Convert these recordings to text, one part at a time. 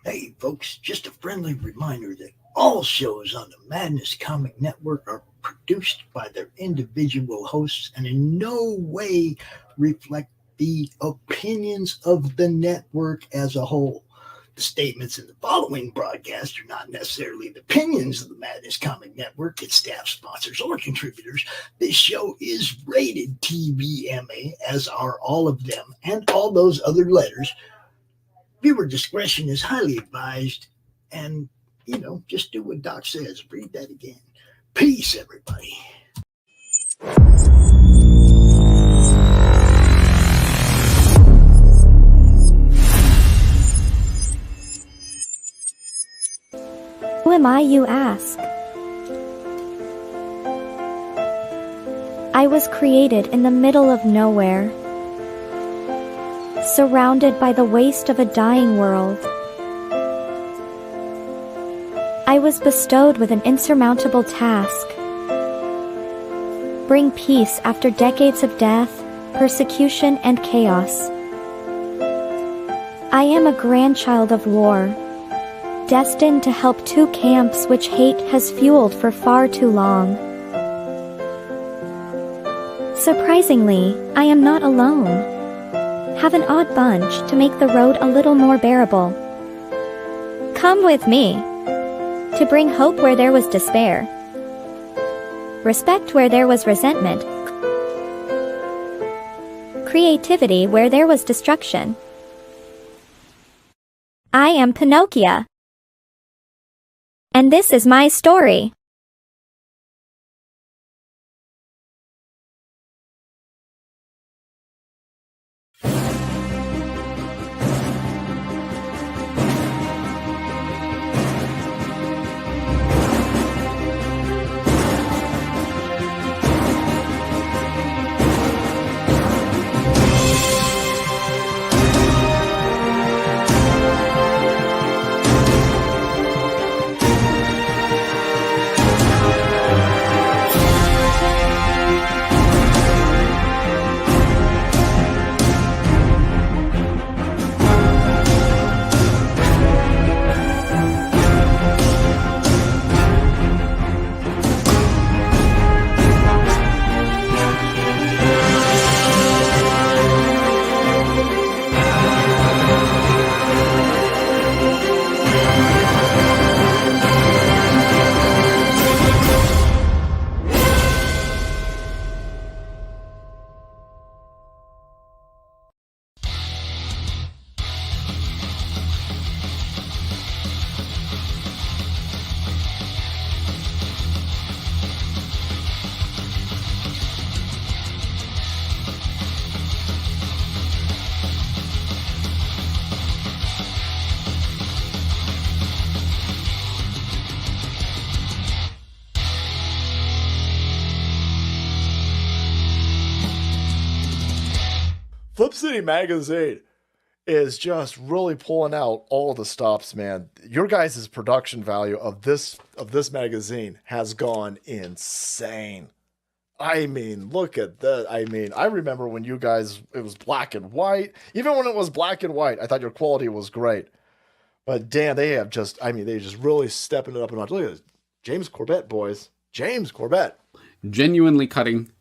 Hey, folks, just a friendly reminder that all shows on the Madness Comic Network are produced by their individual hosts and in no way reflect the opinions of the network as a whole. The statements in the following broadcast are not necessarily the opinions of the Madness Comic Network, its staff, sponsors, or contributors. This show is rated TVMA, as are all of them and all those other letters. Viewer discretion is highly advised, and, just do what Doc says. Read that again. Peace, everybody. Who am I, you ask? I was created in the middle of nowhere, surrounded by the waste of a dying world. I was bestowed with an insurmountable task: bring peace after decades of death, persecution, and chaos. I am a grandchild of war, destined to help two camps which hate has fueled for far too long. Surprisingly, I am not alone. Have an odd bunch to make the road a little more bearable. Come with me, to bring hope where there was despair, respect where there was resentment, creativity where there was destruction. I am Pinocchio, and this is my story. Flip City Magazine is just really pulling out all the stops, man. Your guys' production value of this magazine has gone insane. I mean, look at that. I mean, I remember when you guys, it was black and white. Even when it was black and white, I thought your quality was great. But damn, they just really stepping it up a notch. Look at this. James Corbett, boys. James Corbett. Genuinely cutting.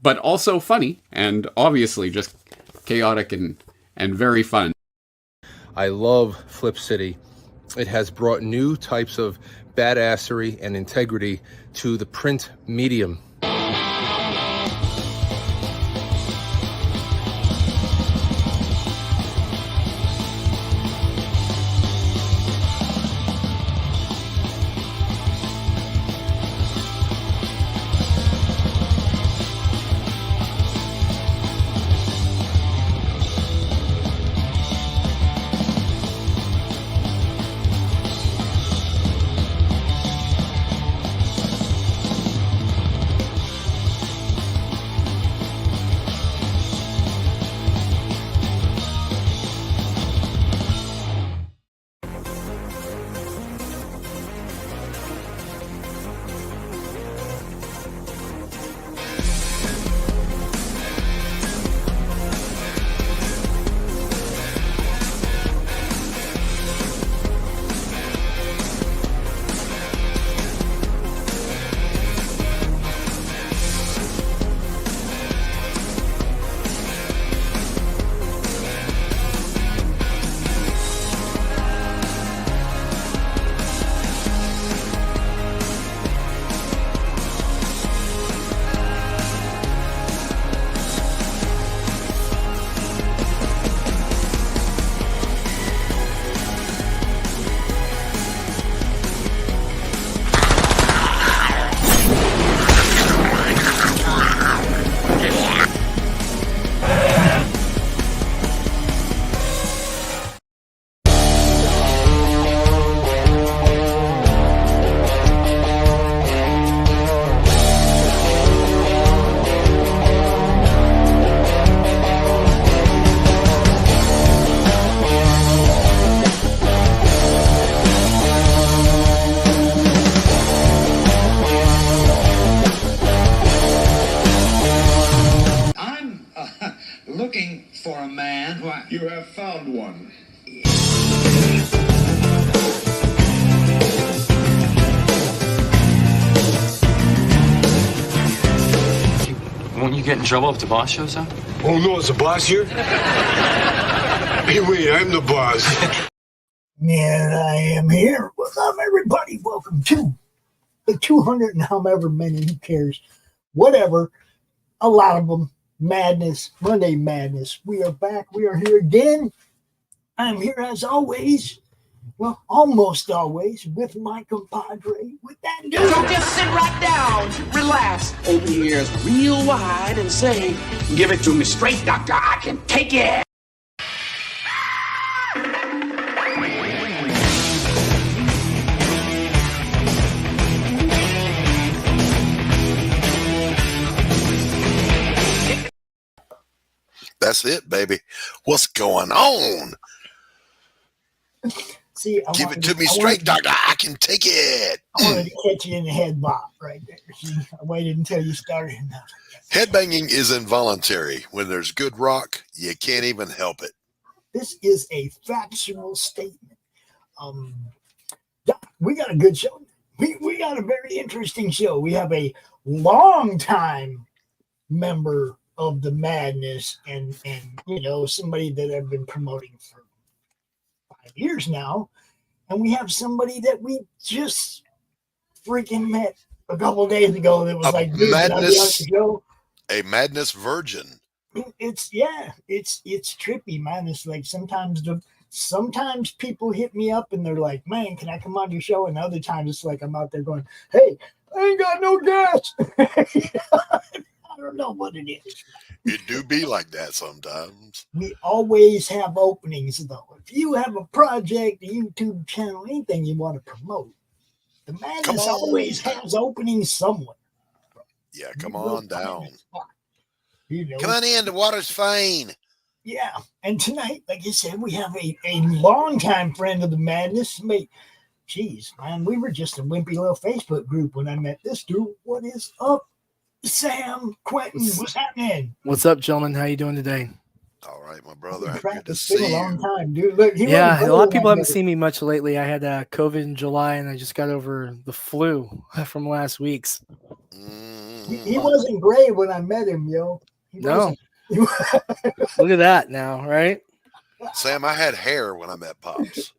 But also funny, and obviously just chaotic and very fun. I love Flip City. It has brought new types of badassery and integrity to the print medium. thing for a man. What? You have found one. Won't you get in trouble if the boss shows up? Oh no, is the boss here? Hey, wait, I'm the boss. And I am here. What's up, everybody? Welcome to the 200 and however many, who cares? Whatever. A lot of them. Madness. Monday Madness. We are back. We are here again. I am here as always. Well, almost always with my compadre, with that dude. So just sit right down, relax, open your ears real wide and say, give it to me straight, doctor, I can take it. That's it, baby. What's going on? See, give it to me straight, doctor. I can take it. I wanted to catch you in the head bop right there. See, I waited until you started. Headbanging is involuntary. When there's good rock, you can't even help it. This is a factual statement. Doc, we got a good show. We got a very interesting show. We have a long-time member of the Madness and you know, somebody that I've been promoting for 5 years now, and we have somebody that we just freaking met a couple of days ago that was like, Madness, a Madness virgin. It's trippy, man. It's like sometimes people hit me up and they're like, man, can I come on your show? And other times it's like I'm out there going, hey, I ain't got no gas. I don't know what it is. It do be like that sometimes. We always have openings, though. If you have a project, a YouTube channel, anything you want to promote, the Madness always has openings somewhere. Yeah, come on down. You know, come on in, the water's fine. Yeah, and tonight, like I said, we have a longtime friend of the Madness. Mate, geez, man, we were just a wimpy little Facebook group when I met this dude. What is up? Sam, Quentin, what's happening? What's up, gentlemen? How you doing today? All right, my brother. Good to see you. It's been a long time, dude. Look, yeah, a lot of people haven't seen me much lately. I had COVID in July, and I just got over the flu from last week's. He wasn't gray when I met him, yo. No. Look at that now, right? Sam, I had hair when I met Pops.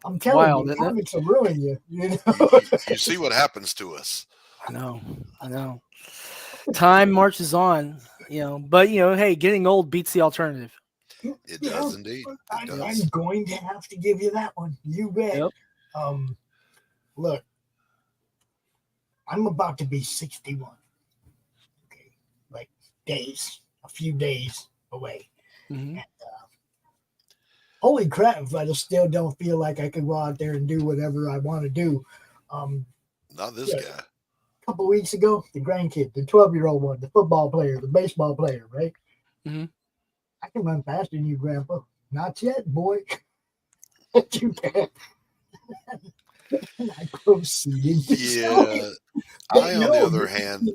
I'm telling you, comics will ruin you. You know? You see what happens to us. I know. Time marches on, you know, but you know, hey, getting old beats the alternative. It does indeed. I'm going to have to give you that one. You bet. Yep. Look, I'm about to be 61. Okay, like a few days away. Mm-hmm. And, holy crap! If I still don't feel like I could go out there and do whatever I want to do. Not this guy. Couple weeks ago, the grandkid, the 12-year-old one, the football player, the baseball player, right? Mm-hmm. I can run faster than you, Grandpa. Not yet, boy. You can. And I proceeded. Yeah. I, on the other hand,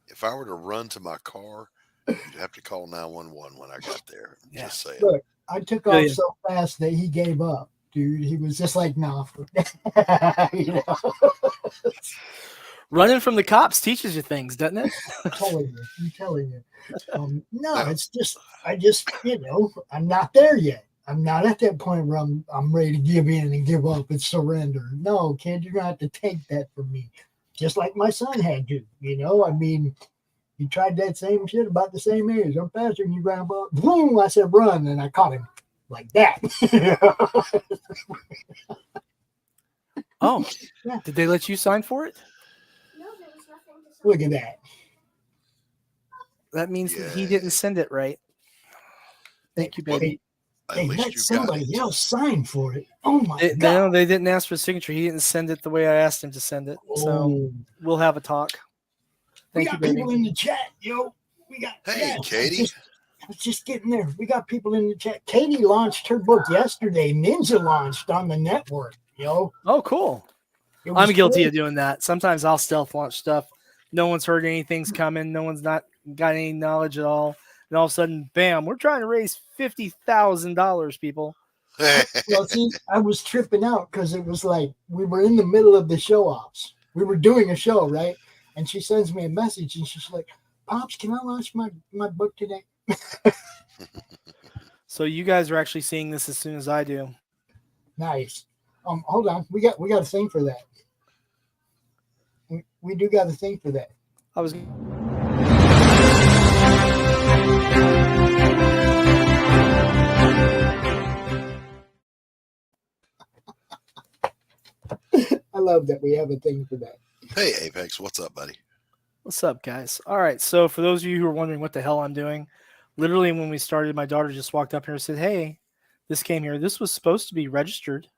if I were to run to my car, you'd have to call 911 when I got there. Yeah. Just saying. Look, I took off so fast that he gave up. Dude, he was just like, nah. You know? Running from the cops teaches you things, doesn't it? I'm telling you. No, it's just, you know, I'm not there yet. I'm not at that point where I'm ready to give in and give up and surrender. No, kid, you're going to have to take that from me. Just like my son had to, you know? I mean, he tried that same shit about the same age. I'm faster than you, Grandpa. Boom, I said run, and I caught him. Like that. Oh, yeah. Did they let you sign for it? No, there was nothing to sign. Look at that. That means that he didn't send it right. Thank you, baby. They let somebody else sign for it. Oh my God. No, they didn't ask for a signature. He didn't send it the way I asked him to send it. So we'll have a talk. Thank you, baby. People in the chat, yo. Hey, Katie. I was just getting there. We got people in the chat. Katie launched her book yesterday. Ninja launched on the network, yo. Oh, cool. I'm guilty of doing that. Sometimes I'll stealth launch stuff. No one's heard anything's coming. No one's not got any knowledge at all. And all of a sudden, bam, we're trying to raise $50,000, people. Well, see, I was tripping out because it was like we were in the middle of the show offs. We were doing a show, right? And she sends me a message and she's like, Pops, can I launch my book today? So you guys are actually seeing this as soon as I do. Nice. Hold on. We got a thing for that. We do got a thing for that. I was I love that we have a thing for that. Hey, Apex, what's up, buddy? What's up, guys? All right. So for those of you who are wondering what the hell I'm doing, literally when we started, my daughter just walked up here and said, hey, this came here. This was supposed to be registered,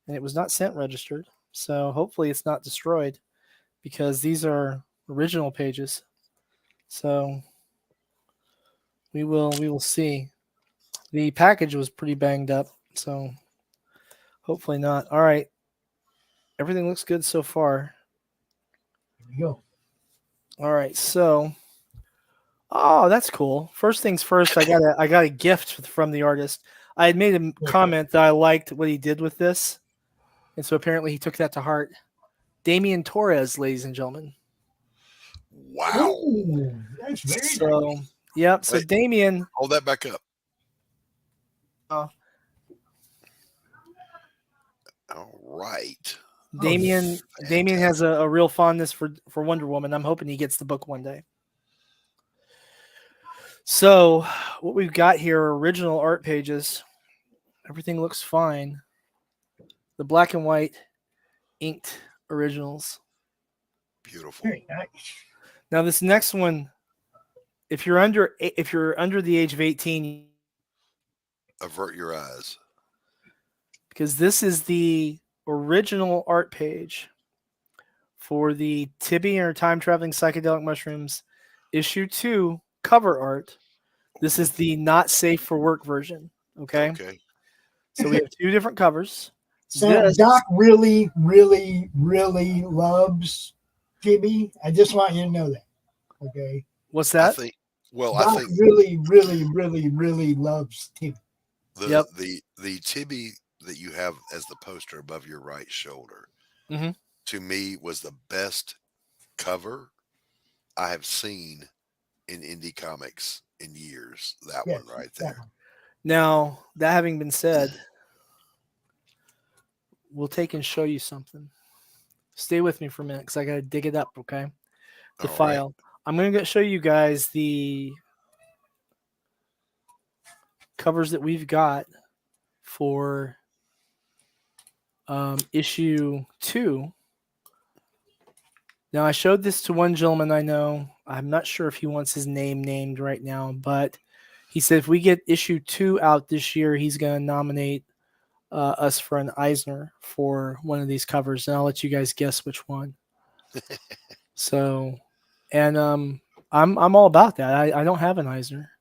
and it was not sent registered. So hopefully it's not destroyed because these are original pages. So we will see. The package was pretty banged up, so hopefully not. All right. Everything looks good so far. Here we go. All right, so that's cool. First things first, I got a gift from the artist. I had made a comment that I liked what he did with this, and so apparently he took that to heart. Damian Torres, ladies and gentlemen. Wow. Ooh, that's very So nice. yep. So Wait. Damian. Hold that back up. Oh. All right. Damian has a real fondness for Wonder Woman. I'm hoping he gets the book one day. So what we've got here are original art pages. Everything looks fine. The black and white inked originals. Beautiful. Very nice. Now this next one, if you're under the age of 18, Avert your eyes. because this is the original art page for the Tibby and her time traveling psychedelic mushrooms issue 2 cover art. This is the not safe for work version. Okay. So we have 2 different covers. So Doc really, really, really loves Tibby. I just want you to know that. Okay. What's that? I think really, really, really, really loves Tibby. the Tibby that you have as the poster above your right shoulder, to me, was the best cover I have seen in indie comics in years. That one right there. Now, that having been said, we'll take and show you something. Stay with me for a minute because I got to dig it up, okay? The file. Right. I'm going to show you guys the covers that we've got for issue 2. Now, I showed this to one gentleman I know. I'm not sure if he wants his name named right now, but he said if we get issue 2 out this year, he's going to nominate us for an Eisner for one of these covers, and I'll let you guys guess which one. So, and I'm all about that. I don't have an Eisner.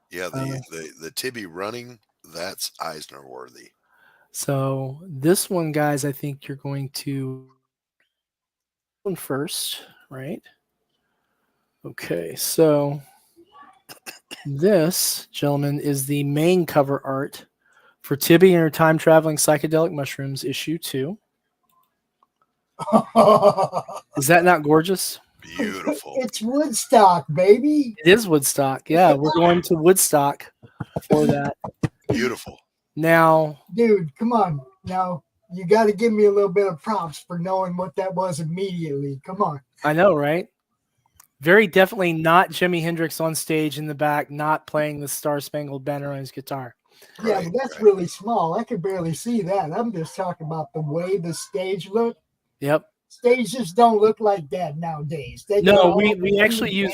Yeah, the Tibby running, that's Eisner worthy. So this one, guys, I think you're going to one first, right? Okay, so this, gentlemen, is the main cover art for Tibby and her time traveling psychedelic mushrooms, issue 2. Is that not gorgeous? Beautiful. It's Woodstock, baby. It is Woodstock. Yeah, we're going to Woodstock for that. Beautiful. Now, dude, come on. Now, you got to give me a little bit of props for knowing what that was immediately. Come on. I know, right? Very definitely not Jimi Hendrix on stage in the back, not playing the Star Spangled Banner on his guitar. Yeah, but that's really small. I could barely see that. I'm just talking about the way the stage looked. Yep. Stages don't look like that nowadays. No, we actually use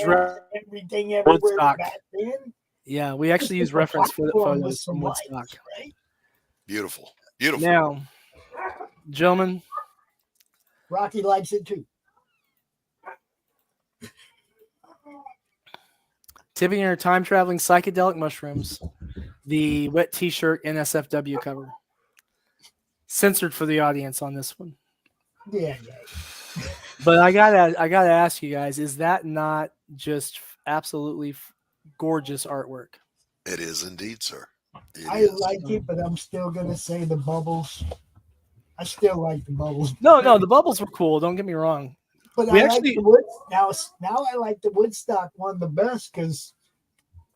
everything everywhere back then. Yeah, we actually use reference for the photos from Woodstock. Right? Beautiful. Beautiful. Now, gentlemen. Rocky likes it too. Tipping her time traveling psychedelic mushrooms. The wet t-shirt NSFW cover. Censored for the audience on this one. Yeah. But I gotta ask you guys, is that not just absolutely gorgeous artwork. It is indeed, sir. I like it, but I'm still gonna say the bubbles. I still like the bubbles. No, the bubbles were cool. Don't get me wrong. But I like the wood. Now I like the Woodstock one the best because,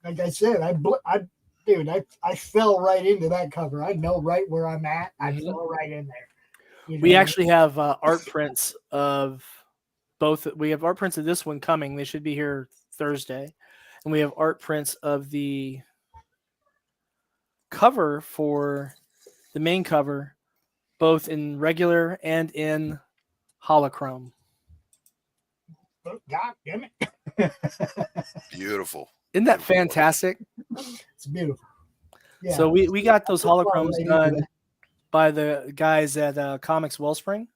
like I said, I fell right into that cover. I know right where I'm at. I fell right in there. We actually have art prints of both. We have art prints of this one coming. They should be here Thursday, and we have art prints of the cover for the main cover, both in regular and in holochrome. God damn it. Beautiful. Isn't that fantastic? It's beautiful. Yeah. So we got those holochromes done by the guys at Comics Wellspring.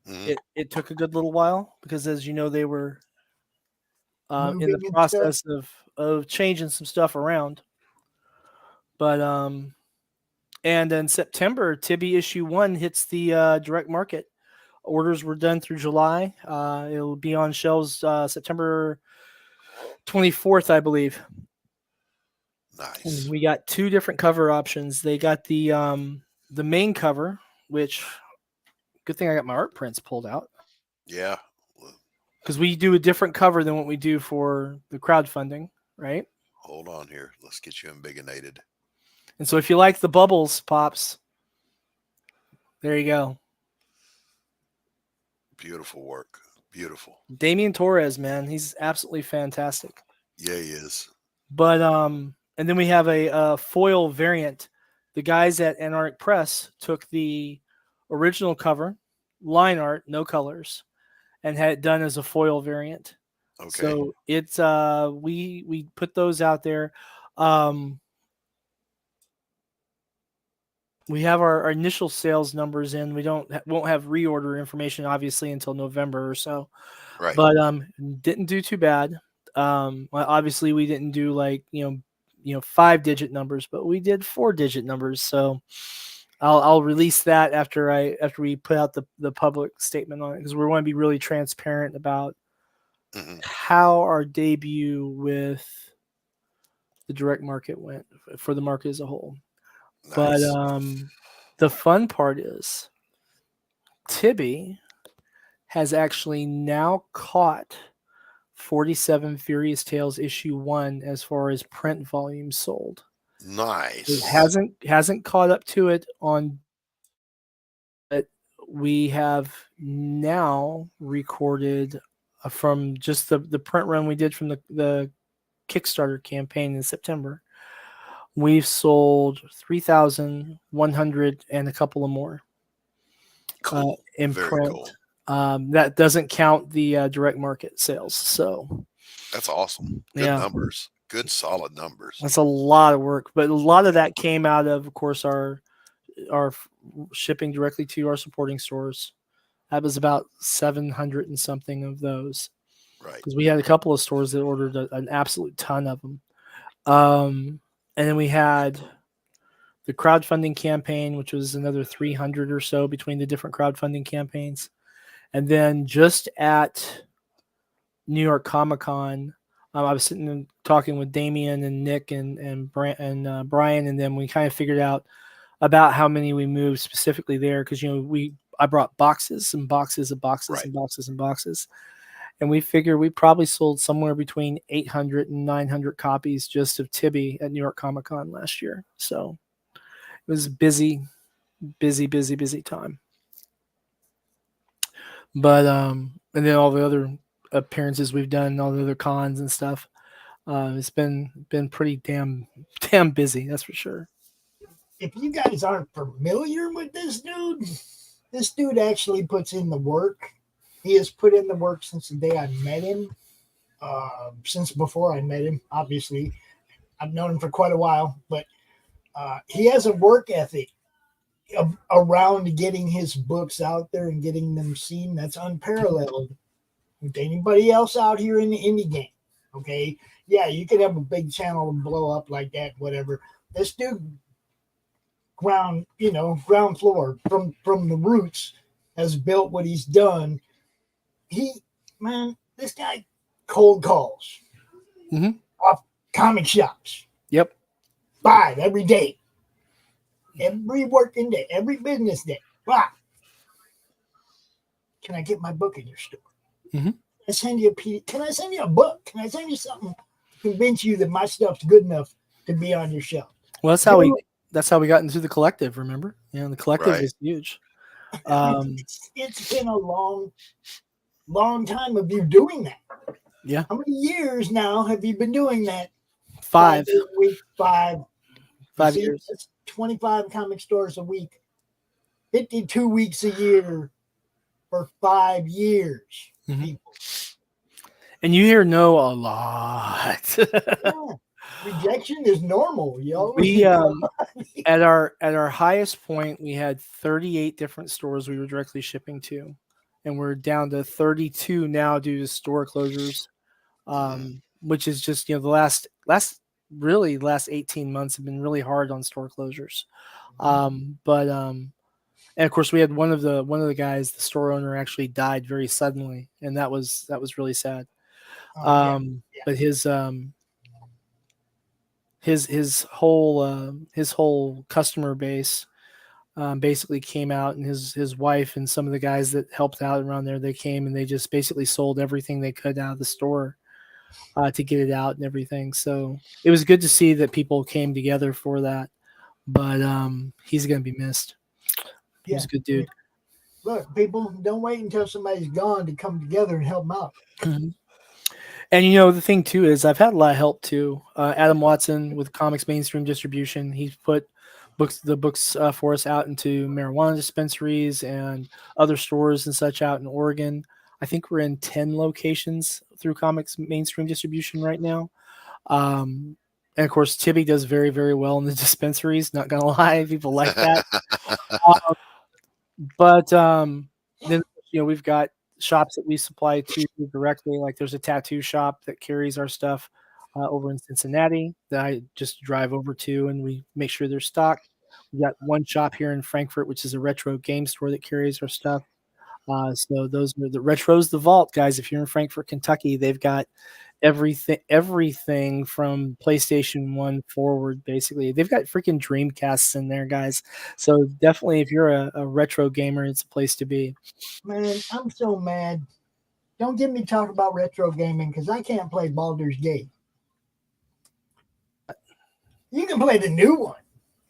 It took a good little while because, as you know, they were in the process of changing some stuff around. But and in September, Tibi issue 1 hits the direct market. Orders were done through July. It'll be on shelves September 24th, I believe. Nice. And we got 2 different cover options. They got the main cover, which good thing I got my art prints pulled out. Yeah. Because we do a different cover than what we do for the crowdfunding, right? Hold on here. Let's get you embiggenated. And so if you like the bubbles, Pops, there you go. Beautiful work. Beautiful. Damian Torres, man, he's absolutely fantastic. Yeah, he is. But and then we have a foil variant. The guys at Antarctic Press took the original cover, line art, no colors, and had it done as a foil variant. Okay. So it's we put those out there. We have our initial sales numbers in. We won't have reorder information obviously until November or so. Right. But didn't do too bad. Obviously we didn't do like 5-digit numbers, but we did 4-digit numbers. So I'll release that after we put out the public statement on it, because we want to be really transparent about how our debut with the direct market went for the market as a whole. Nice. But the fun part is Tibi has actually now caught 47 Furious Tales issue 1 as far as print volume sold. Nice. It hasn't caught up to it on, but we have now recorded from just the print run we did from the Kickstarter campaign in September. We've sold 3,100 and a couple of more in Very print. Cool. That doesn't count the direct market sales. So that's awesome. Good numbers. Good solid numbers. That's a lot of work, but a lot of that came out of course, our shipping directly to our supporting stores. That was about 700 and something of those. Right. Because we had a couple of stores that ordered an absolute ton of them. And then we had the crowdfunding campaign, which was another 300 or so between the different crowdfunding campaigns. And then just at New York Comic Con, I was sitting and talking with Damian and Nick and Bryan, and then we kind of figured out about how many we moved specifically there, because I brought boxes and boxes of boxes right. and boxes and boxes. And we figured we probably sold somewhere between 800 and 900 copies just of Tibi at New York Comic Con last year. So it was a busy time. But and then all the other appearances we've done, all the other cons and stuff, it's been pretty damn busy. That's for sure. If you guys aren't familiar with this dude actually puts in the work. He has put in the work since the day I met him, since before I met him, obviously. I've known him for quite a while, but he has a work ethic around getting his books out there and getting them seen that's unparalleled with anybody else out here in the indie game. Okay? Yeah, you could have a big channel and blow up like that, whatever. This dude, ground floor from the roots, has built what he's done. This guy cold calls. off comic shops. Yep. 5 every day. Every working day, every business day. Wow. Can I get my book in your store? Mm-hmm. Can I send you a book? Can I send you something to convince you that my stuff's good enough to be on your shelf? Well, that's how we got into the collective. Remember, the collective is huge. It's been a long time of you doing that. Yeah. How many years now have you been doing that? 5 days a week, 5 years. That's 25 comic stores a week, 52 weeks a year for 5 years. People. And you hear no a lot. Rejection is normal, yo. We at our highest point, we had 38 different stores we were directly shipping to, and we're down to 32 now due to store closures, which is just the last 18 months have been really hard on store closures. And of course we had one of the guys, the store owner, actually died very suddenly, and that was really sad. But his whole customer base basically came out, and his wife and some of the guys that helped out around there, they came and they just basically sold everything they could out of the store to get it out and everything. So it was good to see that people came together for that. But he's going to be missed. He's a good dude. Look, people, don't wait until somebody's gone to come together and help them out. Mm-hmm. And the thing too is I've had a lot of help too. Adam Watson with Comics Mainstream Distribution, he's put the books for us out into marijuana dispensaries and other stores and such out in Oregon. I think we're in 10 locations through Comics Mainstream Distribution right now. And of course, Tibby does very, very well in the dispensaries. Not gonna lie, people like that. But then we've got shops that we supply to directly. Like there's a tattoo shop that carries our stuff over in Cincinnati that I just drive over to, and we make sure they're stocked. We got one shop here in Frankfurt, which is a retro game store that carries our stuff. So those are the Retro's the Vault, guys. If you're in Frankfurt, Kentucky, they've got everything from PlayStation 1 forward. Basically, they've got freaking Dreamcasts in there, guys. So definitely, if you're a retro gamer, it's a place to be. Man, I'm so mad. Don't get me talk about retro gaming because I can't play Baldur's Gate. You can play the new one.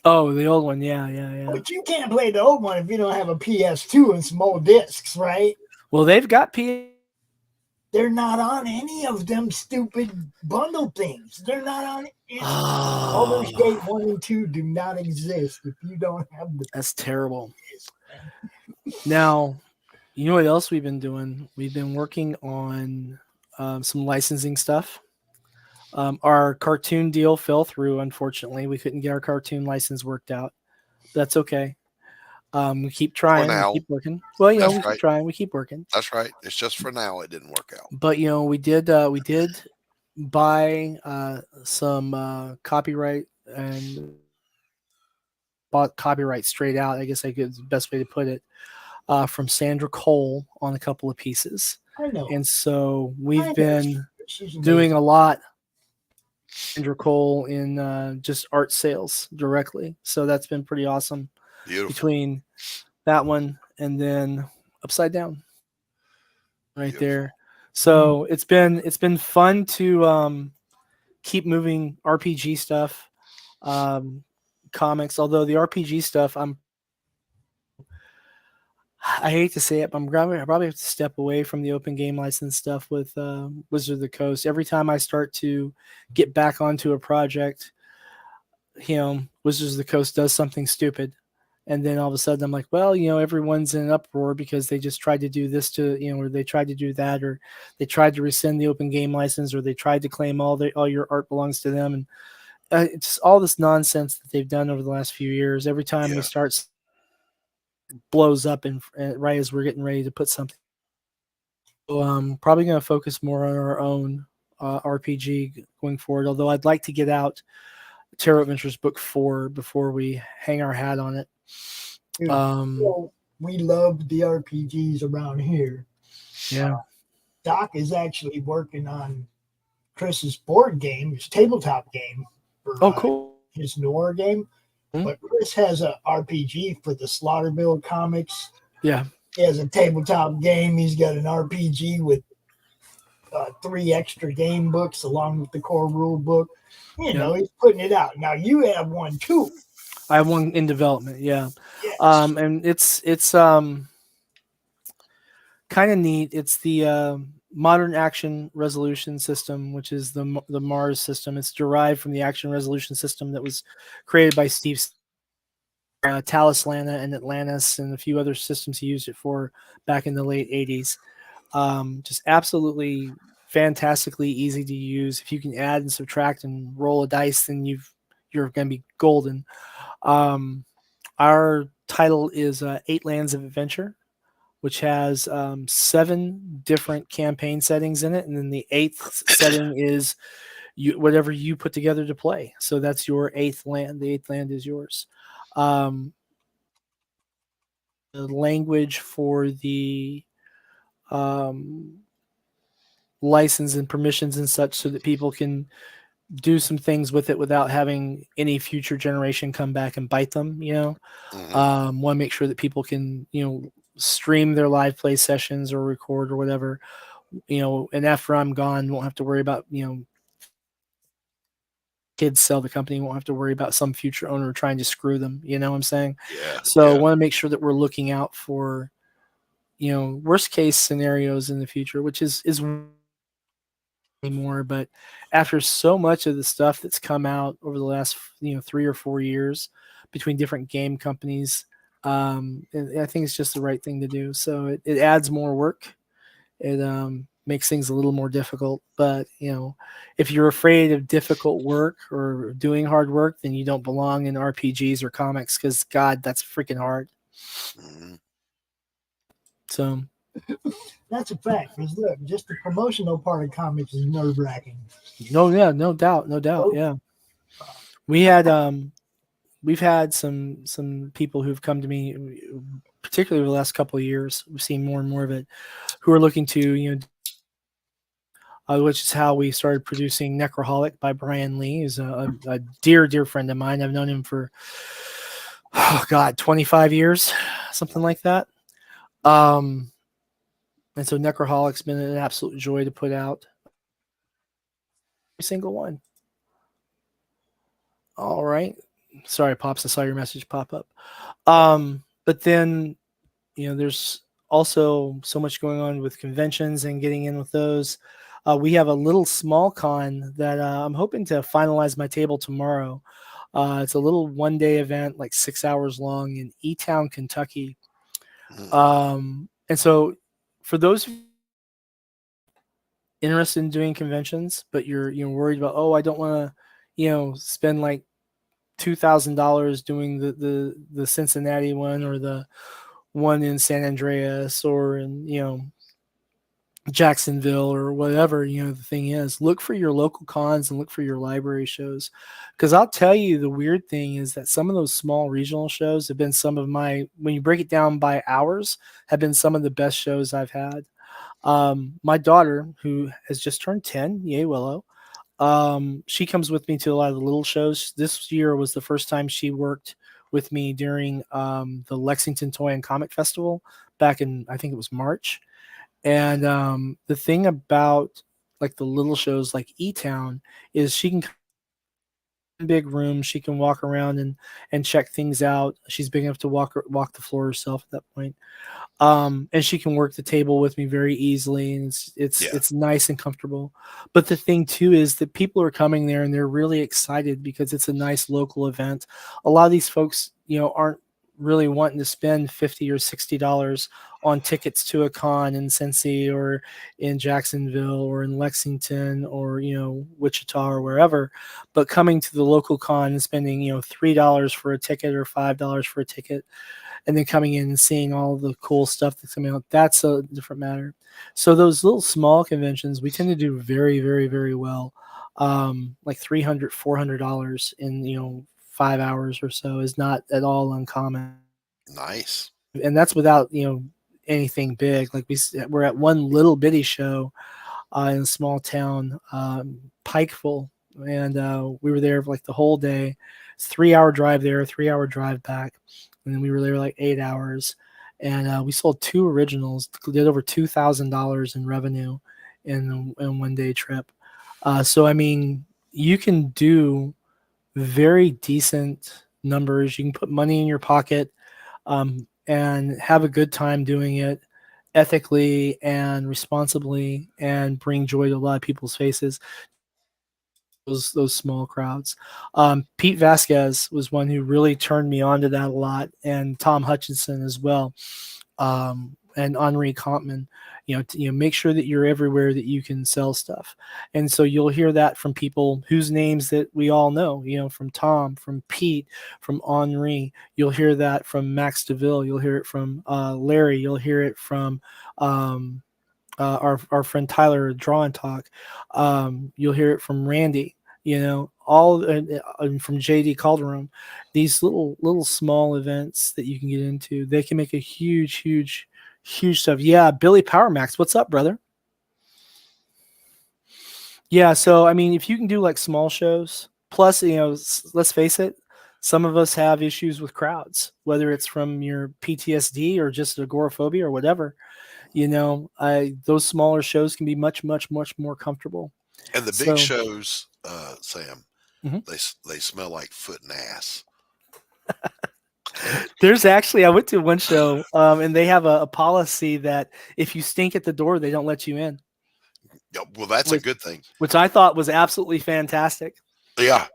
Oh, the old one, yeah. But you can't play the old one if you don't have a PS2 and some old discs, right? Well, they've got They're not on any of them stupid bundle things. They're not on it. Baldur's Gate 1 and 2 do not exist if you don't have the. That's terrible. Now, you know what else we've been doing? We've been working on some licensing stuff. Our cartoon deal fell through, unfortunately. We couldn't get our cartoon license worked out. That's okay. We keep trying. We keep working. Well, we keep trying. We keep working. That's right. It's just for now. It didn't work out. But we did buy some copyright and bought copyright straight out. I guess the best way to put it from Sandra Cole on a couple of pieces. I know. And so we've been doing a lot. Sandra Cole in just art sales directly. So that's been pretty awesome. Beautiful. Between that one and then Upside Down right there. So it's been fun to keep moving RPG stuff, comics, although the RPG stuff I hate to say it, but I probably have to step away from the open game license stuff with Wizard of the Coast. Every time I start to get back onto a project, Wizards of the Coast does something stupid. And then all of a sudden I'm like, well, everyone's in an uproar because they just tried to do this or they tried to do that, or they tried to rescind the open game license, or they tried to claim all your art belongs to them. And it's all this nonsense that they've done over the last few years. Every time we start blows up and right as we're getting ready to put something. So I'm probably going to focus more on our own RPG going forward, although I'd like to get out Tarot Adventures Book 4 before we hang our hat on it. We love the RPGs around here. Yeah. Doc is actually working on Chris's board game, his tabletop game. For, Cool. His noir game. Mm-hmm. But Chris has a RPG for the Slaughterville comics. Yeah. He has a tabletop game. He's got an RPG with 3 extra game books along with the core rule book. You know, he's putting it out. Now you have one too. I have one in development. Yeah. Yes. And it's kind of neat. It's the Modern Action Resolution System, which is the Mars system. It's derived from the Action Resolution System that was created by Steve Talislana and Atlantis and a few other systems he used it for back in the late 80s. Just absolutely fantastically easy to use. If you can add and subtract and roll a dice, then you're going to be golden. Our title is 8 Lands of Adventure, which has 7 different campaign settings in it, and then the 8th setting is whatever you put together to play. So that's your 8th land. The 8th land is yours. The language for the license and permissions and such, so that people can do some things with it without having any future generation come back and bite them. Want to make sure that people can stream their live play sessions or record or whatever, and after I'm gone, won't have to worry about kids sell the company, won't have to worry about some future owner trying to screw them. You know what I'm saying? Yeah. So I want to make sure that we're looking out for worst case scenarios in the future, which is anymore. But after so much of the stuff that's come out over the last 3 or 4 years between different game companies, I think it's just the right thing to do. So it adds more work. It makes things a little more difficult. But if you're afraid of difficult work or doing hard work, then you don't belong in RPGs or comics, because God, that's freaking hard. So that's a fact. Because look, just the promotional part of comics is nerve-wracking. No doubt. Yeah, we've had some people who've come to me, particularly over the last couple of years. We've seen more and more of it, who are looking to which is how we started producing Necroholic by Bryan Lee, who's a dear friend of mine. I've known him for 25 years, something like that. And so Necroholic's been an absolute joy to put out. Every single one. All right. Sorry, Pops, I saw your message pop up. But then, there's also so much going on with conventions and getting in with those. We have a little small con that I'm hoping to finalize my table tomorrow. It's a little one-day event, like 6 hours long, in E-Town, Kentucky. And so for those interested in doing conventions, but you're worried about, I don't want to, spend like $2,000 doing the Cincinnati one, or the one in San Andreas, or in Jacksonville, or whatever the thing is. Look for your local cons and look for your library shows, because I'll tell you, the weird thing is that some of those small regional shows have been some of my, when you break it down by hours, have been some of the best shows I've had. My daughter, who has just turned 10, yay Willow, she comes with me to a lot of the little shows. This year was the first time she worked with me during the Lexington Toy and Comic Festival back in, I think it was March. And the thing about like the little shows like E-Town is she can come in a big room, she can walk around and check things out. She's big enough to walk the floor herself at that point. And she can work the table with me very easily, and it's nice and comfortable. But the thing too is that people are coming there and they're really excited because it's a nice local event. A lot of these folks, aren't really wanting to spend $50 or $60 on tickets to a con in Cincy or in Jacksonville or in Lexington or Wichita or wherever, but coming to the local con and spending $3 for a ticket or $5 for a ticket, and then coming in and seeing all the cool stuff that's coming out, that's a different matter. So those little small conventions, we tend to do very, very, very well. Like $300, $400 in 5 hours or so is not at all uncommon. Nice. And that's without anything big. Like we're at one little bitty show in a small town, Pikeville, and we were there for like the whole day. It's 3-hour drive there, 3-hour drive back, and then we were there like 8 hours, and we sold 2 originals, did over $2,000 in revenue in a one-day trip. So I mean, you can do very decent numbers. You can put money in your pocket and have a good time doing it ethically and responsibly and bring joy to a lot of people's faces. Those small crowds. Pete Vasquez was one who really turned me on to that a lot, and Tom Hutchinson as well, and Henri Compton. Make sure that you're everywhere that you can sell stuff. And so you'll hear that from people whose names that we all know, from Tom, from Pete, from Henri. You'll hear that from Max DeVille. You'll hear it from Larry. You'll hear it from our friend Tyler, Draw and Talk. You'll hear it from Randy, all from JD Calderon. These little small events that you can get into, they can make a huge stuff. Yeah, Billy Power Max, what's up, brother? Yeah, so I mean, if you can do like small shows, plus let's face it, some of us have issues with crowds, whether it's from your PTSD or just agoraphobia or whatever. Those smaller shows can be much more comfortable. And the big shows, Sam, they smell like foot and ass. There's actually, I went to one show, and they have a policy that if you stink at the door, they don't let you in. Yeah, well, that's a good thing. Which I thought was absolutely fantastic. Yeah.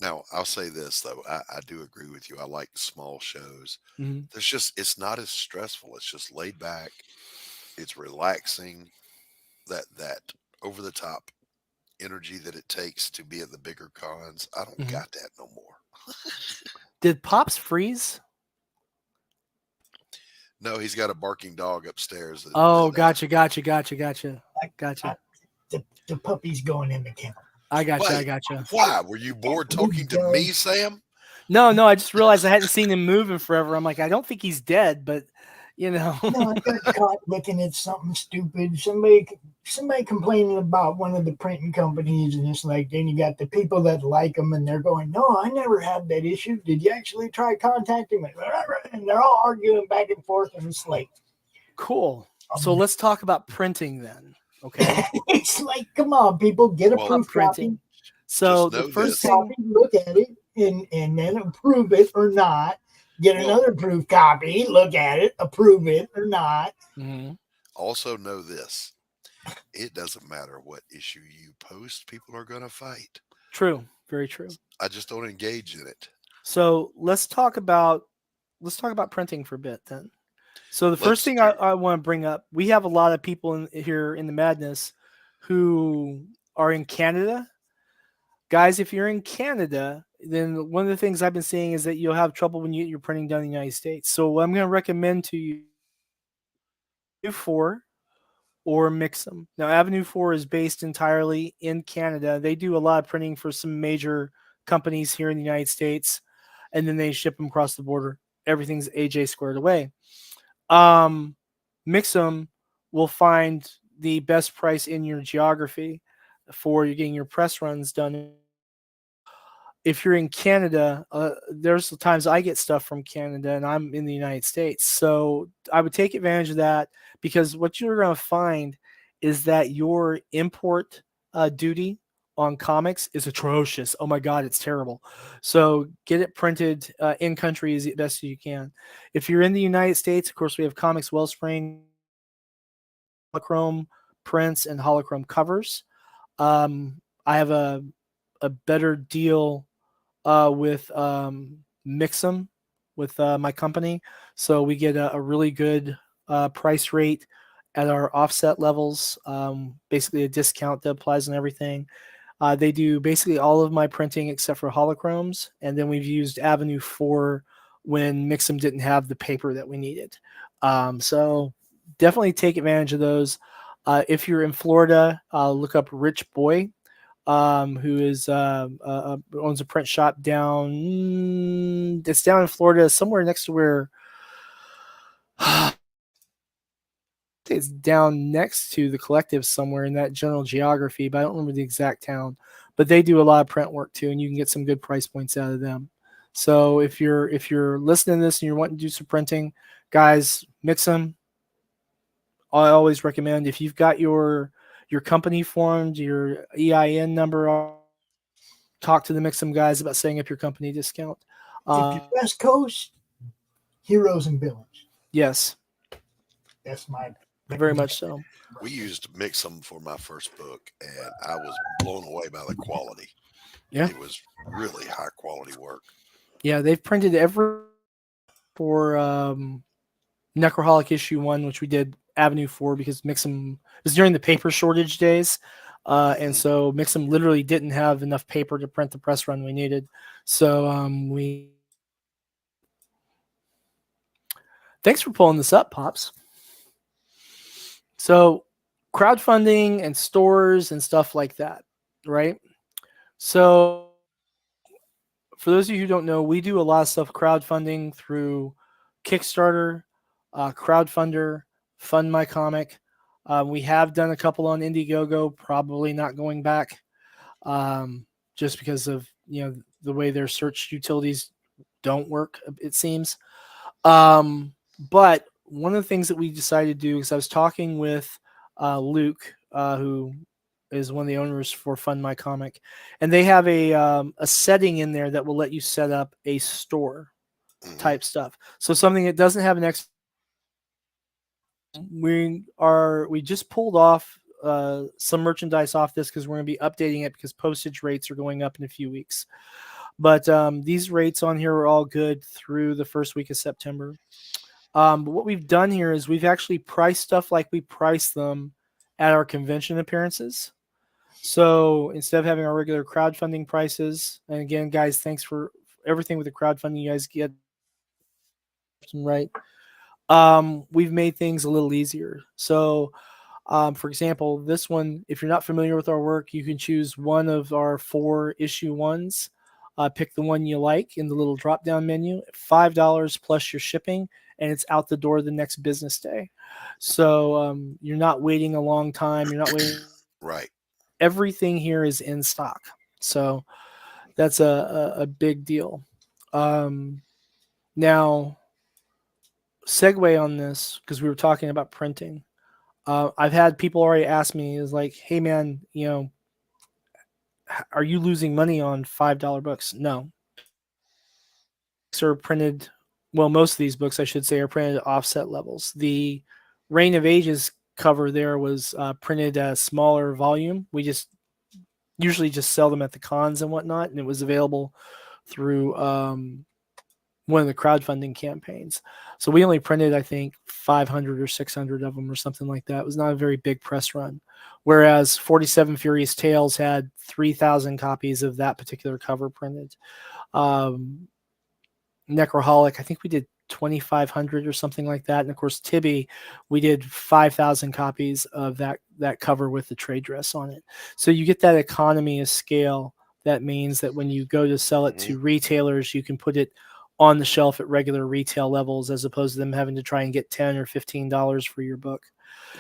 Now, I'll say this, though. I do agree with you. I like small shows. It's not as stressful. It's just laid back. It's relaxing. That over-the-top energy that it takes to be at the bigger cons, I don't got that no more. Did Pops freeze? No, he's got a barking dog upstairs. Gotcha. The puppy's going in the kennel. I gotcha. Why? Were you bored talking to me, Sam? No, I just realized I hadn't seen him move in forever. I'm like, I don't think he's dead, but No, I got caught looking at something stupid. Somebody complaining about one of the printing companies, and it's like, then you got the people that like them, and they're going, no, I never had that issue. Did you actually try contacting me? And they're all arguing back and forth, and it's like, cool. So let's talk about printing then. Okay. It's like, come on, people, get a proof copy. So the first thing, look at it and then approve it or not. Get another proof copy, look at it, approve it or not. Also know this. It doesn't matter what issue you post, people are going to fight. True. Very true. I just don't engage in it. So let's talk about printing for a bit then. So the first thing I want to bring up, we have a lot of people here in the Madness who are in Canada. Guys, if you're in Canada, then one of the things I've been seeing is that you'll have trouble when you get your printing done in the United States. So I'm going to recommend to you Avenue 4 or Mix'em. Now, Avenue 4 is based entirely in Canada. They do a lot of printing for some major companies here in the United States, and then they ship them across the border. Everything's AJ squared away. Mix'em will find the best price in your geography for you getting your press runs done. If you're in Canada, there's times I get stuff from Canada and I'm in the United States. So I would take advantage of that, because what you're going to find is that your import duty on comics is atrocious. Oh my God, it's terrible. So get it printed in country as best as you can. If you're in the United States, of course, we have Comics Wellspring, holochrome prints, and holochrome covers. I have a better deal with Mix'em with my company. So we get a really good price rate at our offset levels, basically a discount that applies on everything. They do basically all of my printing except for holochromes. And then we've used Avenue 4 when Mix'em didn't have the paper that we needed. So definitely take advantage of those. If you're in Florida, look up Rich Boy, who is owns a print shop down. It's down in Florida, somewhere next to where. it's down next to the Collective somewhere in that general geography, but I don't remember the exact town. But they do a lot of print work too, and you can get some good price points out of them. So if you're listening to this and you're wanting to do some printing, guys, mix them. I always recommend, if you've got your company formed, your EIN number, talk to the Mix'em guys about setting up your company discount. If you're West Coast, heroes and villains. Yes. That's my very much so. We used Mix'em for my first book, and I was blown away by the quality. Yeah. It was really high quality work. Yeah, they've printed every for Necroholic issue 1, which we did Avenue 4 because Mix'em it was during the paper shortage days. And so Mix'em literally didn't have enough paper to print the press run we needed. So we thanks for pulling this up, Pops. So crowdfunding and stores and stuff like that, right? So for those of you who don't know, we do a lot of stuff crowdfunding through Kickstarter, Crowdfunder, Fund My Comic. We have done a couple on Indiegogo, probably not going back, just because of the way their search utilities don't work, it seems. But one of the things that we decided to do is I was talking with Luke, who is one of the owners for Fund My Comic, and they have a setting in there that will let you set up a store type stuff. So something that doesn't have an we just pulled off some merchandise off this because we're going to be updating it because postage rates are going up in a few weeks. But these rates on here are all good through the first week of September. But what we've done here is we've actually priced stuff like we price them at our convention appearances. So instead of having our regular crowdfunding prices, and again, guys, thanks for everything with the crowdfunding you guys get right. We've made things a little easier. So, for example, this one, if you're not familiar with our work, you can choose one of our 4 issue 1s. Pick the one you like in the little drop-down menu, $5 plus your shipping, and it's out the door the next business day. So you're not waiting a long time. You're not waiting. Right. Everything here is in stock. So that's a big deal. Now, segue on this, because we were talking about printing. I've had people already ask me, is like, hey man, are you losing money on $5 books? No. Books are printed, well, most of these books, I should say, are printed at offset levels. The Reign of Ages cover there was printed at a smaller volume. We just usually just sell them at the cons and whatnot, and it was available through one of the crowdfunding campaigns. So we only printed, I think, 500 or 600 of them or something like that. It was not a very big press run. Whereas 47 Furious Tales had 3,000 copies of that particular cover printed. Necroholic, I think we did 2,500 or something like that. And of course, Tibby, we did 5,000 copies of that cover with the trade dress on it. So you get that economy of scale. That means that when you go to sell it to retailers, you can put it on the shelf at regular retail levels, as opposed to them having to try and get $10 or $15 for your book.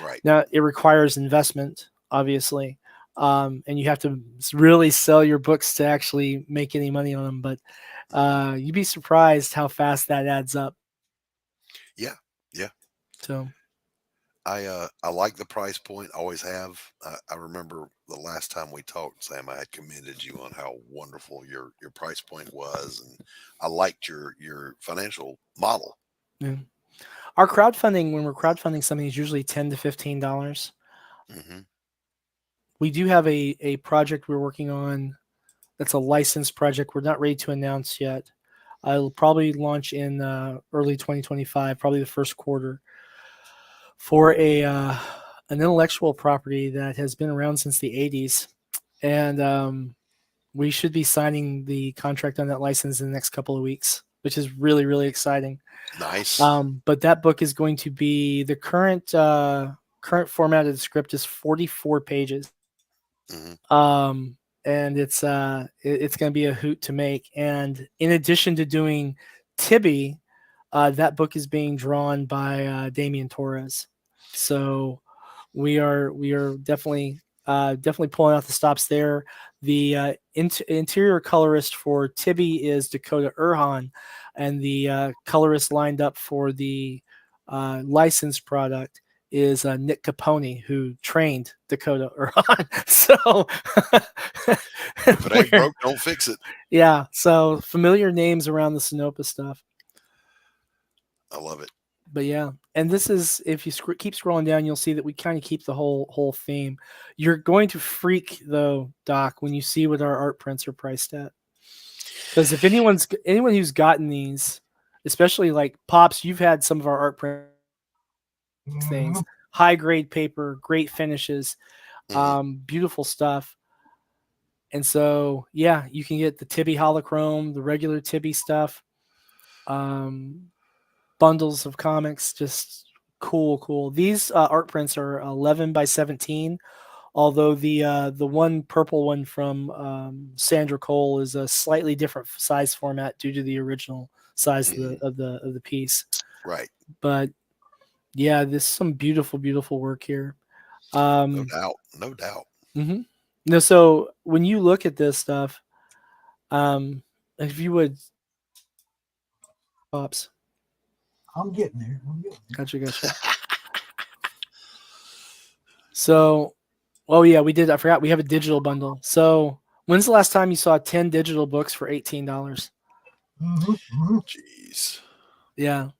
Right. Now, it requires investment, obviously, and you have to really sell your books to actually make any money on them. But you'd be surprised how fast that adds up. Yeah. Yeah. So I like the price point. Always have. I remember the last time we talked, Sam, I had commended you on how wonderful your price point was, and I liked your financial model. Yeah. Our crowdfunding, when we're crowdfunding something, is usually $10 to $15. Mm-hmm. We do have a project we're working on that's a licensed project. We're not ready to announce yet. It'll probably launch in early 2025, probably the first quarter, for an intellectual property that has been around since the 80s. And we should be signing the contract on that license in the next couple of weeks, which is really, really exciting. Nice. But that book is going to be, the current format of the script is 44 pages. Mm-hmm. And it's going to be a hoot to make. And in addition to doing Tibby, that book is being drawn by Damian Torres. So we are definitely pulling out the stops there. The interior colorist for Tibi is Dakota Erhan, and the colorist lined up for the licensed product is Nick Capone, who trained Dakota Erhan. So If it ain't broke, don't fix it. yeah, so familiar names around the Sinopa stuff. I love it. But yeah, and this is, if you keep scrolling down, you'll see that we kind of keep the whole theme. You're going to freak though, Doc, when you see what our art prints are priced at. Because if anyone who's gotten these, especially like Pops, you've had some of our art print things, high grade paper, great finishes, beautiful stuff. And so yeah, you can get the Tibi holochrome, the regular Tibi stuff. Bundles of comics, just cool. These art prints are 11 by 17, although the one purple one from Sandra Cole is a slightly different size format due to the original size of the piece. Right. But yeah, this is some beautiful work here. No doubt. Mm-hmm. No, so when you look at this stuff, if you would, Pops. I'm getting there. Gotcha. So, oh yeah, we did. I forgot we have a digital bundle. So, when's the last time you saw 10 digital books for $18? Jeez. Yeah.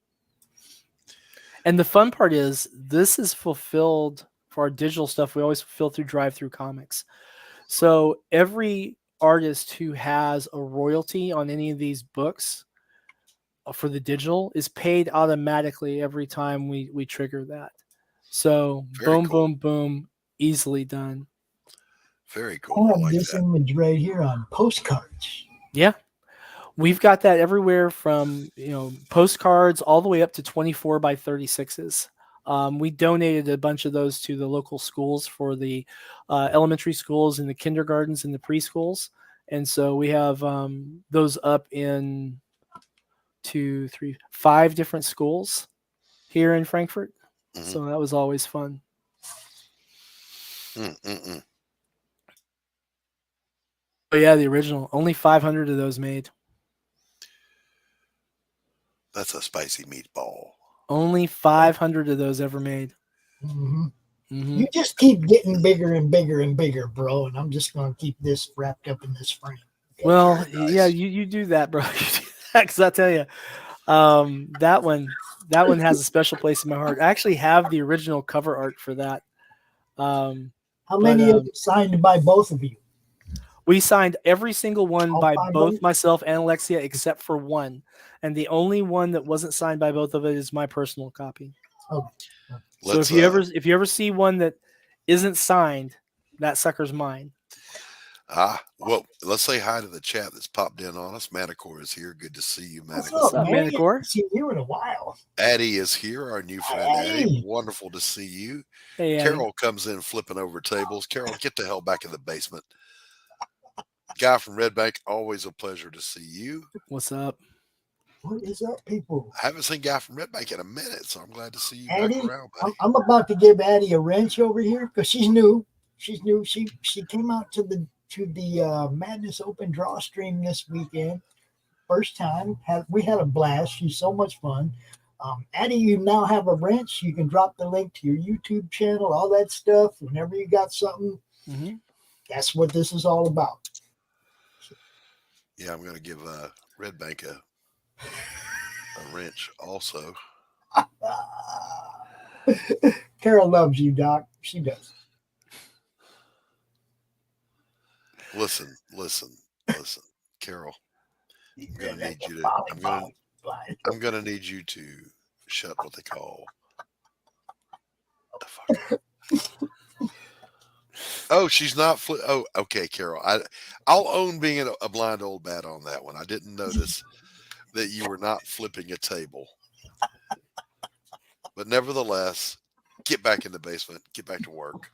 And the fun part is, this is fulfilled for our digital stuff. We always fulfill through Drive-Thru Comics. So every artist who has a royalty on any of these books for the digital is paid automatically every time we trigger that. So Very cool. boom, easily done. Very cool. I have this image right here on postcards. Yeah. We've got that everywhere from, postcards all the way up to 24 by 36s. We donated a bunch of those to the local schools for the elementary schools and the kindergartens and the preschools. And so we have those up in 2, 3, 5 different schools here in Frankfurt. So that was always fun. Oh yeah, the original. Only 500 of those made. That's a spicy meatball. Only 500 of those ever made. You just keep getting bigger and bigger and bigger, bro. And I'm just going to keep this wrapped up in this frame. Okay? Well, nice. Yeah, you do that, bro. Because I tell you, that one has a special place in my heart. I actually have the original cover art for that. How many of you signed by both of you? We signed every single one All by 5 both myself and Alexia, except for one. And the only one that wasn't signed by both of it is my personal copy. Oh. So if you ever see one that isn't signed, that sucker's mine. Well, let's say hi to the chat that's popped in on us. Manticore is here. Good to see you, Manticore. What's up, man? Manticore? See you in a while. Addie is here, our new friend Addie. Wonderful to see you. Hey, Carol comes in flipping over tables. Carol, get the hell back in the basement. Guy from Red Bank, always a pleasure to see you. What's up? What is up, people? I haven't seen Guy from Red Bank in a minute, so I'm glad to see you Addie, back around, buddy. I'm about to give Addie a wrench over here because she's new. She's new. She came out to the Madness Open Draw stream this weekend. First time. We had a blast. She's so much fun. Addie, you now have a wrench. You can drop the link to your YouTube channel, all that stuff. Whenever you got something, that's what this is all about. Yeah, I'm going to give Red Bank a wrench also. Carol loves you, Doc. She does. Listen, Carol. I'm gonna need you to shut what they call the fuck up. Oh, she's not. Oh, okay, Carol. I'll own being a blind old bat on that one. I didn't notice that you were not flipping a table, but nevertheless, get back in the basement. Get back to work.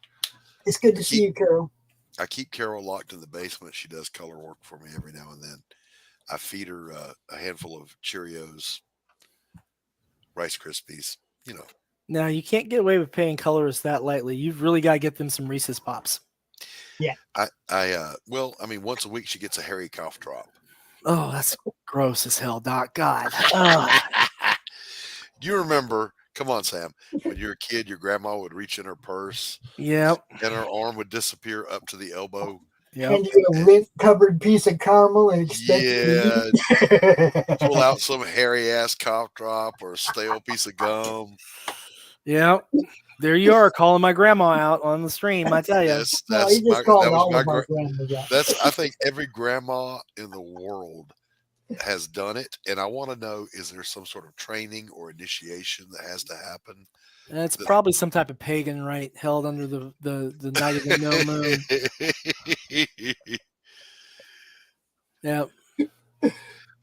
It's good to see you, Carol. I keep Carol locked in the basement. She does color work for me every now and then. I feed her a handful of Cheerios, Rice Krispies, Now you can't get away with paying colorists that lightly. You've really got to get them some Reese's Pops. Well, I mean, once a week she gets a hairy cough drop. Oh, that's gross as hell, Doc. God. You remember? Come on, Sam. When you were a kid, your grandma would reach in her purse. Yep. And her arm would disappear up to the elbow. Yep. And you get a lint-covered piece of caramel and expect Yeah. Pull out some hairy ass cough drop or a stale piece of gum. Yep. There you are, calling my grandma out on the stream. I tell you. Yes, No, that's you just called all of our grandmas out. I think every grandma in the world has done it, and I want to know: is there some sort of training or initiation that has to happen? That's probably some type of pagan rite held under the night of the no moon. Yep.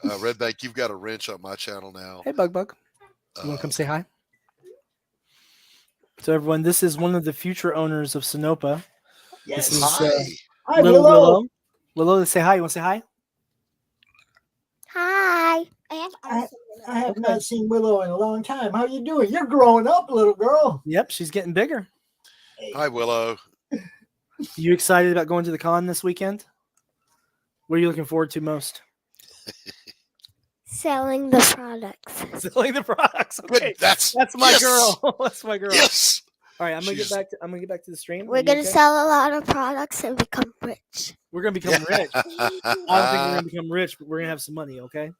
Redback, you've got a wrench on my channel now. Hey, Bug. You want to come say hi? So, everyone, this is one of the future owners of Sinopa. Yes. This is Hi, Little Willow. Willow. Willow, say hi. You want to say hi? Hi. I have not seen Willow in a long time. How you doing? You're growing up, little girl. Yep, she's getting bigger. Hi, Willow. You excited about going to the con this weekend? What are you looking forward to most? Selling the products. Selling the products. Okay, That's my yes! girl. That's my girl. Yes. All right, I'm gonna get back to the stream. We're gonna sell a lot of products and become rich. We're gonna become rich. I don't think we're gonna become rich, but we're gonna have some money. Okay.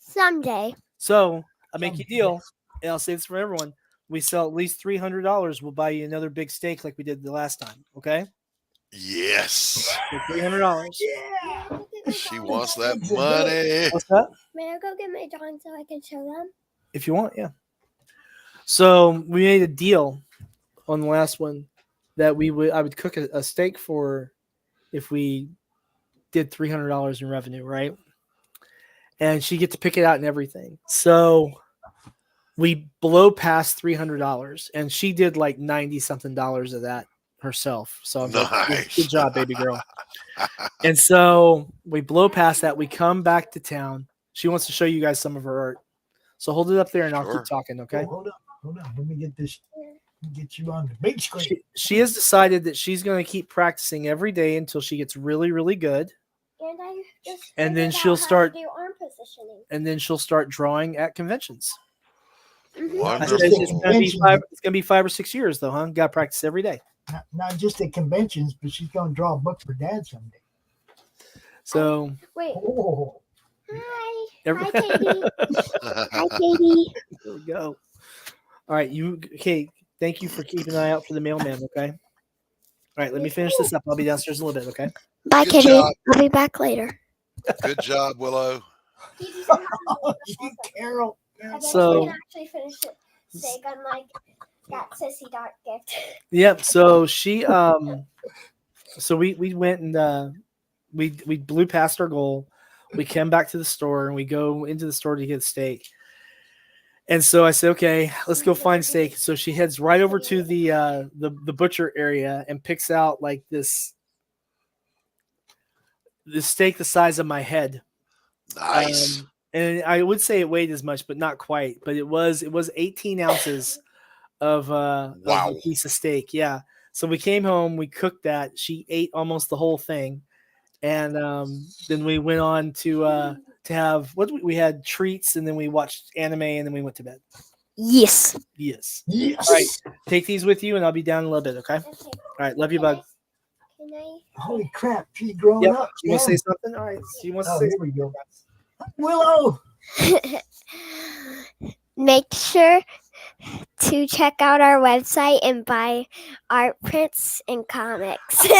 Someday. So I make you a deal, and I'll say this for everyone: we sell at least $300. We'll buy you another big steak like we did the last time. Okay. Yes. $300. Yeah. She wants that money. What's that? May I go get my drawings so I can show them? If you want, yeah. So we made a deal on the last one that I would cook a steak for if we did $300 in revenue, right? And she'd get to pick it out and everything. So we blow past $300, and she did like $90-something of that herself. So I'm like, good job, baby girl. And so we blow past that. We come back to town. She wants to show you guys some of her art. So hold it up there, and I'll keep talking, okay? Oh, hold on. Let me get this. Get you on the big screen. She has decided that she's going to keep practicing every day until she gets really, really good. And I just And then figured she'll out how to start. do arm positioning. And then she'll start drawing at conventions. Wonderful. It's going to be 5 or 6 years, though, huh? Got to practice every day. Not just at conventions, but she's going to draw a book for Dad someday. So. Wait. Oh. Hi. Hi, Katie. Hi, Katie. There we go. All right, okay. Thank you for keeping an eye out for the mailman. Okay. All right, let me finish this up. I'll be downstairs in a little bit. Okay. Bye, Good Katie. job. I'll be back later. Good job, Willow. Carol. So. Actually finish it. Steak unlike that sissy dot gift. Yep. So she so we went and we blew past our goal. We came back to the store and we go into the store to get steak. And so I said, okay, let's go find steak. So she heads right over to the butcher area and picks out like this steak the size of my head. Nice. And I would say it weighed as much, but not quite. But it was 18 ounces of a piece of steak. Yeah. So we came home, we cooked that. She ate almost the whole thing. And then we went on to have we had treats, and then we watched anime, and then we went to bed. Yes. All right, take these with you, and I'll be down in a little bit. Okay. All right. Love you, bud. Holy crap! She's growing up. You want to say something? All right. She wants to say. Here we go. Willow. Make sure to check out our website and buy art prints and comics. All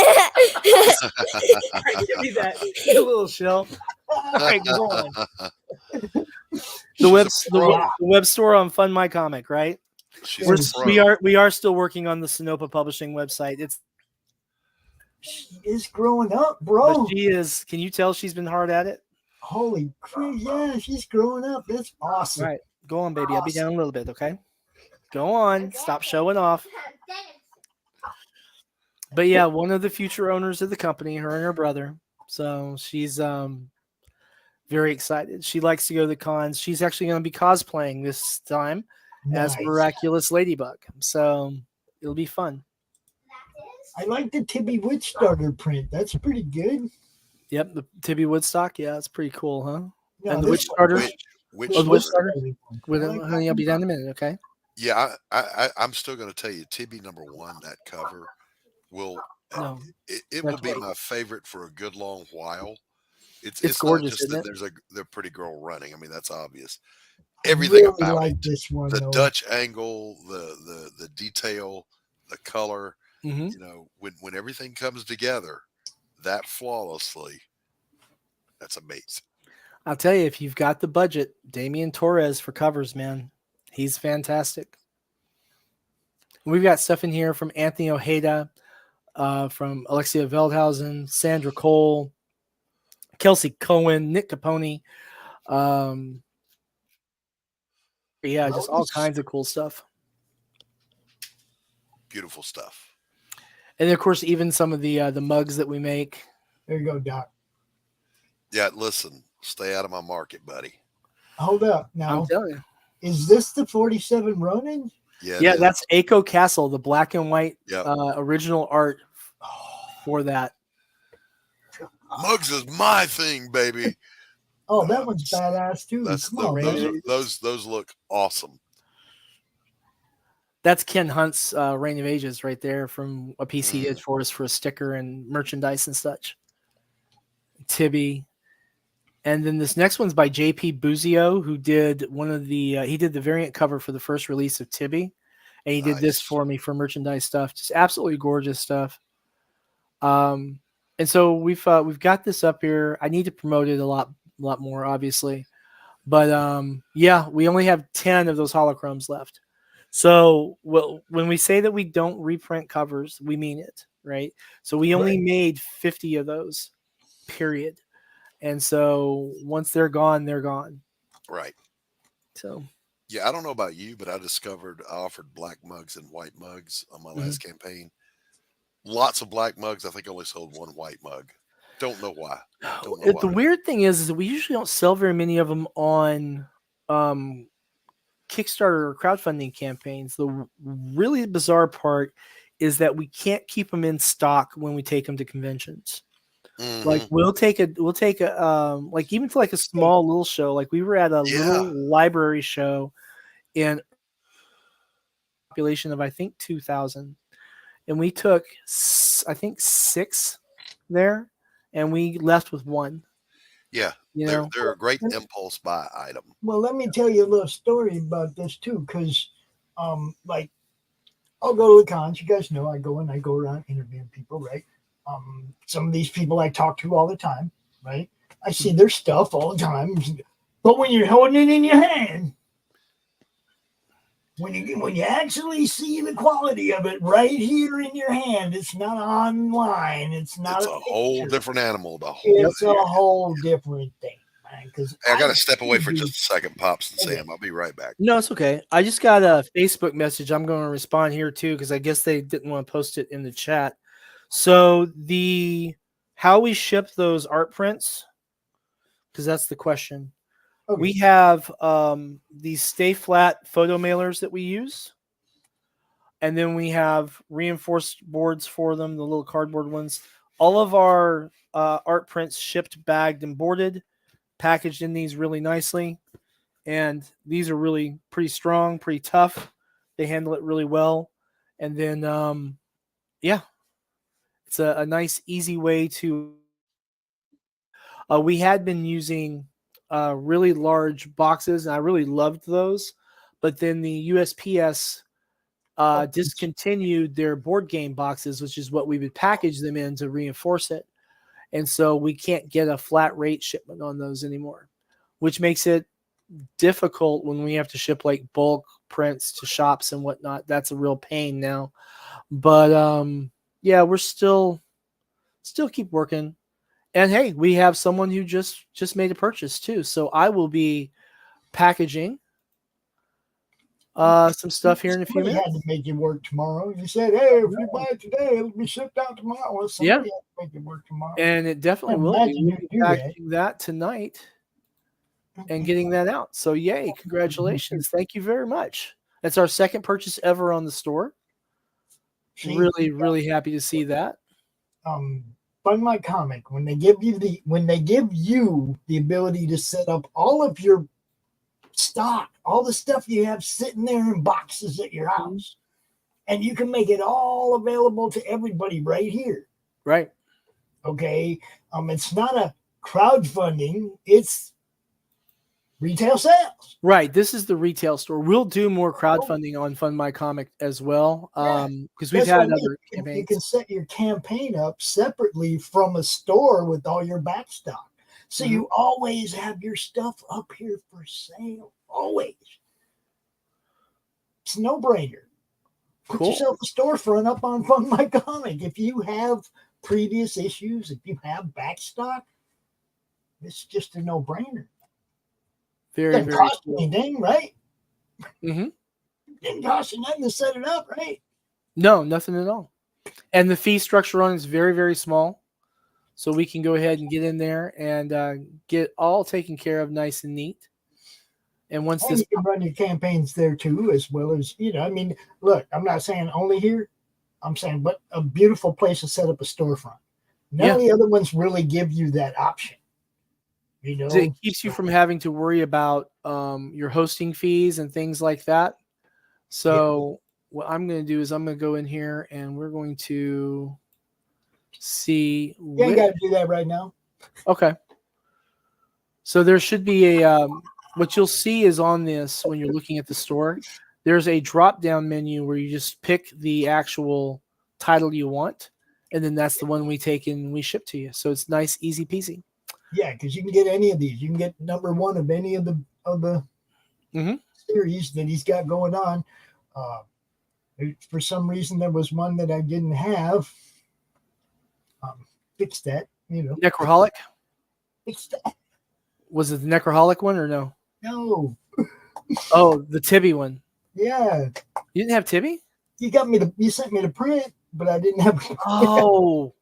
right, give me that. Get a little shell. All right, go on. The web store on Fund My Comic, right? We are still working on the Sinopa Publishing website. She is growing up, bro. But she is. Can you tell she's been hard at it? Holy crap! Yeah, she's growing up. That's awesome. All right, go on, baby. I'll be down a little bit, okay? Go on. Stop showing off. But yeah, one of the future owners of the company, her and her brother. So she's very excited. She likes to go to the cons. She's actually going to be cosplaying this time as Nice. Miraculous Ladybug. So it'll be fun. I like the Tibby Woodstarter print. That's pretty good. Yep, the Tibby Woodstock. Yeah, it's pretty cool, huh? No, And the this Witch Starter. Which Oh, the Witch starter? Starter. I like Honey, I'll be down in a minute. Okay. Yeah, I'm still going to tell you, Tibby #1, that cover will No, it will be my favorite for a good long while. It's gorgeous, not just isn't that it? there's the pretty girl running. I mean, that's obvious. Everything really about like it, this one, the though. Dutch angle, the detail, the color. Mm-hmm. You know, when everything comes together that flawlessly, that's amazing. I'll tell you, if you've got the budget, Damian Torres for covers, man, he's fantastic. We've got stuff in here from Anthony Ojeda, from Alexia Veldhausen, Sandra Cole, Kelsey Cohen, Nick Capone. Yeah, just all kinds of cool stuff. Beautiful stuff. And of course, even some of the mugs that we make. There you go, Doc. Yeah, listen, stay out of my market, buddy. Hold up. Now, I'm telling you. Is this the 47 Ronin? Yeah, that's Aiko Castle, the black and white Yep. Original art for that. Mugs is my thing, baby. Oh, that one's badass too. Those look awesome. That's Ken Hunt's Reign of Ages right there from a piece he did for us for a sticker and merchandise and such. Tibby. And then this next one's by JP Buzio, who did one of the he did the variant cover for the first release of Tibby. And he did this for me for merchandise stuff. Just absolutely gorgeous stuff. And so we've got this up here. I need to promote it a lot more, obviously. But yeah, we only have 10 of those holochromes left. So when we say that we don't reprint covers, we mean it, right? So we only made 50 of those, period. And so once they're gone, they're gone. Right. So yeah, I don't know about you, but I offered black mugs and white mugs on my last campaign. Lots of black mugs. I think I only sold one white mug. Don't know why. The weird thing is that we usually don't sell very many of them on Kickstarter or crowdfunding campaigns. The really bizarre part is that we can't keep them in stock when we take them to conventions. Like we'll take a like even for like a small little show, like we were at a little library show in population of I think 2,000, and we took I think 6 there, and we left with 1. Yeah, they're a great impulse buy item. Well, let me tell you a little story about this too, because like I'll go to the cons. You guys know I go around interviewing people, right? Some of these people I talk to all the time, right? I see their stuff all the time. But when you're holding it in your hand, when you actually see the quality of it right here in your hand, it's not online. It's not a whole different animal. It's a whole different thing, man. Because I got to step away for just a second, Pops and Sam. I'll be right back. No, it's okay. I just got a Facebook message. I'm going to respond here too because I guess they didn't want to post it in the chat. So how we ship those art prints, because that's the question. Okay. We have these stay flat photo mailers that we use. And then we have reinforced boards for them, the little cardboard ones. All of our art prints shipped, bagged, and boarded, packaged in these really nicely. And these are really pretty strong, pretty tough. They handle it really well. And then, yeah. It's a nice, easy way to. We had been using really large boxes, and I really loved those. But then the USPS discontinued their board game boxes, which is what we would package them in to reinforce it. And so we can't get a flat rate shipment on those anymore, which makes it difficult when we have to ship like bulk prints to shops and whatnot. That's a real pain now. But yeah, we're still keep working. And hey, we have someone who just made a purchase too. So I will be packaging some stuff here in a few minutes. Had to make it work tomorrow. You said, hey, if you buy it today, it'll be shipped out tomorrow. Well, somebody had to make it work tomorrow. And it definitely will be. We'll be packaging that tonight and getting that out. So yay, congratulations. Thank you very much. That's our second purchase ever on the store. See, Really, really happy to see that. Fund My Comic, when they give you the ability to set up all of your stock, all the stuff you have sitting there in boxes at your house, and you can make it all available to everybody right here. Right. Okay. It's not a crowdfunding, it's retail sales. Right. This is the retail store. We'll do more crowdfunding on Fund My Comic as well. Because we've had other campaigns. You can set your campaign up separately from a store with all your back stock. So you always have your stuff up here for sale. Always. It's a no-brainer. Put yourself a storefront up on Fund My Comic. If you have previous issues, if you have back stock, it's just a no-brainer. Doesn't cost you anything, right? Mm-hmm. Didn't cost you nothing to set it up, right? No, nothing at all. And the fee structure on it is very, very small. So we can go ahead and get in there and get all taken care of nice and neat. And once you can run your campaigns there too, as well as, I mean, look, I'm not saying only here. I'm saying, but a beautiful place to set up a storefront. None of the other ones really give you that option. It keeps you from having to worry about your hosting fees and things like that. So what I'm going to do is I'm going to go in here and we're going to see. Yeah, you got to do that right now. Okay. So there should be a, what you'll see is on this when you're looking at the store, there's a drop down menu where you just pick the actual title you want. And then that's the one we take and we ship to you. So it's nice, easy peasy. Yeah, because you can get any of these. You can get number one of any of the series that he's got going on. For some reason, there was one that I didn't have. Fix that, Necroholic? Fix that. Was it the Necroholic one or no? No. Oh, the Tibby one. Yeah. You didn't have Tibby? You sent me the print, but I didn't have. Oh.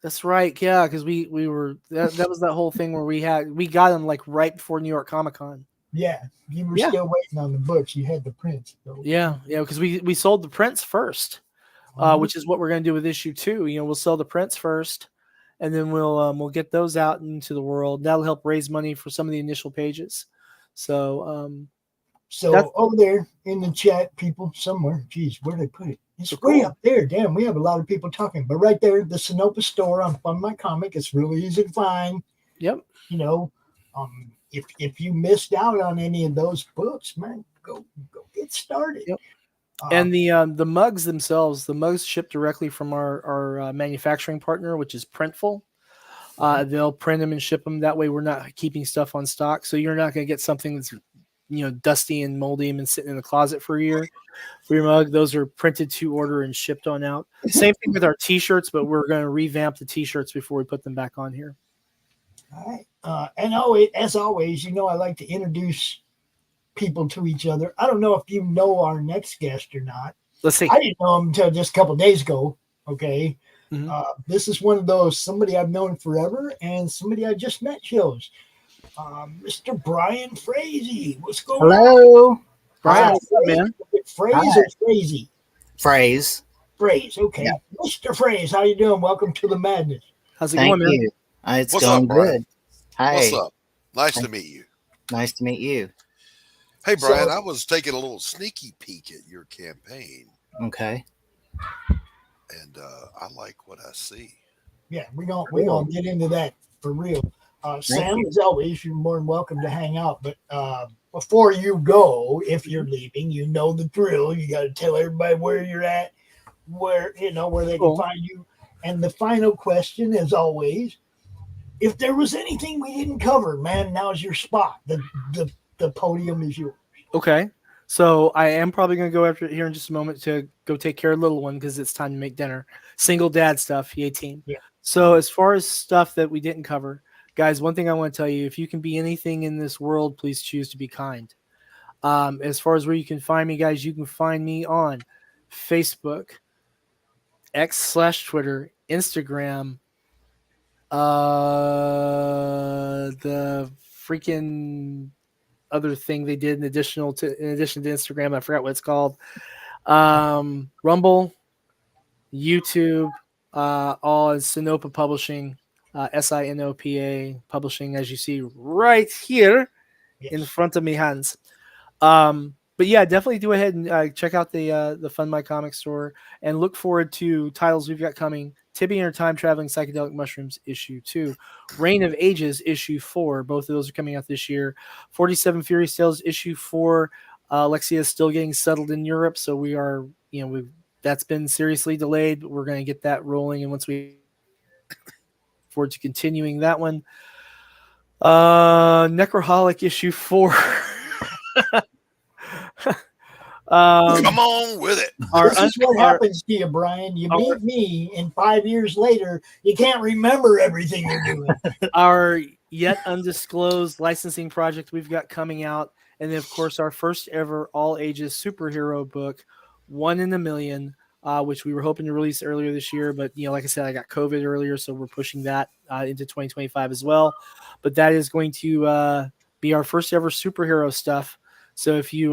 That's right, yeah, because we were that was that whole thing where we got them like right before New York Comic Con. Yeah, you were still waiting on the books. You had the prints. So. Yeah, because we sold the prints first, which is what we're going to do with issue 2. We'll sell the prints first, and then we'll get those out into the world. That'll help raise money for some of the initial pages. So over there in the chat, people somewhere. Geez, where did they put it? It's way up there. Damn, we have a lot of people talking. But right there, the Sinopa store on Fund My Comic. It's really easy to find. Yep. If you missed out on any of those books, man, go get started. Yep. And the mugs themselves, the mugs ship directly from our manufacturing partner, which is Printful. They'll print them and ship them. That way, we're not keeping stuff on stock. So you're not going to get something that's dusty and moldy and been sitting in the closet for a year. For your mug, those are printed to order and shipped on out. Same thing with our t-shirts, but we're going to revamp the t-shirts before we put them back on here. All right. And as always, I like to introduce people to each other. I don't know if you know our next guest or not. Let's see. I didn't know him until just a couple of days ago. Okay. Mm-hmm. This is one of those, somebody I've known forever and somebody I just met shows. Mr. Bryan Lee-Fraze. What's going on? Hello. Bryan, what's up, man? Fraze or Fraze? Fraze. Fraze, okay. Yeah. Mr. Fraze, how you doing? Welcome to the madness. How's it going, man? Thank you. It's What's going up, good. Hi. What's up? Nice to meet you. Nice to meet you. Hey, Bryan, I was taking a little sneaky peek at your campaign. Okay. And I like what I see. Yeah, we're gonna get into that for real. Sam, as always, you're more than welcome to hang out. But before you go, if you're leaving, you know the drill. You got to tell everybody where you're at, where they can find you. And the final question, as always, if there was anything we didn't cover, man, now's your spot. The podium is yours. Okay. So I am probably going to go after it here in just a moment to go take care of little one because it's time to make dinner. Single dad stuff, yay team. Yeah. So as far as stuff that we didn't cover, guys, one thing I want to tell you, if you can be anything in this world, please choose to be kind. As far as where you can find me, guys, you can find me on Facebook, X/Twitter, Instagram, the freaking other thing they did in addition to Instagram. I forgot what it's called. Rumble, YouTube, all is Sinopa Publishing, Sinopa Publishing, as you see right here in front of me, Hans. But yeah, definitely do ahead and check out the Fund My Comics store and look forward to titles we've got coming. Tibby and Her Time Traveling Psychedelic Mushrooms issue 2, Reign of Ages issue 4. Both of those are coming out this year. 47 Fury Tales issue 4. Alexia is still getting settled in Europe, so we are, that's been seriously delayed. We're going to get that rolling, and once we forward to continuing that one. Necroholic issue 4. Come on with it. This is what happens to you, Brian. You meet me, and 5 years later, you can't remember everything you're doing. Our yet undisclosed licensing project we've got coming out, and then, of course, our first ever all ages superhero book, One in a Million, which we were hoping to release earlier this year. But, like I said, I got COVID earlier, so we're pushing that into 2025 as well. But that is going to be our first ever superhero stuff. So if you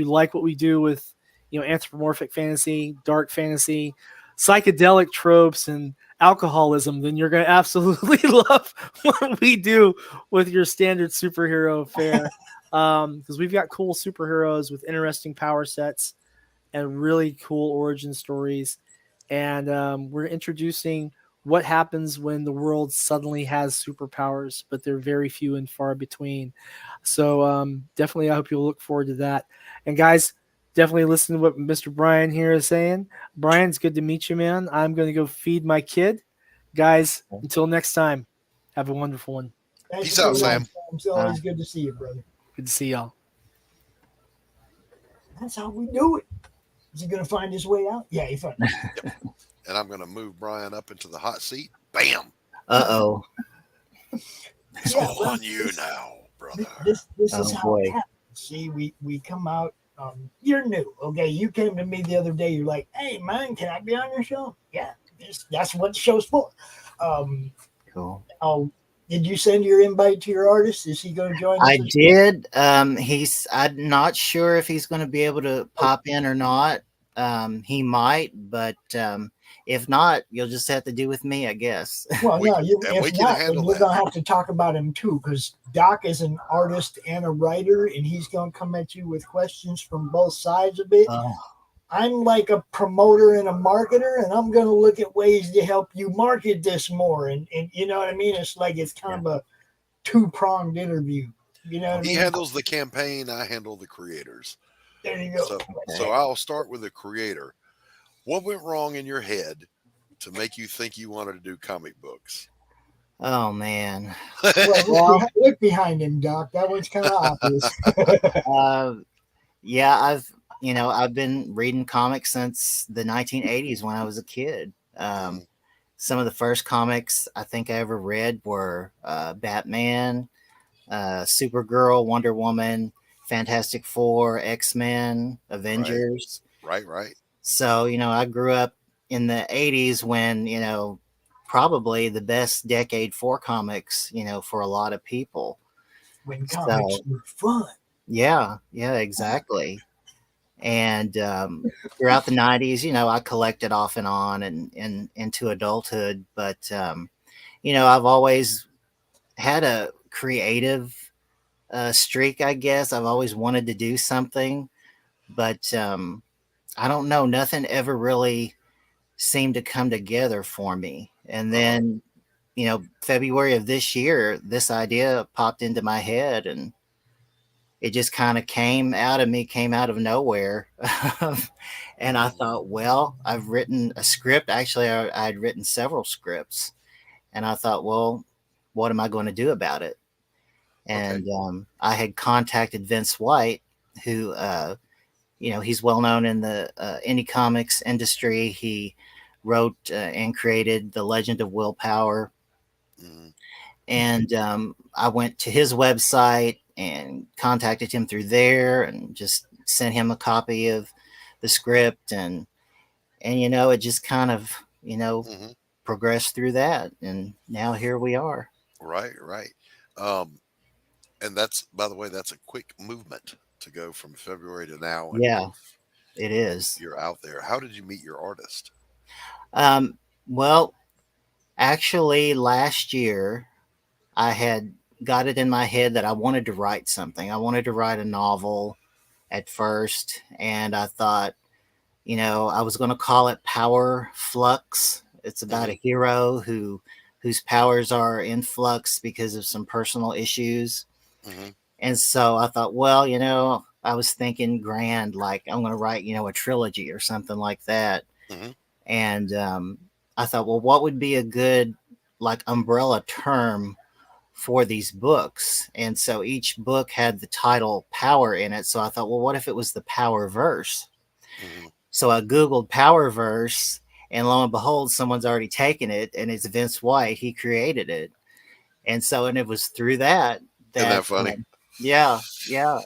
like what we do with anthropomorphic fantasy, dark fantasy, psychedelic tropes, and alcoholism, then you're going to absolutely love what we do with your standard superhero fare. Because we've got cool superheroes with interesting power sets and really cool origin stories, and we're introducing what happens when the world suddenly has superpowers, but they're very few and far between. So definitely, I hope you'll look forward to that. And guys, definitely listen to what Mr. Brian here is saying. Brian, it's good to meet you, man. I'm going to go feed my kid. Guys, until next time, have a wonderful one. Peace out, Sam. It's always good to see you, brother. Good to see y'all. That's how we do it. Is he going to find his way out? Yeah, he found it. Yep. And I'm going to move Brian up into the hot seat. Bam. Uh-oh. It's all on you now, brother. This is how it happens. See, we come out. You're new, okay? You came to me the other day. You're like, "Hey, man, can I be on your show?" Yeah, that's what the show's for. Cool. Did you send your invite to your artist? Is he going to join us? I did. I'm not sure if he's going to be able to pop in or not. He might, but if not, you'll just have to do with me, I guess. Well, no, if not, then we're going to have to talk about him too, because Doc is an artist and a writer, and he's going to come at you with questions from both sides of it. I'm like a promoter and a marketer, and I'm going to look at ways to help you market this more. And you know what I mean? It's like it's kind of a two-pronged interview. You know what I mean? He handles the campaign. I handle the creators. There you go. So I'll start with the creator. What went wrong in your head to make you think you wanted to do comic books? Oh, man. Well, look behind him, Doc. That one's kind of obvious. Yeah, I've been reading comics since the 1980s when I was a kid. Some of the first comics I think I ever read were Batman, Supergirl, Wonder Woman, Fantastic Four, X-Men, Avengers. Right. So, I grew up in the 80s when, probably the best decade for comics, for a lot of people. When comics were fun. Yeah, exactly. And throughout the 90s, I collected off and on and into adulthood. But, I've always had a creative streak, I guess. I've always wanted to do something. But I don't know. Nothing ever really seemed to come together for me. And then, February of this year, this idea popped into my head, and it just kind of came out of nowhere. And I thought, well, I've written a script. Actually, I'd written several scripts, and I thought, well, what am I going to do about it? And I had contacted Vince White, who, he's well known in the indie comics industry. He wrote and created The Legend of Willpower. And I went to his website and contacted him through there and just sent him a copy of the script. And it just kind of, progressed through that. And now here we are. Right. And that's, by the way, that's a quick movement to go from February to now. And Yeah, it is. you're out there. How did you meet your artist? Well, actually, last year I had got it in my head that I wanted to write something. I wanted to write a novel at first, and I thought, I was going to call it Power Flux. It's about a hero whose powers are in flux because of some personal issues. And so I thought, well, I was thinking grand, like I'm going to write, a trilogy or something like that. And I thought, well, what would be a good like umbrella term for these books? And so each book had the title Power in it. So I thought, well, what if it was the Power Verse? So I Googled Power Verse, and lo and behold, someone's already taken it, and it's Vince White. He created it. And so, and it was through that. Isn't that funny? Yeah.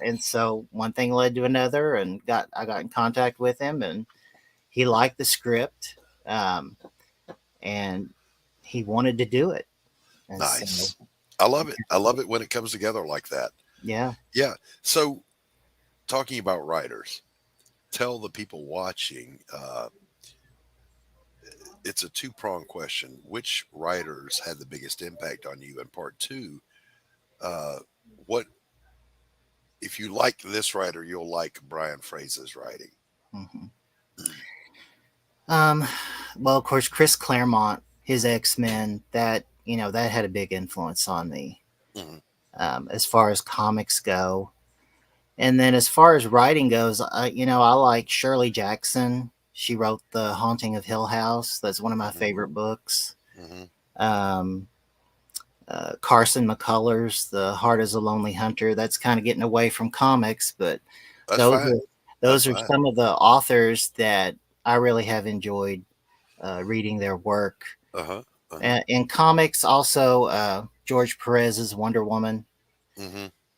And so one thing led to another, and I got in contact with him, and he liked the script, and he wanted to do it. And nice. So, I love it. I love it when it comes together like that. Yeah. Yeah. So talking about writers, tell the people watching, it's a two-pronged question. Which writers had the biggest impact on you? And part two, what if you like this writer, you'll like Bryan Fraze's writing? Well, of course, Chris Claremont, his X-Men, that that had a big influence on me, as far as comics go. And then as far as writing goes, I like Shirley Jackson. She wrote The Haunting of Hill House. That's one of my favorite books. Carson McCullers, The Heart is a Lonely Hunter. That's kind of getting away from comics, but those are some of the authors that I really have enjoyed reading their work. In comics, also George Perez's Wonder Woman.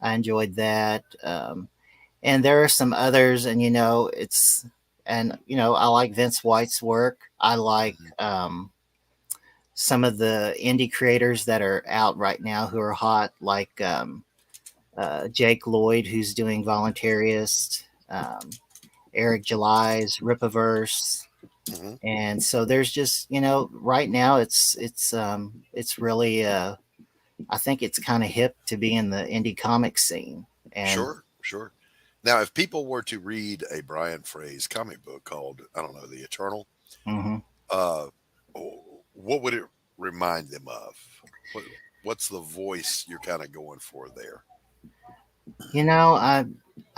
I enjoyed that. And there are some others, and I like Vince White's work. I like some of the indie creators that are out right now who are hot, like Jake Lloyd, who's doing Voluntarist, Eric July's Ripaverse. And so there's just, right now it's really, I think it's kind of hip to be in the indie comic scene. And Sure. Now, if people were to read a Bryan Fraze comic book called, I don't know, The Eternal, what would it remind them of? What's the voice you're kind of going for there? I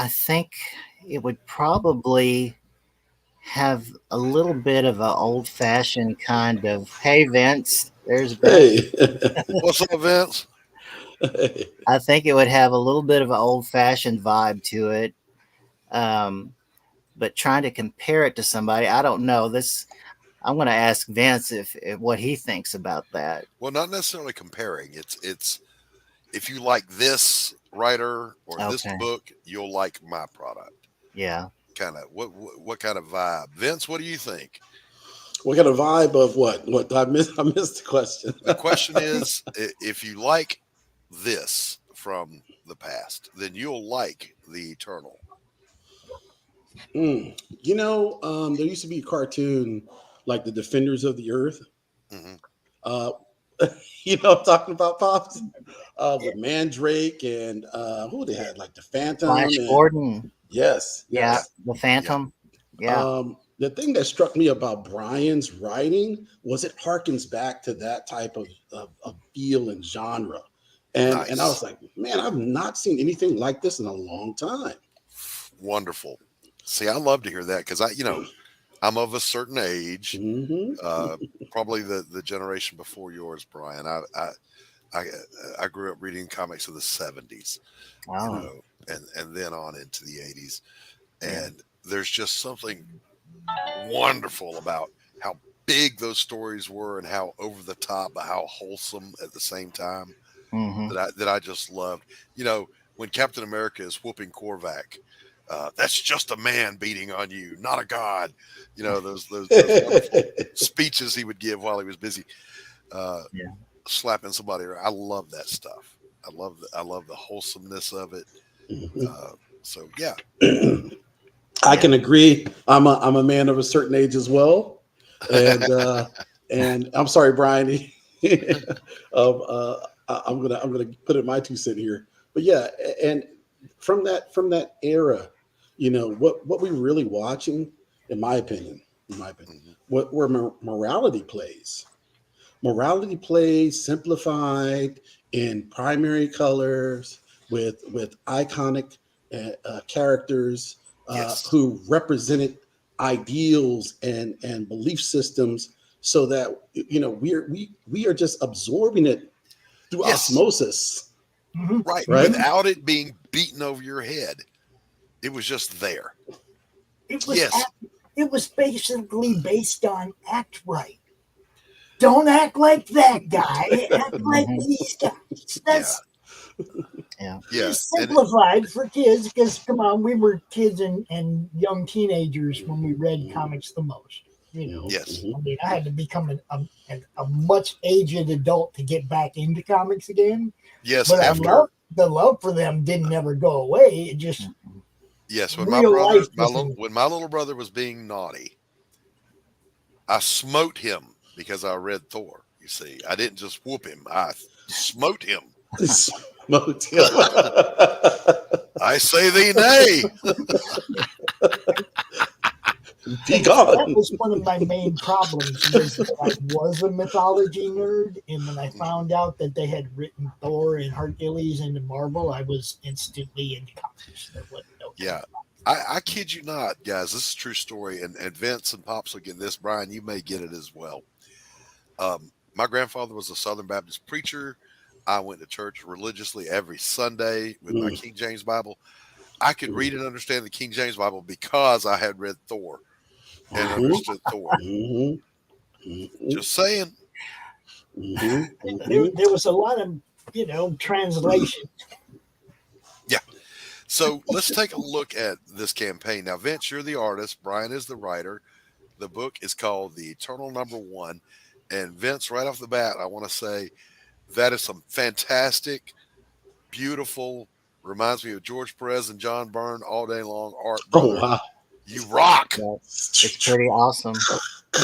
think it would probably have a little bit of an old-fashioned kind of, hey, Vince, there's Vince. Hey. What's up, Vince? I think it would have a little bit of an old-fashioned vibe to it. But trying to compare it to somebody, I don't know. I'm going to ask Vince if what he thinks about that. Well, not necessarily comparing. It's if you like this writer or this book, you'll like my product. Yeah. Kind of what kind of vibe? Vince, what do you think? What kind of vibe of what? What I missed the question. The question is, if you like this from the past, then you'll like The Eternal. There used to be a cartoon like The Defenders of the Earth. I'm talking about, Pops, with Mandrake and who they had, like the Phantom, Flash Gordon. Yes. The Phantom. Yeah. The thing that struck me about Bryan's writing was it harkens back to that type of feel and genre. And I was like, man, I've not seen anything like this in a long time. Wonderful. See, I love to hear that because I'm of a certain age, probably the generation before yours, Bryan. I grew up reading comics of the 70s, and then on into the 80s. And there's just something wonderful about how big those stories were and how over the top, but how wholesome at the same time that I just loved. When Captain America is whooping Korvac, that's just a man beating on you, not a god. Those wonderful speeches he would give while he was busy slapping somebody around. I love that stuff. I love the wholesomeness of it. So yeah, I can agree. I'm a man of a certain age as well, and I'm sorry, Brian. I'm gonna put in my 2 cents here, but yeah, and from that era, what we really watching, in my opinion, what were morality plays. Morality plays simplified in primary colors with iconic characters who represented ideals and belief systems, so that we are just absorbing it through osmosis, right? Right? Without it being beaten over your head, it was just there. It was basically based on act right. Don't act like that guy. Act like these guys. That's simplified for kids, because come on, we were kids and young teenagers when we read comics the most. Yes. I mean, I had to become a much aged adult to get back into comics again. Yes, but the love for them didn't ever go away. It just when my little brother was being naughty, I smote him because I read Thor. You see, I didn't just whoop him; I smote him. Smote him. I say thee nay. Be gone. That was one of my main problems. I was a mythology nerd, and when I found out that they had written Thor and Hercules into Marvel, I was instantly into comics. I kid you not, guys. This is a true story, and Vince and Pops will get this. Brian, you may get it as well. My grandfather was a Southern Baptist preacher. I went to church religiously every Sunday with my King James Bible. I could read and understand the King James Bible because I had read Thor and understood Thor. Just saying. There was a lot of, translation. Yeah. So let's take a look at this campaign. Now, Vince, you're the artist. Brian is the writer. The book is called The Eternal Number One. And Vince, right off the bat, I want to say that is some fantastic, beautiful, reminds me of George Perez and John Byrne all day long art. Brother. Oh, wow. You rock. It's pretty awesome.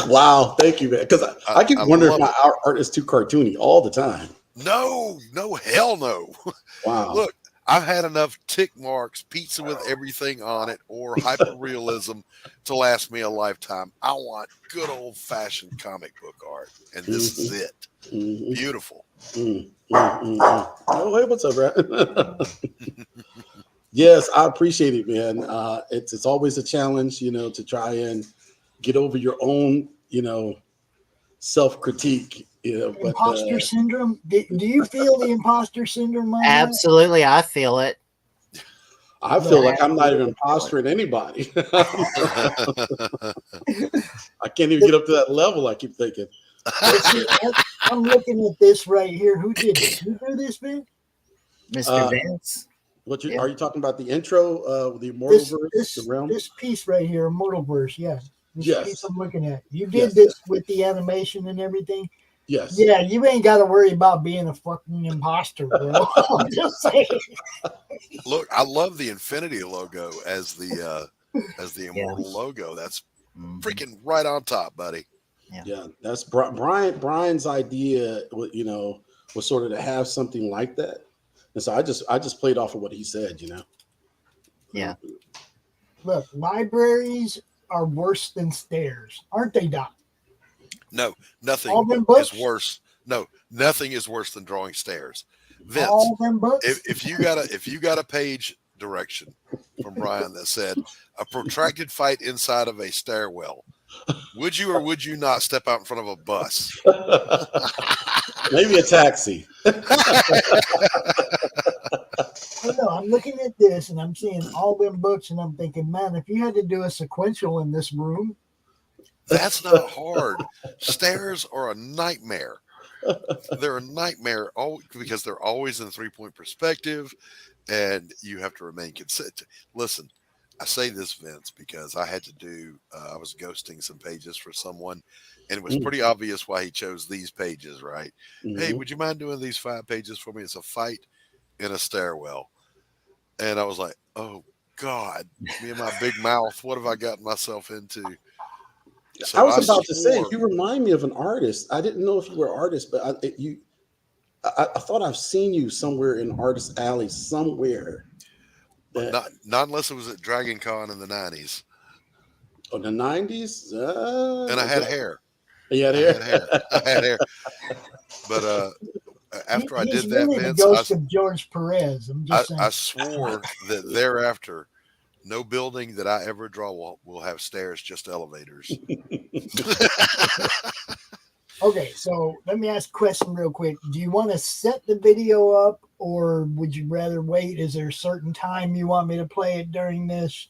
Wow. Thank you, man. Because I keep wondering if my art is too cartoony all the time. No, hell no. Wow. Look, I've had enough tick marks, pizza with everything on it, or hyperrealism to last me a lifetime. I want good old-fashioned comic book art, and this is it. Beautiful. Oh, hey, what's up, Brad? Yes, I appreciate it, man. It's always a challenge, to try and get over your own, self-critique. Imposter syndrome. Do you feel the imposter syndrome? Absolutely, I feel it. I feel like I'm not even impostering anybody. I can't even get up to that level. I keep thinking. I'm looking at this right here. Who did it? Who did this, man? Mr. Vince. Are you talking about the intro, the Immortalverse, the realm? This piece right here, Immortalverse, yeah. This piece I'm looking at. You did Yes. this with the animation and everything. Yes. Yeah, you ain't got to worry about being a fucking imposter, bro. I'm just saying. Look, I love the Infinity logo as the Immortal logo. That's freaking right on top, buddy. Yeah, that's Brian's idea. Was sort of to have something like that, and so I just played off of what he said. Yeah. Look, libraries are worse than stairs, aren't they, Doc? No, nothing is worse. No, nothing is worse than drawing stairs. Vince, all them books? if you got a page direction from Brian that said a protracted fight inside of a stairwell, would you or would you not step out in front of a bus? Maybe a taxi. No, I'm looking at this and I'm seeing all them books and I'm thinking, man, if you had to do a sequential in this room. That's not hard. Stairs are a nightmare. They're a nightmare because they're always in 3-point perspective and you have to remain consistent. Listen, I say this, Vince, because I had to do, I was ghosting some pages for someone and it was pretty obvious why he chose these pages, right? Hey, would you mind doing these 5 pages for me? It's a fight in a stairwell. And I was like, oh, God, me and my big mouth, what have I gotten myself into? So I was about to say, you remind me of an artist. I didn't know if you were an artist, but I thought I've seen you somewhere in Artist Alley somewhere. Not unless it was at Dragon Con in the 90s. Oh, the 90s? And I had hair. You had hair? I had hair. But after I did that, really Vince, the ghost of George Perez. I'm just saying. I swore that thereafter, no building that I ever draw will have stairs, just elevators. Okay, so let me ask a question real quick. Do you want to set the video up, or would you rather wait? Is there a certain time you want me to play it during this?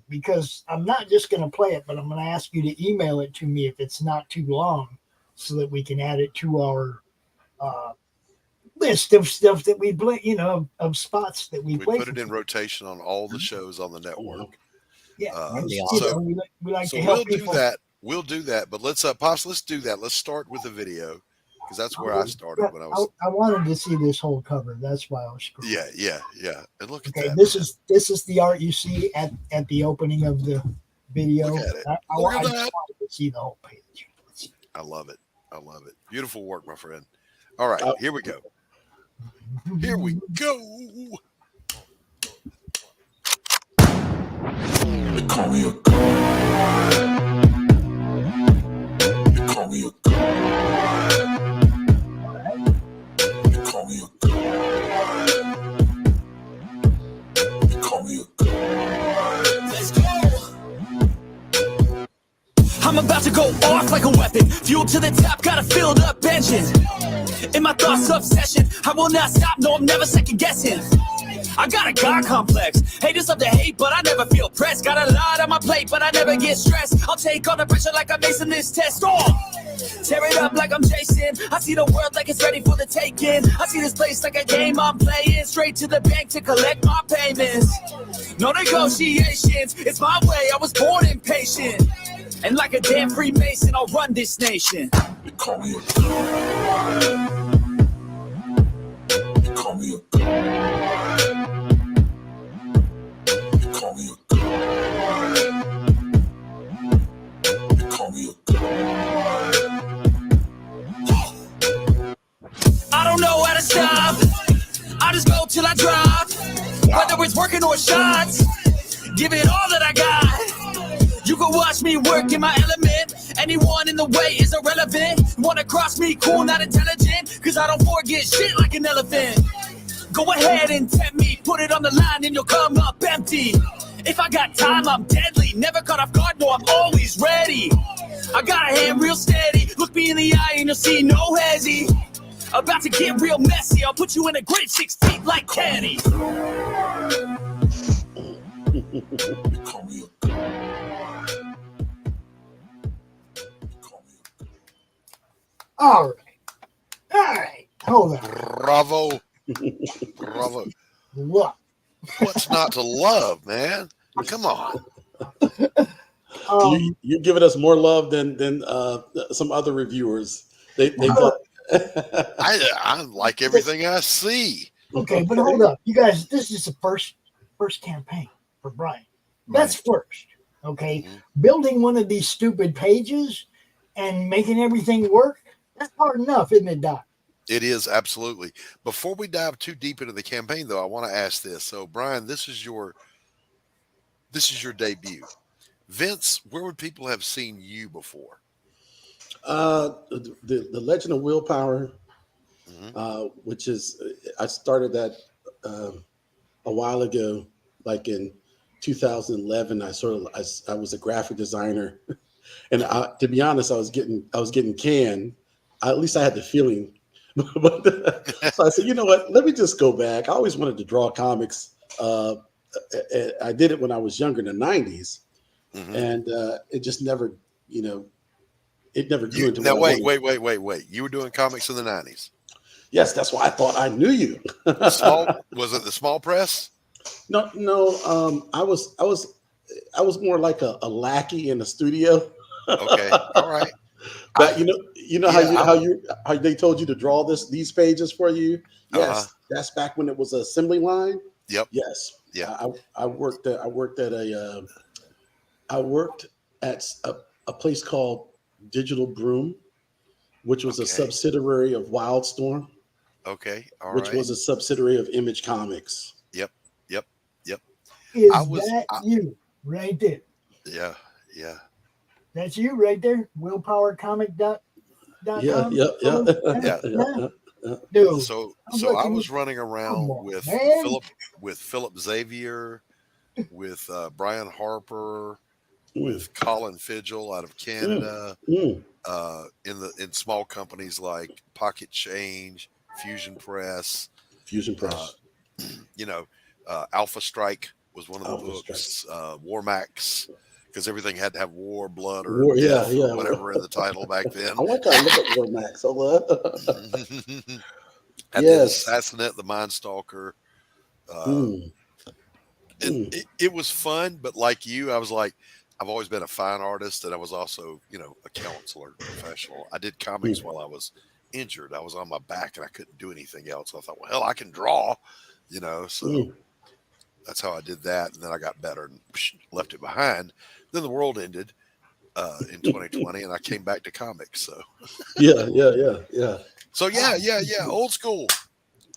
Because I'm not just going to play it, but I'm going to ask you to email it to me if it's not too long, so that we can add it to our list of stuff that we play, of spots that we play. Put it in rotation on all the shows on the network. Yeah, so we like to help people. We'll do that, but let's Pops, let's do that. Let's start with the video, because that's where I started when I was. I wanted to see this whole cover. That's why I was scrolling. Yeah. And look at that. This is the art you see at the opening of the video. Look at it. I just wanted to see the whole page. I love it. Beautiful work, my friend. All right, here we go. Here we go. They call me a god. They call me a god. They call me a god. They call me a god. Let's go. I'm about to go off like a weapon. Fuel to the top, got a filled up engine. In my thoughts, obsession. I will not stop, no, I'm never second guessing. I got a God complex. Haters love to hate, but I never feel pressed. Got a lot on my plate, but I never get stressed. I'll take all the pressure like I'm acing this test. Tear it up like I'm Jason. I see the world like it's ready for the taking. I see this place like a game I'm playing. Straight to the bank to collect my payments. No negotiations, it's my way, I was born impatient. And like a damn Freemason, I'll run this nation. They call me a god. They call me a god. They call me a god. They call me a god. I don't know how to stop. I just go till I drop. Whether it's working or shots, give it all that I got. You can watch me work in my element. Anyone in the way is irrelevant. Wanna cross me, cool, not intelligent. Cause I don't forget shit like an elephant. Go ahead and tempt me. Put it on the line and you'll come up empty. If I got time, I'm deadly. Never caught off guard, no, I'm always ready. I got a hand real steady. Look me in the eye and you'll see no hezzy. About to get real messy. I'll put you in a grave 6 feet like Kenny. Call me a All right. Hold on. Bravo. Look. What's not to love, man? Come on. You're giving us more love than some other reviewers. They got. I like everything I see. Okay, but hold up, you guys. This is the first campaign for Bryan. That's first. Okay, building one of these stupid pages and making everything work. That's hard enough, isn't it, Doc? It is, absolutely. Before we dive too deep into the campaign, though, I want to ask this. So, Bryan, this is your debut. Vince, where would people have seen you before? The Legend of Willpower, which is I started that a while ago, like in 2011. I was a graphic designer, and to be honest, I was getting canned. At least I had the feeling. But so I said, you know what? Let me just go back. I always wanted to draw comics. I did it when I was younger in the 90s, and it just never, it never grew into. Now wait. You were doing comics in the 90s. Yes, that's why I thought I knew you. Was it the small press? No. I was more like a lackey in the studio. Okay, all right. But you know how they told you to draw these pages for you. Yes, that's back when it was assembly line. Yep. Yes. Yeah. I worked at a place called Digital Broom, which was a subsidiary of Wildstorm. Okay. All which right. was a subsidiary of Image Comics. Yep. Is that you right there? Yeah. That's you right there. Willpowercomic.com. Yeah. Dude. So I was running around with Philip Xavier, with Brian Harper, with Colin Fidgel out of Canada, in small companies like Pocket Change, Fusion Press. Alpha Strike was one of the books. War Max, because everything had to have war, blood, or death, or whatever in the title back then. I want to look at War Max. And the Assassinate, the Mindstalker. It was fun, but like you, I was like, I've always been a fine artist, and I was also, a counselor, professional. I did comics while I was injured. I was on my back, and I couldn't do anything else. So I thought, well, hell, I can draw, so that's how I did that. And then I got better and left it behind. Then the world ended in 2020, and I came back to comics. So yeah. So yeah. Old school.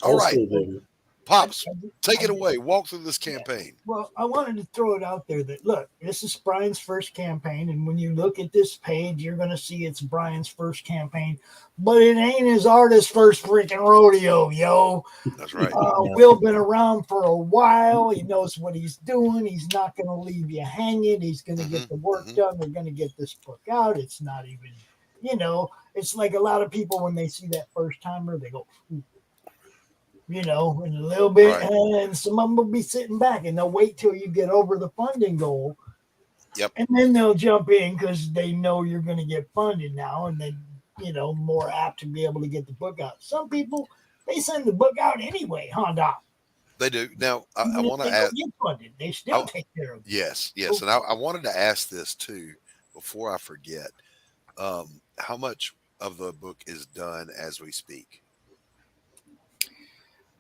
All right. School, baby. Pops, take it away. Walk through this campaign. Well, I wanted to throw it out there that, look, this is Bryan's first campaign. And when you look at this page, you're going to see it's Bryan's first campaign. But it ain't his artist's first freaking rodeo, yo. That's right. Will been around for a while. He knows what he's doing. He's not going to leave you hanging. He's going to get the work done. We're going to get this book out. It's not even, it's like a lot of people when they see that first timer, they go, ooh. In a little bit, and some of them will be sitting back and they'll wait till you get over the funding goal. Yep. And then they'll jump in because they know you're going to get funded now, and then, more apt to be able to get the book out. Some people, they send the book out anyway, huh, Doc? They do. Now, I want to ask. Get funded. They still take care of it. Yes. And I wanted to ask this too before I forget. How much of the book is done as we speak?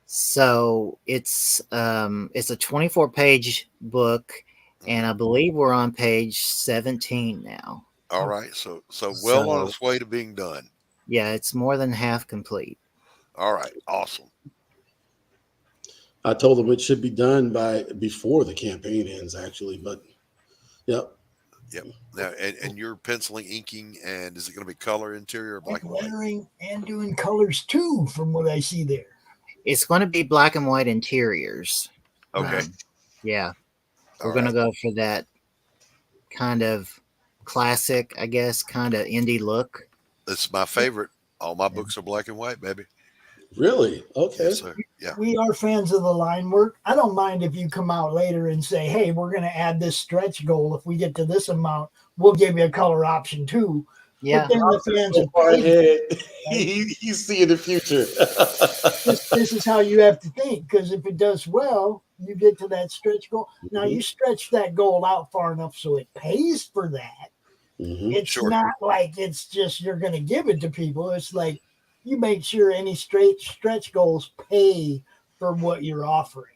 So it's a 24-page book, and I believe we're on page 17 now. All right, so well on its way to being done. Yeah, it's more than half complete. All right, awesome. I told them it should be done before the campaign ends, actually, but Yep. Now, and you're penciling, inking, and is it going to be color, interior, or black and white? Lettering and doing colors too, from what I see there. It's going to be black and white interiors. Okay. Yeah. We're going to go for that kind of classic, I guess, kind of indie look. It's my favorite. All my books are black and white, baby. Really? Okay. Yes, sir. Yeah. We are fans of the line work. I don't mind if you come out later and say, hey, we're going to add this stretch goal. If we get to this amount, we'll give you a color option too. Yeah. But then the fans so far ahead. You see in the future. this is how you have to think, because if it does well, you get to that stretch goal. Now you stretch that goal out far enough so it pays for that. It's not like it's just you're going to give it to people. It's like you make sure any stretch goals pay for what you're offering.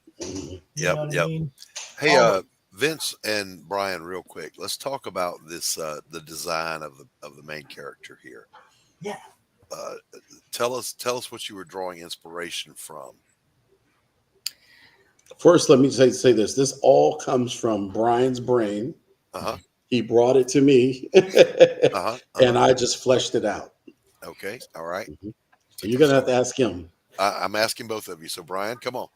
Yep. I mean? Hey, Vince and Bryan, real quick, let's talk about this the design of the main character here. Yeah. Tell us what you were drawing inspiration from. First, let me say this. This all comes from Bryan's brain. He brought it to me, and I just fleshed it out. Okay. All right. So you're going to have to ask him. I'm asking both of you. So, Bryan, come on.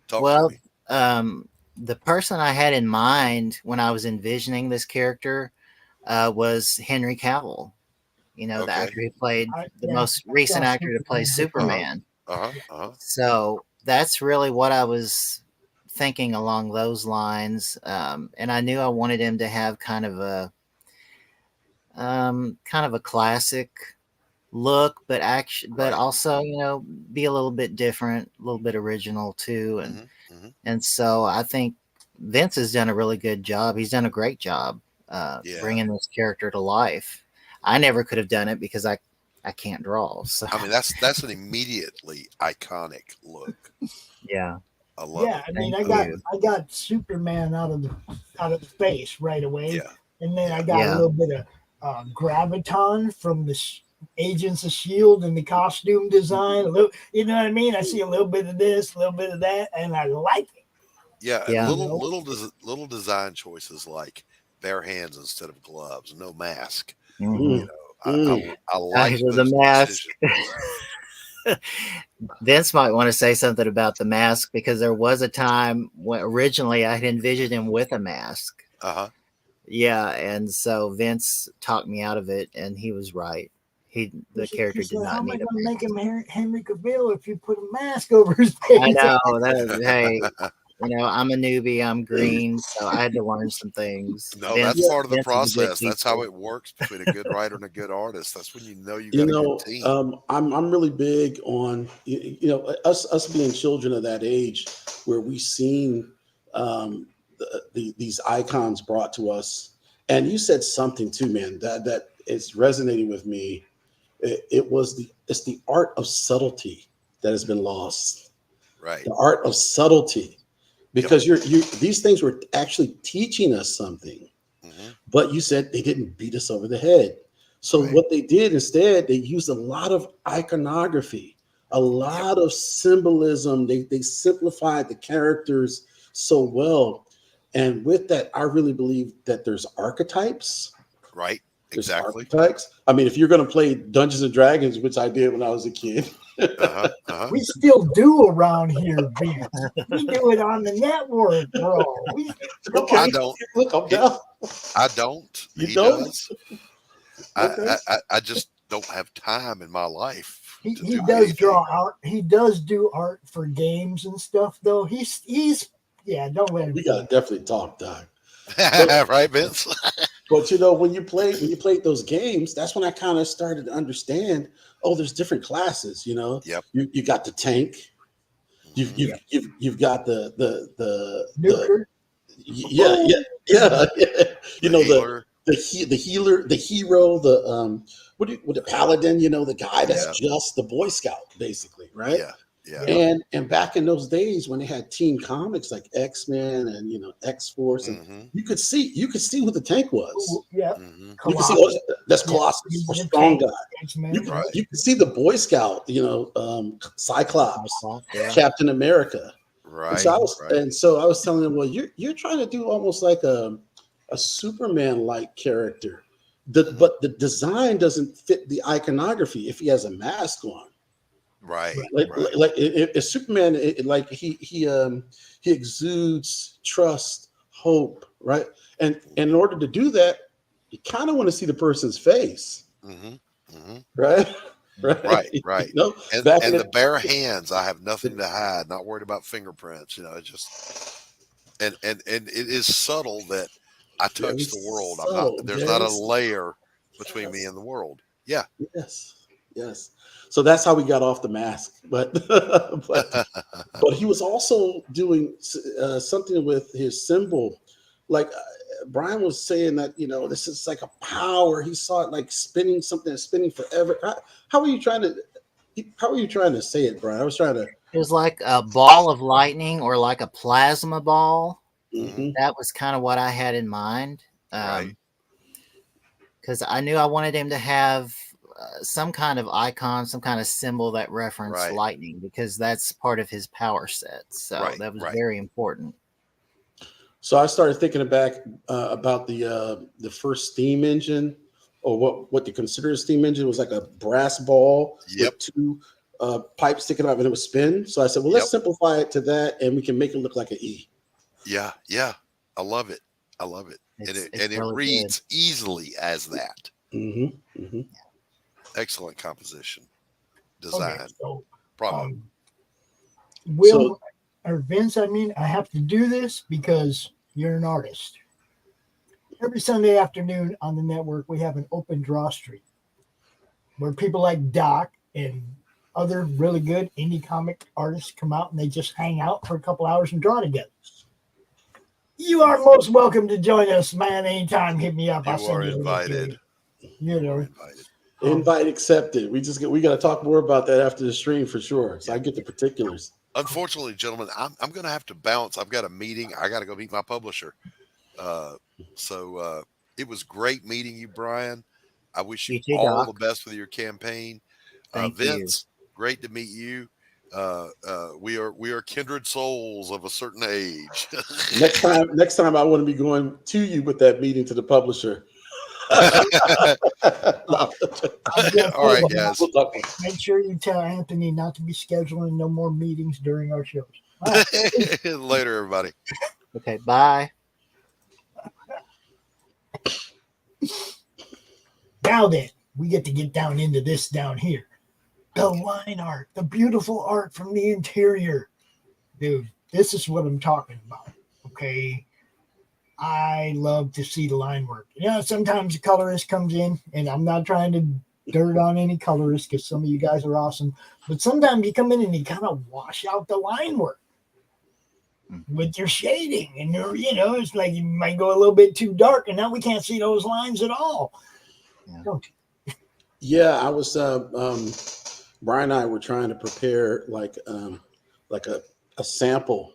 Talk to me. The person I had in mind when I was envisioning this character was Henry Cavill. The actor who played the most recent actor to play Superman. So that's really what I was thinking along those lines. And I knew I wanted him to have kind of a classic look, but also, be a little bit different, a little bit original too. And so I think Vince has done a really good job. He's done a great job bringing this character to life. I never could have done it because I can't draw. So I mean, that's an immediately iconic look. yeah. I love it. I mean, Thank I you. got Superman out of the face right away, and then I got Yeah. a little bit of Graviton from the Agents of Shield and the costume design. A little, you know what I mean? I see a little bit of this, a little bit of that, and I like it. Yeah, Yeah. little design choices like bare hands instead of gloves, no mask. Mhm. You know, I like Actually, those the mask. decisions. Vince might want to say something about the mask because there was a time when originally I had envisioned him with a mask. Yeah, and so Vince talked me out of it, and he was right. The character did How not am I need a going to mask. make him Henry Cavill if you put a mask over his face? I know that. Hey, you know, I'm a newbie. I'm green, so I had to learn some things. No, Vince- that's part of the Vince is a good process. That's how teacher. it works between a good writer and a good artist. That's when you know you You got a know, good team. I'm really big on you know us being children of that age where we've seen these icons brought to us. And you said something too, man, that is resonating with me. It's the art of subtlety that has been lost. Right. The art of subtlety, because these things were actually teaching us something, but you said they didn't beat us over the head. So what they did instead, they used a lot of iconography, a lot of symbolism. They simplified the characters so well. And with that, I really believe that there's archetypes. Right. There's Exactly. archetypes. I mean, if you're going to play Dungeons and Dragons, which I did when I was a kid. We still do around here, Vince. We do it on the network, bro. I don't. Look, I'm down. I don't. You He don't? does. Okay. I just don't have time in my life. He does draw art. He does do art for games and stuff, though. He's don't let him. We gotta definitely talk, Doc. Right, Vince? But you know, when you played those games, that's when I kind of started to understand. Oh, there's different classes. You know, you got the tank. You've got the you know, the healer, the hero, the paladin. You know, the guy that's just the Boy Scout, basically, right? Yeah. And back in those days when they had team comics like X-Men and X-Force, and you could see who the tank was. Yeah. You can see that's Colossus, a strong guy. You can see the Boy Scout, Cyclops, Captain America. Right. So I was telling him, well, you're trying to do almost like a Superman-like character. But the design doesn't fit the iconography if he has a mask on. Right. Like if Superman, he exudes trust, hope, right? And in order to do that, you kind of want to see the person's face, right? Right. You know? And the bare hands, I have nothing to hide. Not worried about fingerprints. You know, it just and it is subtle that I touch the world. There's not a layer between me and the world. Yeah. Yes. So that's how we got off the mask. But he was also doing something with his symbol. Like Bryan was saying that, this is like a power. He saw it like spinning, something that's spinning forever. How were you trying to say it, Bryan? I was trying to. It was like a ball of lightning or like a plasma ball. That was kind of what I had in mind. Because I knew I wanted him to have some kind of icon, some kind of symbol that referenced lightning, because that's part of his power set. So that was very important. So I started thinking back about the first steam engine, or what you consider a steam engine. It was like a brass ball with two pipes sticking out and it would spin. So I said, well, let's simplify it to that and we can make it look like an E. Yeah. I love it. It really reads easily as that. Excellent composition, design. Okay, so, bravo. Vince, I have to do this because you're an artist. Every Sunday afternoon on the network, we have an open draw street where people like Doc and other really good indie comic artists come out and they just hang out for a couple hours and draw together. You are most welcome to join us, man. Anytime, hit me up. You are invited. You know, invited. Invite accepted. We got to talk more about that after the stream for sure. So I get the particulars. Unfortunately, gentlemen, I'm going to have to bounce. I've got a meeting. I got to go meet my publisher. So it was great meeting you, Bryan. I wish you too, all Doc. the best with your campaign. Thank Vince, great to meet you. We are kindred souls of a certain age. Next time I want to be going to you with that meeting to the publisher. All right, guys. Make sure you tell Anthony not to be scheduling no more meetings during our shows. All right. Later, everybody. Okay, bye. Now then, we get to get down into this down here. The line art, the beautiful art from the interior. Dude, this is what I'm talking about. Okay. I love to see the line work. You know, sometimes the colorist comes in, and I'm not trying to dirt on any colorist because some of you guys are awesome, but sometimes you come in and you kind of wash out the line work with your shading, and you know, it's like you might go a little bit too dark, and now we can't see those lines at all. Yeah. Don't you? Yeah, I was Bryan and I were trying to prepare like a sample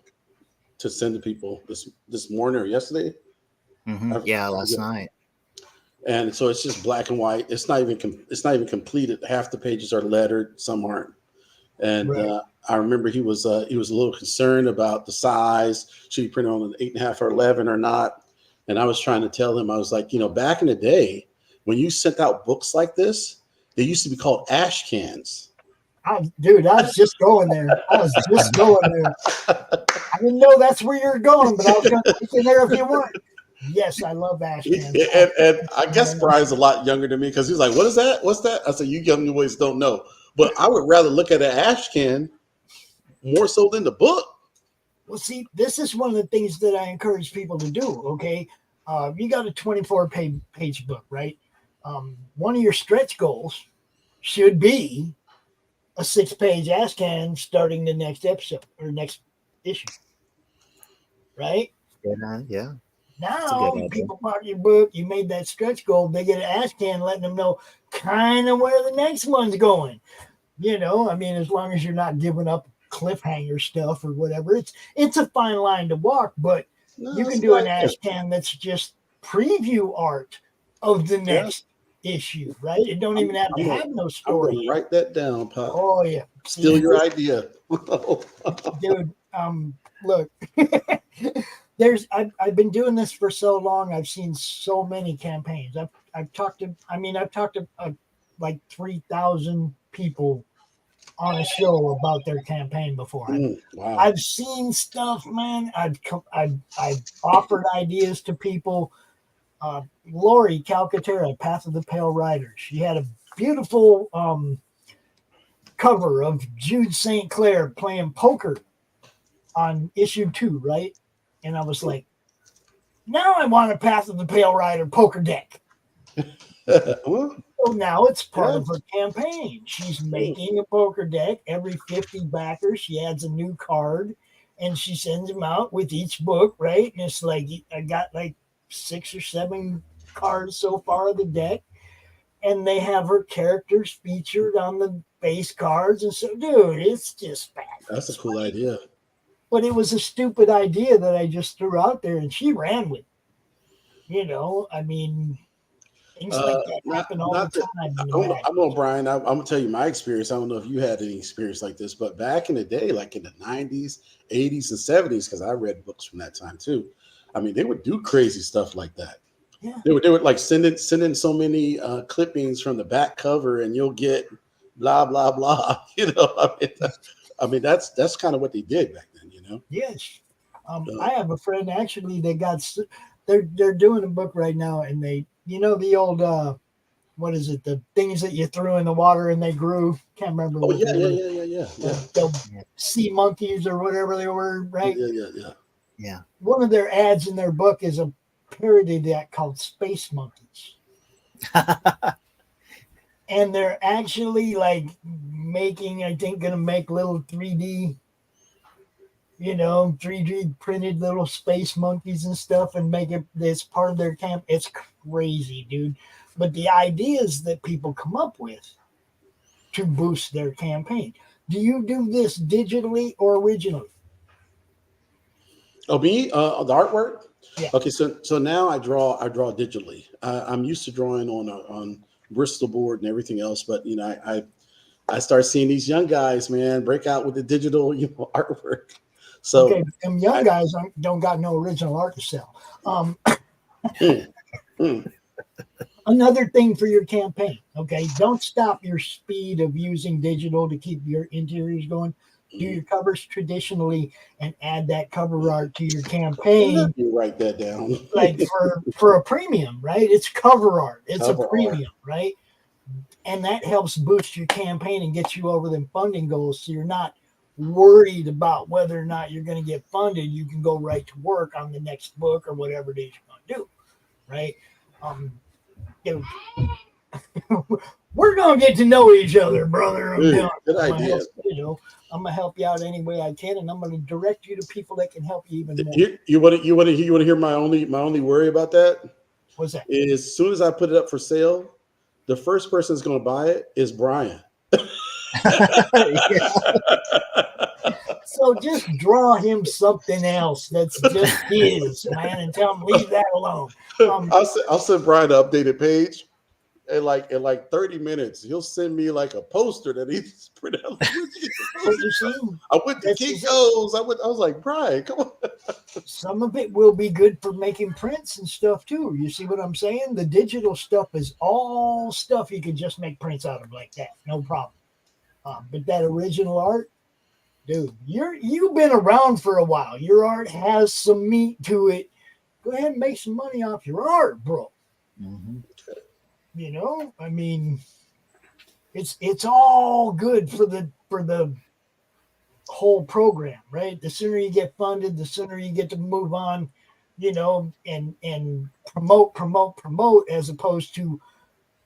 to send to people this morning or yesterday. Mm-hmm. Yeah, last night. And so it's just black and white. It's not even completed. Half the pages are lettered, some aren't. And Right. I remember he was a little concerned about the size. Should he print on an 8.5 or 11 or not? And I was trying to tell him, I was like, you know, back in the day when you sent out books like this, they used to be called ash cans. Dude, I was just going there. I didn't know that's where you're going, but I was going to take you there if you weren't. Yes, I love ash cans. And I guess Bryan's a lot younger than me because he's like, what is that? What's that? I said, you young boys don't know. But I would rather look at an ash can more so than the book. Well, see, this is one of the things that I encourage people to do, okay? You got a 24-page book, right? One of your stretch goals should be a 6-page ash can starting the next episode or next issue, right? Yeah. Now people bought your book, you made that stretch goal, they get an ash can letting them know kind of where the next one's going. You know, I mean, as long as you're not giving up cliffhanger stuff or whatever, it's a fine line to walk, but you can do an ash can that's just preview art of the next issue, right? It don't even have to have no story. I'm gonna write that down, Pop. Oh yeah, Steal your idea. Dude. Look, I've been doing this for so long. I've seen so many campaigns. I've talked to like 3,000 people on a show about their campaign before. Wow. I've seen stuff, man. I've offered ideas to people. Laurie Calcaterra, Path of the Pale Rider. She had a beautiful cover of Jude St. Clair playing poker on issue 2, right? And I was like, now I want a Path of the Pale Rider poker deck. So now it's part of her campaign. She's making a poker deck. Every 50 backers, she adds a new card, and she sends them out with each book, right? And it's like, I got like 6 or 7 cards so far of the deck, and they have her characters featured on the base cards. And so, dude, it's just bad. That's a cool idea. But it was a stupid idea that I just threw out there, and she ran with it. You know, I mean, things like that happen all the time. I know, Bryan, I'm going to tell you my experience. I don't know if you had any experience like this, but back in the day, like in the 90s, 80s, and 70s, because I read books from that time too. I mean, they would do crazy stuff like that. Yeah. They would like send in so many clippings from the back cover, and you'll get blah blah blah. You know, I mean that's kind of what they did back then. You know. Yes. I have a friend actually that they're doing a book right now, and they, you know, the old what is it, the things that you threw in the water and they grew, can't remember what yeah. the sea monkeys or whatever they were, right? Yeah. One of their ads in their book is a parody of that called Space Monkeys. And they're actually like making, I think, gonna make little 3D, you know, 3D printed little space monkeys and stuff, and make it this part of their camp. It's crazy, dude. but the ideas that people come up with to boost their campaign. Do you do this digitally or originally? Oh, me, the artwork. Yeah. Okay, so now I draw digitally. I'm used to drawing on Bristol board and everything else, but I start seeing these young guys, man, break out with the digital artwork. So okay, them young guys don't got no original art to sell. Another thing for your campaign, okay, don't stop your speed of using digital to keep your interiors going. Do your covers traditionally and add that cover art to your campaign. You write that down. Like for a premium, right? It's cover art. It's Cover a premium, right? And that helps boost your campaign and get you over them funding goals. So you're not worried about whether or not you're going to get funded. You can go right to work on the next book or whatever it is you're going to do, right? We're going to get to know each other, brother. Good idea. I'm gonna help you out any way I can, and I'm gonna direct you to people that can help you even more. You want to hear my only worry about that? What's that? Is as soon as I put it up for sale, the first person that's going to buy it is Bryan. So just draw him something else that's just his, man, and tell him leave that alone. I'll send Bryan an updated page. In like 30 minutes, he'll send me like a poster that he's printed out. I went to Kinko's. I was like, Bryan, come on. Some of it will be good for making prints and stuff too. You see what I'm saying? The digital stuff is all stuff you can just make prints out of like that, no problem. But that original art, dude, you've been around for a while. Your art has some meat to it. Go ahead and make some money off your art, bro. Mm-hmm. I mean, it's all good for the whole program, right? The sooner you get funded, the sooner you get to move on, and promote as opposed to,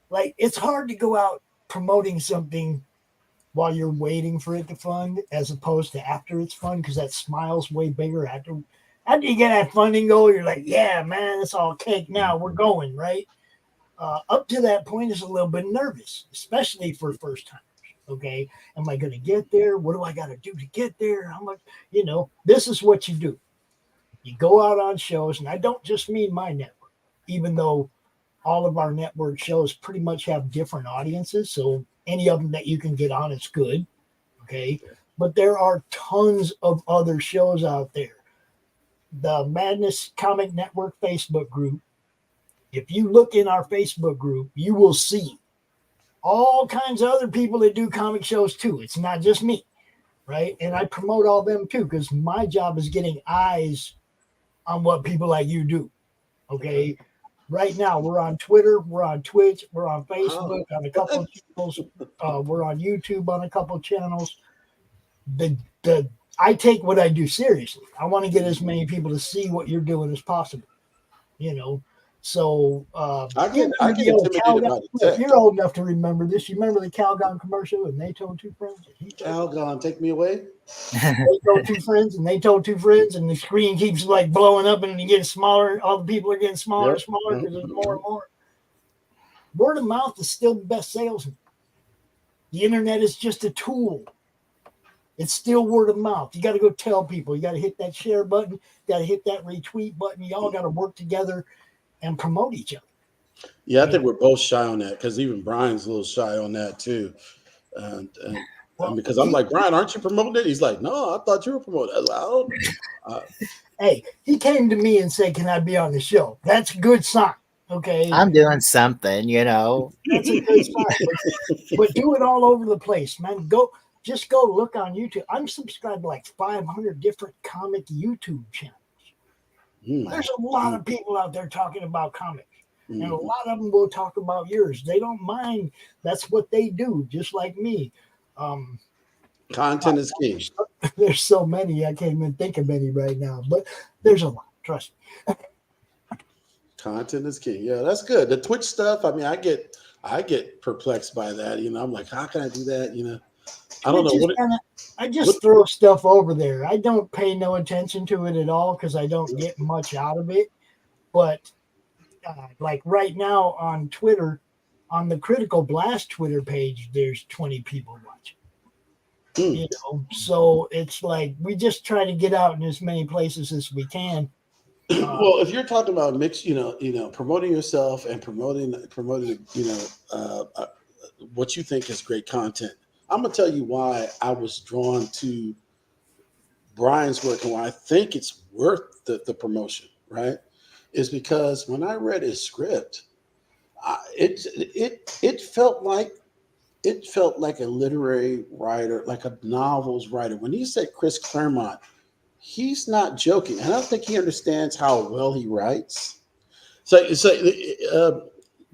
like, it's hard to go out promoting something while you're waiting for it to fund as opposed to after it's fund, because that smile's way bigger after you get that funding goal. You're like, yeah, man, it's all cake now. We're going, right? Up to that point is a little bit nervous, especially for first timers. Okay. Am I going to get there? What do I got to do to get there? How much, this is what you do. You go out on shows, and I don't just mean my network, even though all of our network shows pretty much have different audiences. So any of them that you can get on is good. Okay. But there are tons of other shows out there. The Madness Comic Network Facebook group, if you look in our Facebook group, you will see all kinds of other people that do comic shows too. It's not just me, right? And I promote all them too, because my job is getting eyes on what people like you do. Okay. Right now, we're on Twitter, we're on Twitch, we're on Facebook on a couple of channels. We're on YouTube on a couple of channels. I take what I do seriously. I want to get as many people to see what you're doing as possible. So I get intimidated by the tech. You're old enough to remember this. You remember the Calgon commercial, and they told two friends. Calgon, take me away. They told two friends, and they told two friends, and the screen keeps like blowing up and getting smaller. All the people are getting smaller and smaller because there's more and more. Word of mouth is still the best salesman. The internet is just a tool. It's still word of mouth. You got to go tell people. You got to hit that share button. You got to hit that retweet button. You all got to work together and promote each other. Yeah, I think we're both shy on that, because even Bryan's a little shy on that too. Because I'm like, Bryan, aren't you promoting it? He's like, no, I thought you were promoting it. I don't know. Hey, he came to me and said, can I be on the show? That's a good sign. Okay. I'm doing something, That's a good sign. But do it all over the place, man. Just go look on YouTube. I'm subscribed to like 500 different comic YouTube channels. There's a lot of people out there talking about comics, and a lot of them will talk about yours. They don't mind. That's what they do, just like me. Content is king. There's so many, I can't even think of any right now, but there's a lot. Trust me. Content is king. Yeah, that's good. The Twitch stuff, I mean, I get perplexed by that. I'm like, how can I do that? I don't know. I just throw stuff over there. I don't pay no attention to it at all because I don't get much out of it. But like right now on Twitter, on the Critical Blast Twitter page, there's 20 people watching. You know, so it's like we just try to get out in as many places as we can. Well, if you're talking about mix, promoting yourself and promoting, what you think is great content, I'm gonna tell you why I was drawn to Bryan's work and why I think it's worth the promotion. Right, is because when I read his script, it felt like a literary writer, like a novels writer. When he said Chris Claremont, he's not joking. I don't think he understands how well he writes. So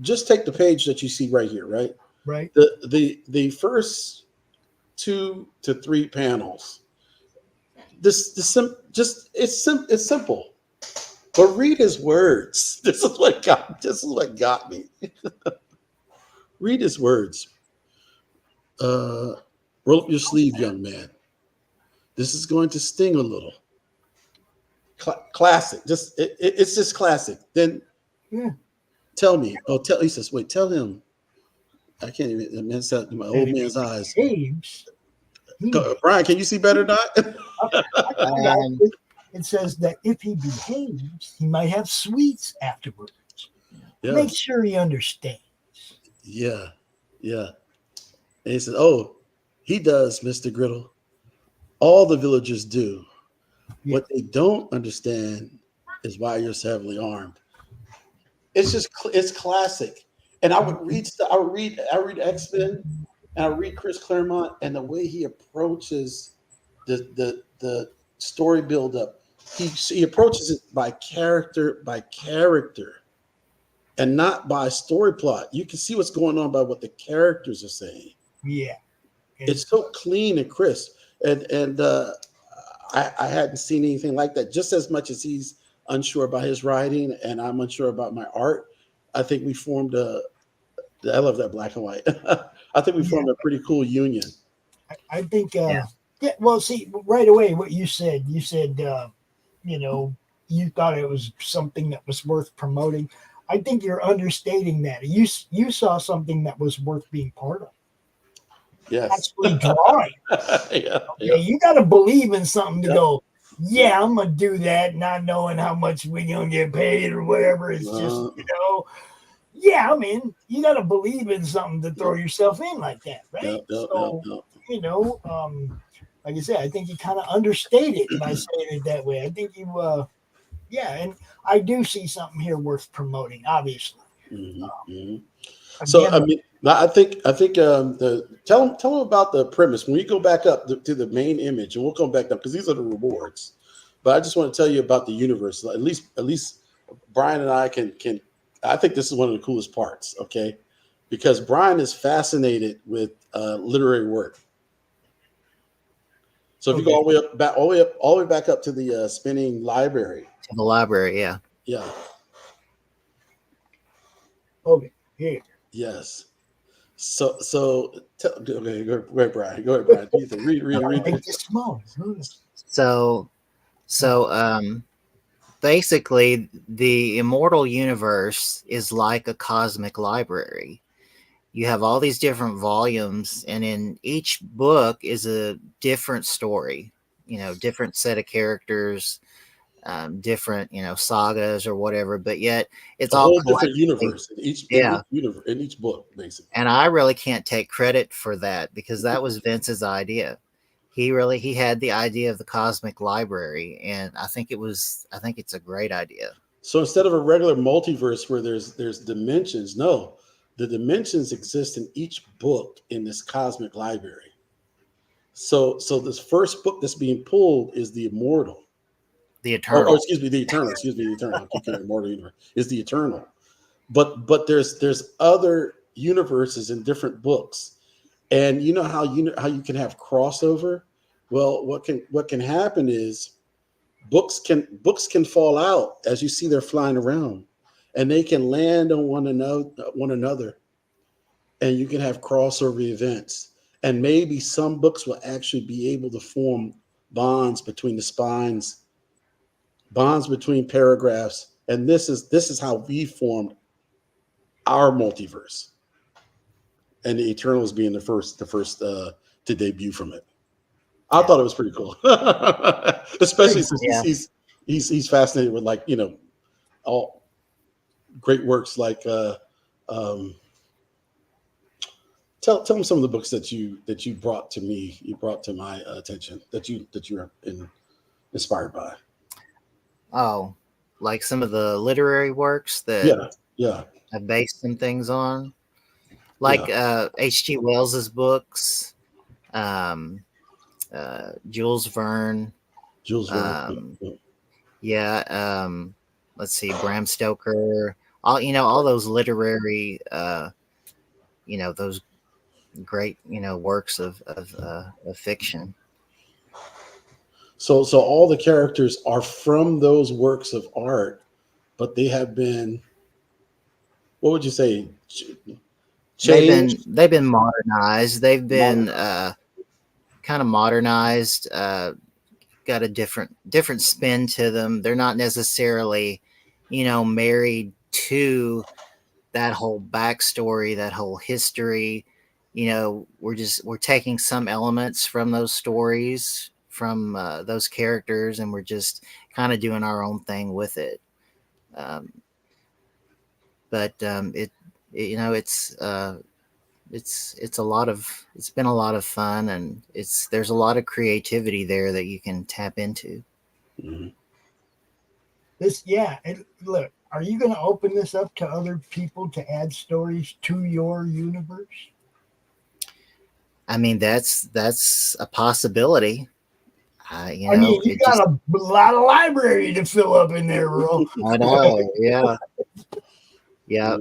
just take the page that you see right here, right? Right. The first 2 to 3 panels. It's simple. But read his words. This is what got me. Read his words. Roll up your sleeve, young man. This is going to sting a little. Classic. It's just classic. Then tell me. He says, wait, tell him. I can't even. The man's out my old man's eyes. Bryan, can you see better, Doc? It says that if he behaves, he might have sweets afterwards. Yes. Make sure he understands. Yeah. And he says, oh, he does, Mr. Griddle. All the villagers do. Yeah. What they don't understand is why you're so heavily armed. It's classic. And I would read X-Men, and I read Chris Claremont, and the way he approaches the story buildup, he approaches it by character, and not by story plot. You can see what's going on by what the characters are saying. Yeah, it's so clean and crisp, and I hadn't seen anything like that. Just as much as he's unsure about his writing, and I'm unsure about my art, I think we formed I love that black and white. I think we formed a pretty cool union. I think. Well, see, right away, what you said, you thought it was something that was worth promoting. I think you're understating that. You saw something that was worth being part of. Yes. Actually drawing. You got to believe in something to go, yeah, I'm going to do that, not knowing how much we're going to get paid or whatever. It's just, yeah, I mean, you got to believe in something to throw yourself in like that, right? Like I said, I think you kind of understate it by saying it that way. I think you, and I do see something here worth promoting, obviously. So, I mean, I think tell them about the premise. When we go back up to the main image, and we'll come back up because these are the rewards. But I just want to tell you about the universe. At least Bryan and I can. I think this is one of the coolest parts. Okay, because Bryan is fascinated with literary work. So if you go all the way back up to the spinning library. To the library, yeah. Yeah. Okay. Here. Yes. So go ahead, Bryan. Go ahead, Bryan. Read. So basically, the immortal universe is like a cosmic library. You have all these different volumes, and in each book is a different story, different set of characters, different, sagas or whatever, but yet it's all whole different universe in each book, basically. And I really can't take credit for that because that was Vince's idea. He had the idea of the cosmic library, and I think it's a great idea. So instead of a regular multiverse where there's dimensions, no, the dimensions exist in each book in this cosmic library. So this first book that's being pulled is the Immortal. The Eternal. The Eternal. I'm thinking Immortal Universe is the Eternal. But there's other universes in different books. And you know how you can have crossover? Well, what can happen is books can fall out as you see they're flying around, and they can land on one another, and you can have crossover events. And maybe some books will actually be able to form bonds between the spines, bonds between paragraphs And this is how we formed our multiverse, and the Eternals being the first to debut from it. I thought it was pretty cool, especially since he's fascinated with, like, all great works like tell me some of the books that you brought to me, you brought to my attention that you were inspired by. Oh, like some of the literary works that I based some things on, like H.G. Wells's books, Jules Verne. Let's see, Bram Stoker, all those literary, those great, works of fiction. So all the characters are from those works of art, but they have been, what would you say, changed? They've been modernized. They've been kind of modernized. Got a different spin to them. They're not necessarily, married to that whole backstory, that whole history. We're taking some elements from those stories, from those characters, and we're just kind of doing our own thing with it. It's been a lot of fun, and there's a lot of creativity there that you can tap into. Mm-hmm. Look, are you going to open this up to other people to add stories to your universe? I mean, that's a possibility. You got a lot of library to fill up in there, bro. I know, yeah.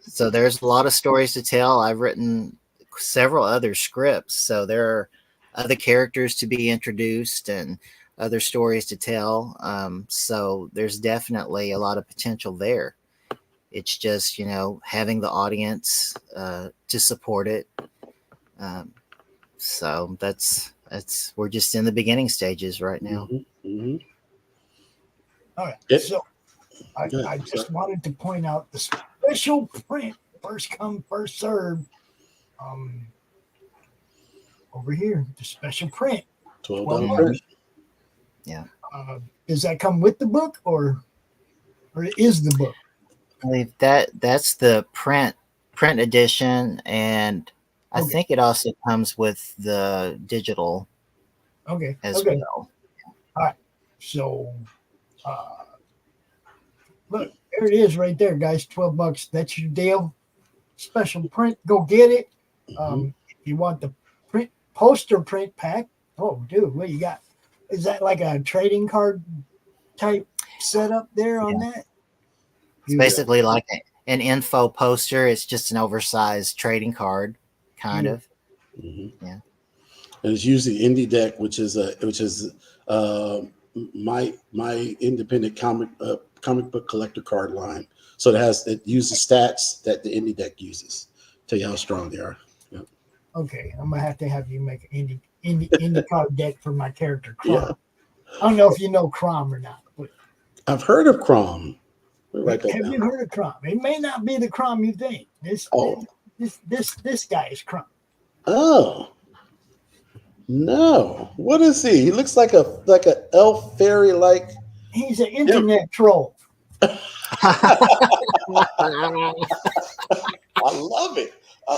So there's a lot of stories to tell. I've written several other scripts, so there are other characters to be introduced and other stories to tell. So there's definitely a lot of potential there. It's just, having the audience to support it. So that's we're just in the beginning stages right now. Mm-hmm. All right. So I just wanted to point out the special print, first come, first serve. Over here, the special print. $12 print. Yeah. Does that come with the book or is the book? I believe that's the print edition, and I think it also comes with the digital as well. All right. So look, there it is right there, guys. $12. That's your deal. Special print. Go get it. If you want the poster print pack, oh dude, what you got? Is that like a trading card type setup there on that? It's basically like an info poster. It's just an oversized trading card, kind of. Mm-hmm. Yeah. And it's usually Indie Deck, which is my independent comic book collector card line. So it uses stats that the Indie Deck uses. Tell you how strong they are. Yeah. Okay, I'm gonna have you make an indie card deck for my character Crom. Yeah. I don't know if you know Crom or not, but I've heard of Crom. You heard of Crom? It may not be the Crom you think. This guy is Crom. Oh. No. What is he? He looks like a elf fairy like. He's an internet troll. I love it.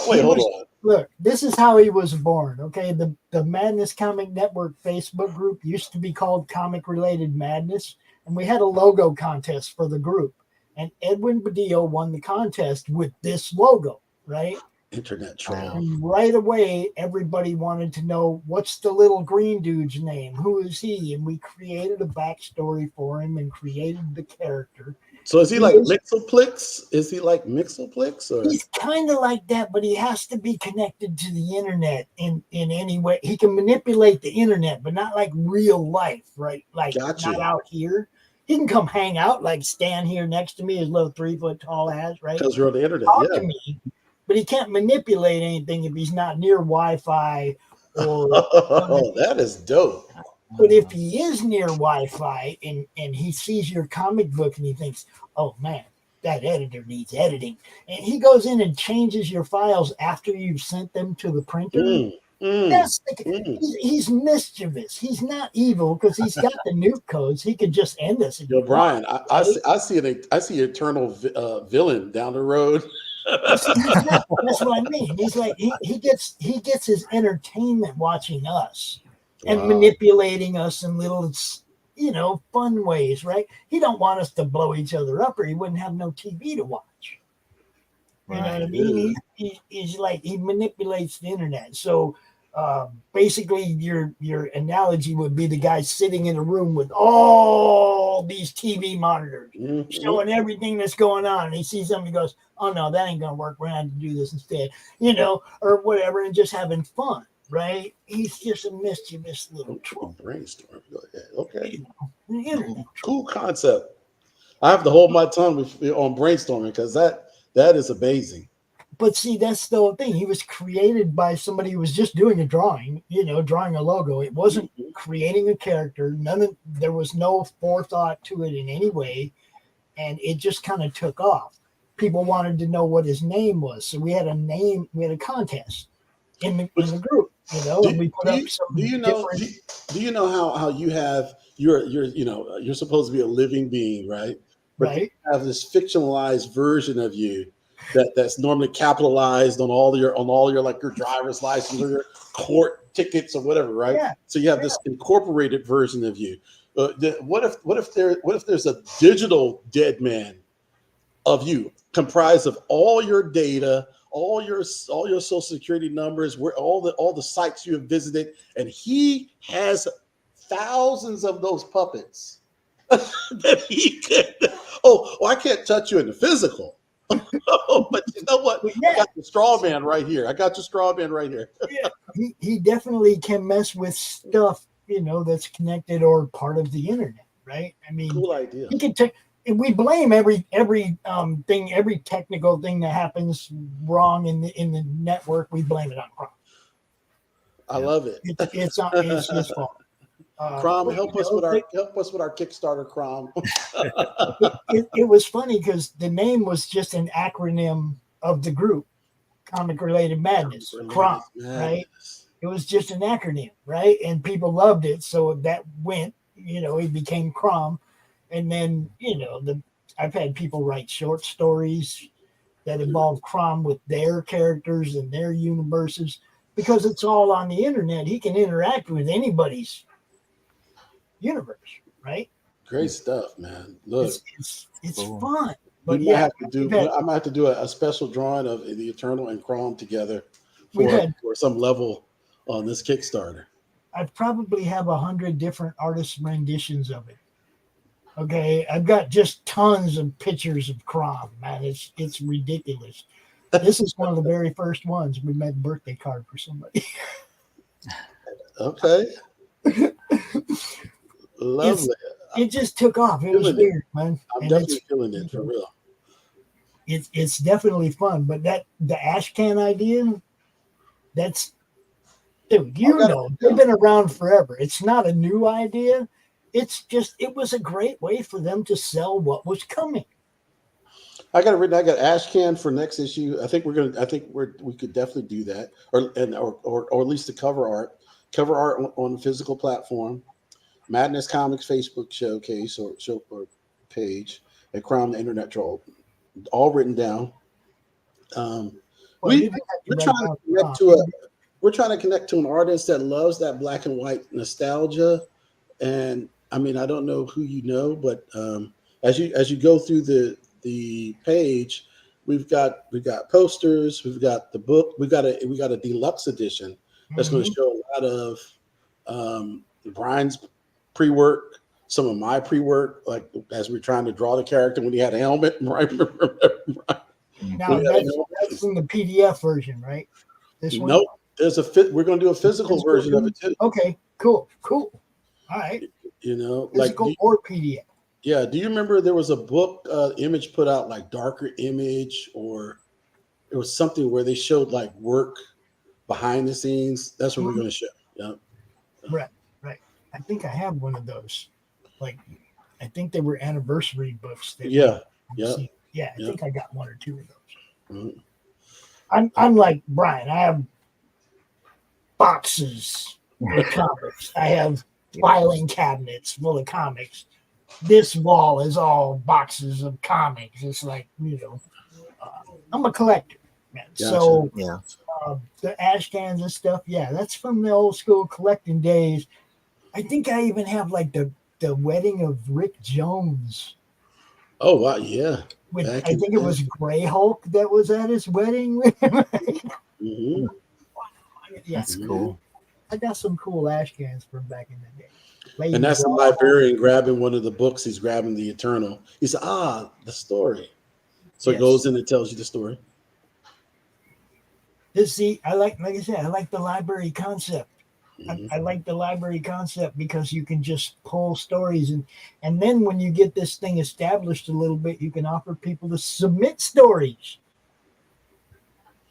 Wait, hold on. Look, this is how he was born. Okay, the Madness Comic Network Facebook group used to be called Comic Related Madness, and we had a logo contest for the group. And Edwin Badillo won the contest with this logo, right? Internet troll. And right away, everybody wanted to know, what's the little green dude's name? Who is he? And we created a backstory for him and created the character. So is he like Mixoplex? Is he like Mixoplex? Or? He's kind of like that, but he has to be connected to the internet in any way. He can manipulate the internet, but not like real life, right? Like not out here. He can come hang out, like stand here next to me, his little 3 foot tall ass, right? Because we're on the internet, Talk to me, but he can't manipulate anything if he's not near Wi-Fi or. Oh, that is dope. But if he is near Wi-Fi and he sees your comic book and he thinks, oh man, that editor needs editing, and he goes in and changes your files after you've sent them to the printer, he's mischievous. He's not evil because he's got the nuke codes. He could just end us. Yo, Brian, I see an eternal villain down the road. That's what I mean. He's like he gets his entertainment watching us and manipulating us in little, fun ways, right? He don't want us to blow each other up, or he wouldn't have no TV to watch. You know what I mean? He's like, he manipulates the internet. So basically, your analogy would be the guy sitting in a room with all these TV monitors showing everything that's going on. And he sees something, he goes, "Oh no, that ain't gonna work. We're gonna have to do this instead," or whatever, and just having fun, right? He's just a mischievous little brainstorm. Okay, cool concept. I have to hold my tongue on brainstorming because that is amazing. But see, that's the whole thing. He was created by somebody who was just doing a drawing, drawing a logo. It wasn't creating a character. There was no forethought to it in any way. And it just kind of took off. People wanted to know what his name was. So we had a name, we had a contest in the group, and we put up some different. Do you know how you have you're supposed to be a living being, right? But right. You have this fictionalized version of you that's normally capitalized on all your like your driver's license or your court tickets or whatever, right? Yeah. So you have this incorporated version of you. What if there's a digital dead man of you comprised of all your data, all your social security numbers, where all the sites you have visited, and he has thousands of those puppets that he could. Oh, I can't touch you in the physical. But you know what? I got the straw man right here. He definitely can mess with stuff, that's connected or part of the internet, right? I mean, cool idea. He can take. We blame every thing, every technical thing that happens wrong in the network. We blame it on Crom. I love it. It's his fault. Crom, help us with our Kickstarter, Crom. it was funny because the name was just an acronym of the group, Comic Related Madness, Crom, right? It was just an acronym, right? And people loved it, so that went. It became Crom, and then I've had people write short stories that involve Crom with their characters and their universes because it's all on the internet. He can interact with anybody's universe, right? Great stuff, man. Look, it's fun. But I might have to do a special drawing of the Eternal and Crom together for some level on this Kickstarter. I probably have 100 different artist renditions of it. Okay, I've got just tons of pictures of Crom, man. It's ridiculous. This is one of the very first ones. We made a birthday card for somebody. Okay. Lovely. It just took off. It was weird, man. I'm definitely feeling it for real. It's definitely fun, but the ash can idea, that's dude, they've been around forever. It's not a new idea. It's just it was a great way for them to sell what was coming. I got it written. I got ash can for next issue. I think we could definitely do that, or at least the cover art on the physical platform. Madness Comics Facebook showcase or page, and Crown the Internet Troll, all written down. We're trying to connect to an artist that loves that black and white nostalgia, and I mean I don't know who you know, but as you go through the page, we've got posters, we've got the book, we got a deluxe edition that's going to show a lot of Brian's pre-work, some of my pre-work, like as we're trying to draw the character when he had a helmet, right? Now that's in the PDF version, right? This one? Nope. We're going to do a physical version of it too. Okay, cool. All right. Physical or PDF. Yeah. Do you remember there was a book Image put out, like Darker Image, or it was something where they showed like work behind the scenes? That's what we're going to show. Yeah. Right. I think I have one of those. Like, I think they were anniversary books. That Yeah. I think I got one or two of those. Mm-hmm. I'm like Brian. I have boxes of comics. I have filing cabinets full of comics. This wall is all boxes of comics. It's like, I'm a collector, man. Gotcha. So Yeah. the ash cans and stuff, that's from the old school collecting days. I think I even have like the wedding of Rick Jones. Oh wow, yeah. I think it was Grey Hulk that was at his wedding. Mm-hmm. That's cool. I got some cool ash cans from back in the day. And that's the librarian grabbing one of the books. He's grabbing the Eternal. He said, the story. So it goes in and tells you the story. I like I said, I like the library concept. Mm-hmm. I like the library concept because you can just pull stories and then when you get this thing established a little bit, you can offer people to submit stories.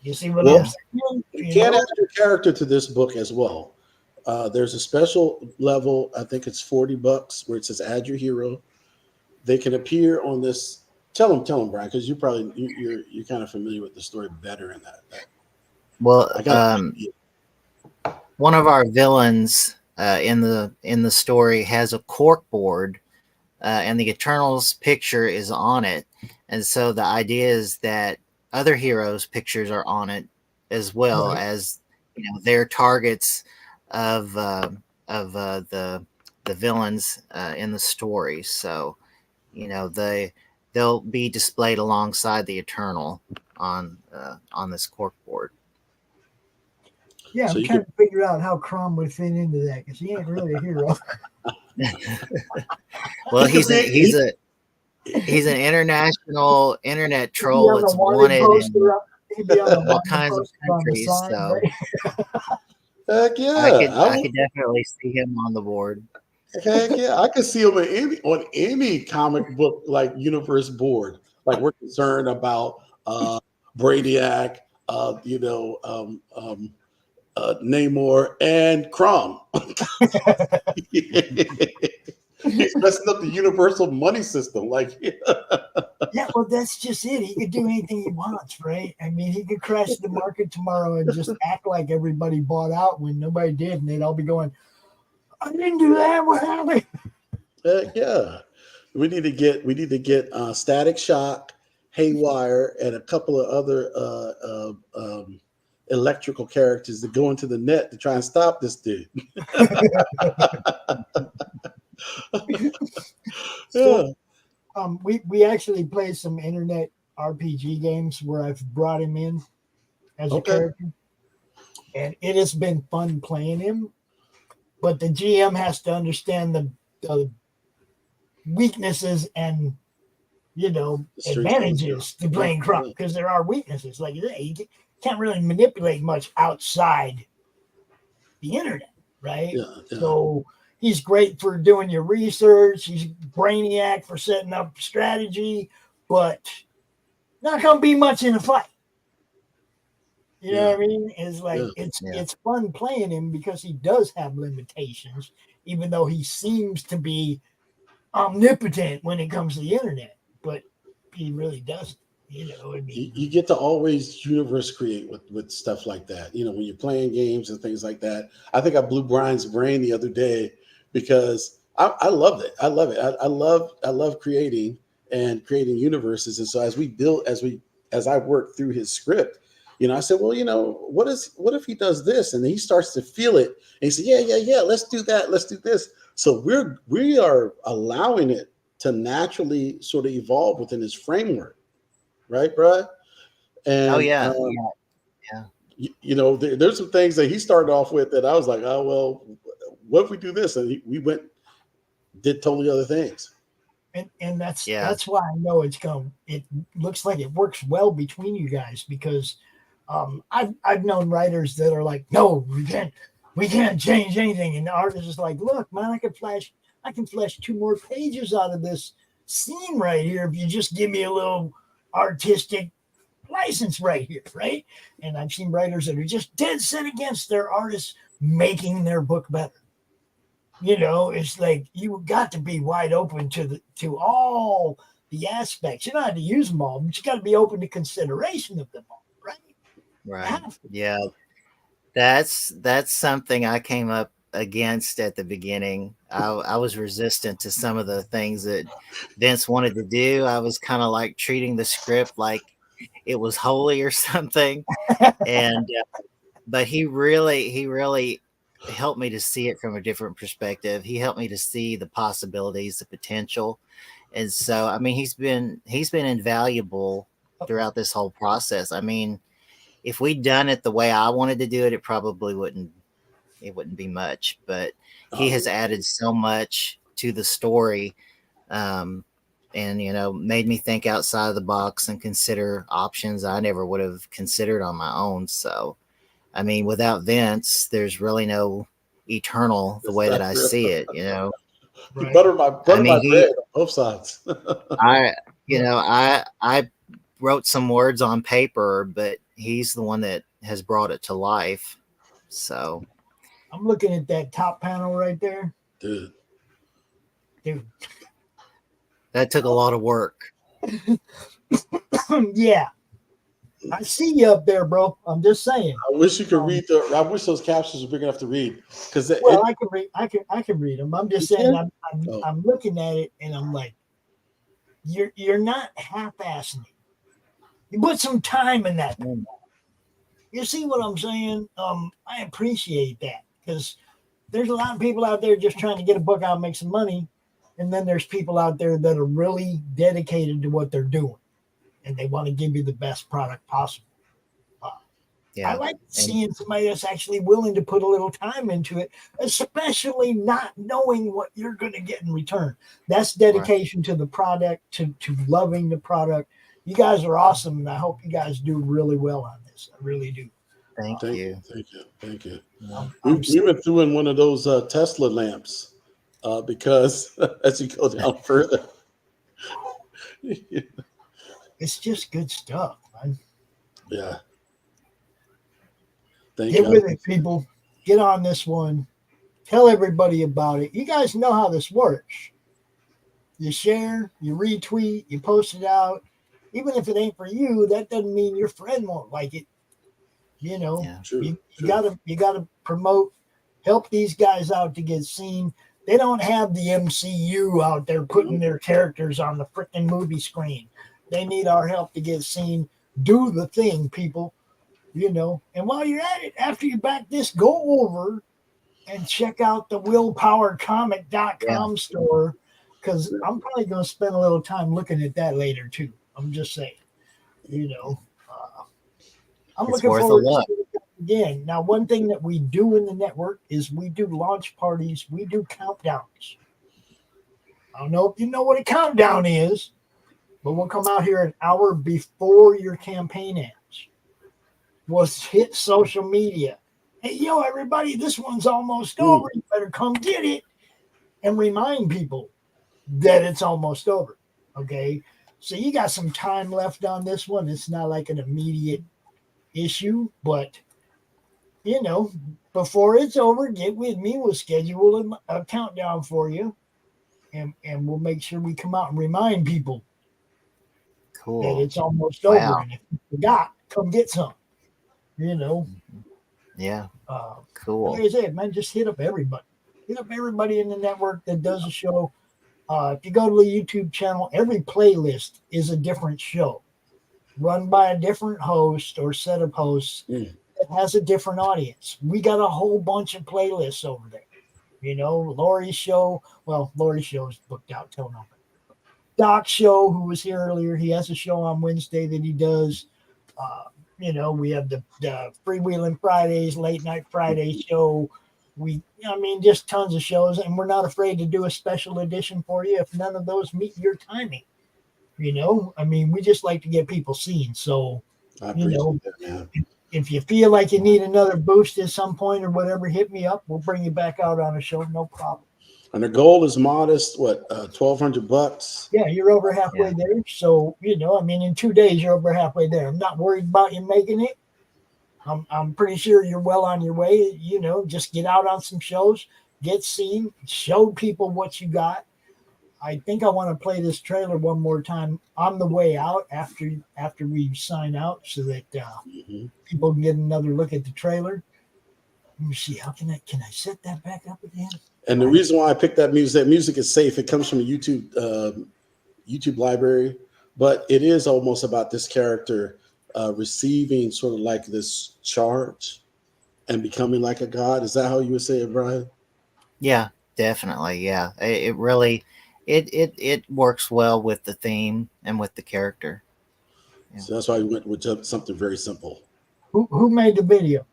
You see what I'm saying? You can add your character to this book as well. There's a special level, I think it's $40, where it says add your hero. They can appear on this. Tell them, Brian, because you're kind of familiar with the story better in that. Well, one of our villains in the story has a cork board, and the Eternals picture is on it, and so the idea is that other heroes' pictures are on it as well as their targets of the villains in the story. So they'll be displayed alongside the Eternal on this cork board. Yeah, I'm trying to figure out how Crom would fit into that because he ain't really a hero. Well, he's an international internet troll that's wanted in all kinds of countries. So, heck yeah, I could definitely see him on the board. Heck yeah, I could see him on any comic book like universe board. Like we're concerned about Brainiac, Namor and Crom. He's messing up the universal money system. Yeah, well, that's just it. He could do anything he wants, right? I mean, he could crash the market tomorrow and just act like everybody bought out when nobody did, and they'd all be going, "I didn't do that. What happened?" Yeah, we need to get Static Shock, Haywire, and a couple of other electrical characters that go into the net to try and stop this dude. So, we actually play some internet RPG games where I've brought him in as a character, and it has been fun playing him. But the GM has to understand the weaknesses and advantages to playing Crom because there are weaknesses. Like you say, you can't really manipulate much outside the internet, right? Yeah. So he's great for doing your research. He's Brainiac for setting up strategy, but not going to be much in a fight. You know what I mean? It's like it's fun playing him because he does have limitations, even though he seems to be omnipotent when it comes to the internet, but he really doesn't. You get to always universe create with stuff like that. When you're playing games and things like that. I think I blew Brian's brain the other day because I loved it. I love it. I love creating universes. And so as I work through his script, I said, well, what if he does this? And he starts to feel it. And he said, yeah, let's do that. Let's do this. So we are allowing it to naturally sort of evolve within his framework. Right, Brian? And, yeah. There's some things that he started off with that I was like, oh, well, what if we do this? And we did totally other things. And that's why I know it looks like it works well between you guys because I've known writers that are like, no, we can't change anything. And the artist is like, look, man, I can flesh 2 more pages out of this scene right here if you just give me a little artistic license right here, right? And I've seen writers that are just dead set against their artists making their book better. It's like you got to be wide open to all the aspects. You don't have to use them all, but you got to be open to consideration of them all, right? Right. Yeah. That's something I came up against at the beginning. I was resistant to some of the things that Vince wanted to do. I was kind of like treating the script like it was holy or something. And but he really helped me to see it from a different perspective. He helped me to see the possibilities, the potential. And so, I mean, he's been invaluable throughout this whole process. I mean, if we'd done it the way I wanted to do it, it probably wouldn't be much, but he has added so much to the story. And, made me think outside of the box and consider options I never would have considered on my own. So, I mean, without Vince, there's really no Eternal the way that I see it, Right. Butter my bread on both sides. I wrote some words on paper, but he's the one that has brought it to life. So I'm looking at that top panel right there. Dude. That took a lot of work. Yeah. I see you up there, bro. I'm just saying. I wish you could read I wish those captions were big enough to read. I can read. I can read them. I'm just saying. I'm looking at it and I'm like, you're not half-assing it. You put some time in that. You see what I'm saying? I appreciate that because there's a lot of people out there just trying to get a book out and make some money, and then there's people out there that are really dedicated to what they're doing. And they want to give you the best product possible. I like seeing somebody that's actually willing to put a little time into it, especially not knowing what you're going to get in return. That's dedication to the product, to loving the product. You guys are awesome, and I hope you guys do really well on this. I really do. Thank you. We've been doing one of those Tesla lamps because as you go down further. It's just good stuff, man. Yeah. Get with it, people. Get on this one. Tell everybody about it. You guys know how this works. You share, you retweet, you post it out. Even if it ain't for you, that doesn't mean your friend won't like it. You gotta promote, help these guys out to get seen. They don't have the MCU out there putting their characters on the freaking movie screen. They need our help to get seen. Do the thing, people. And while you're at it, after you back this, go over and check out the willpowercomic.com store because I'm probably going to spend a little time looking at that later too. I'm just saying, I'm looking forward to it again. Now, one thing that we do in the network is we do launch parties. We do countdowns. I don't know if you know what a countdown is, but we'll come out here an hour before your campaign ends. We'll hit social media. Hey, everybody, this one's almost over. You better come get it. And remind people that it's almost over. Okay? So you got some time left on this one. It's not like an immediate issue, but, before it's over, get with me. We'll schedule a countdown for you. And we'll make sure we come out and remind people that it's almost over. And if you forgot, come get some. Yeah. Cool. Like I said, man, just hit up everybody. Hit up everybody in the network that does a show. If you go to the YouTube channel, every playlist is a different show run by a different host or set of hosts that has a different audience. We got a whole bunch of playlists over there. Laurie's show. Well, Laurie's show is booked out till November. Doc's show, who was here earlier, he has a show on Wednesday that he does. We have the Freewheeling Fridays, Late Night Friday show. Just tons of shows, and we're not afraid to do a special edition for you if none of those meet your timing. We just like to get people seen. So, I appreciate that, man. If you feel like you need another boost at some point or whatever, hit me up. We'll bring you back out on a show, no problem. And the goal is modest. What, $1,200? Yeah, you're over halfway there. So in 2 days you're over halfway there. I'm not worried about you making it. I'm pretty sure you're well on your way. Just get out on some shows, get seen, show people what you got. I think I want to play this trailer one more time on the way out after we sign out, so that people can get another look at the trailer. Let me see. How can I set that back up again? And the reason why I picked that music is safe. It comes from a YouTube library, but it is almost about this character receiving sort of like this charge and becoming like a god. Is that how you would say it, Bryan? Yeah, definitely. Yeah, it really it works well with the theme and with the character. Yeah. So that's why we went with something very simple. Who made the video?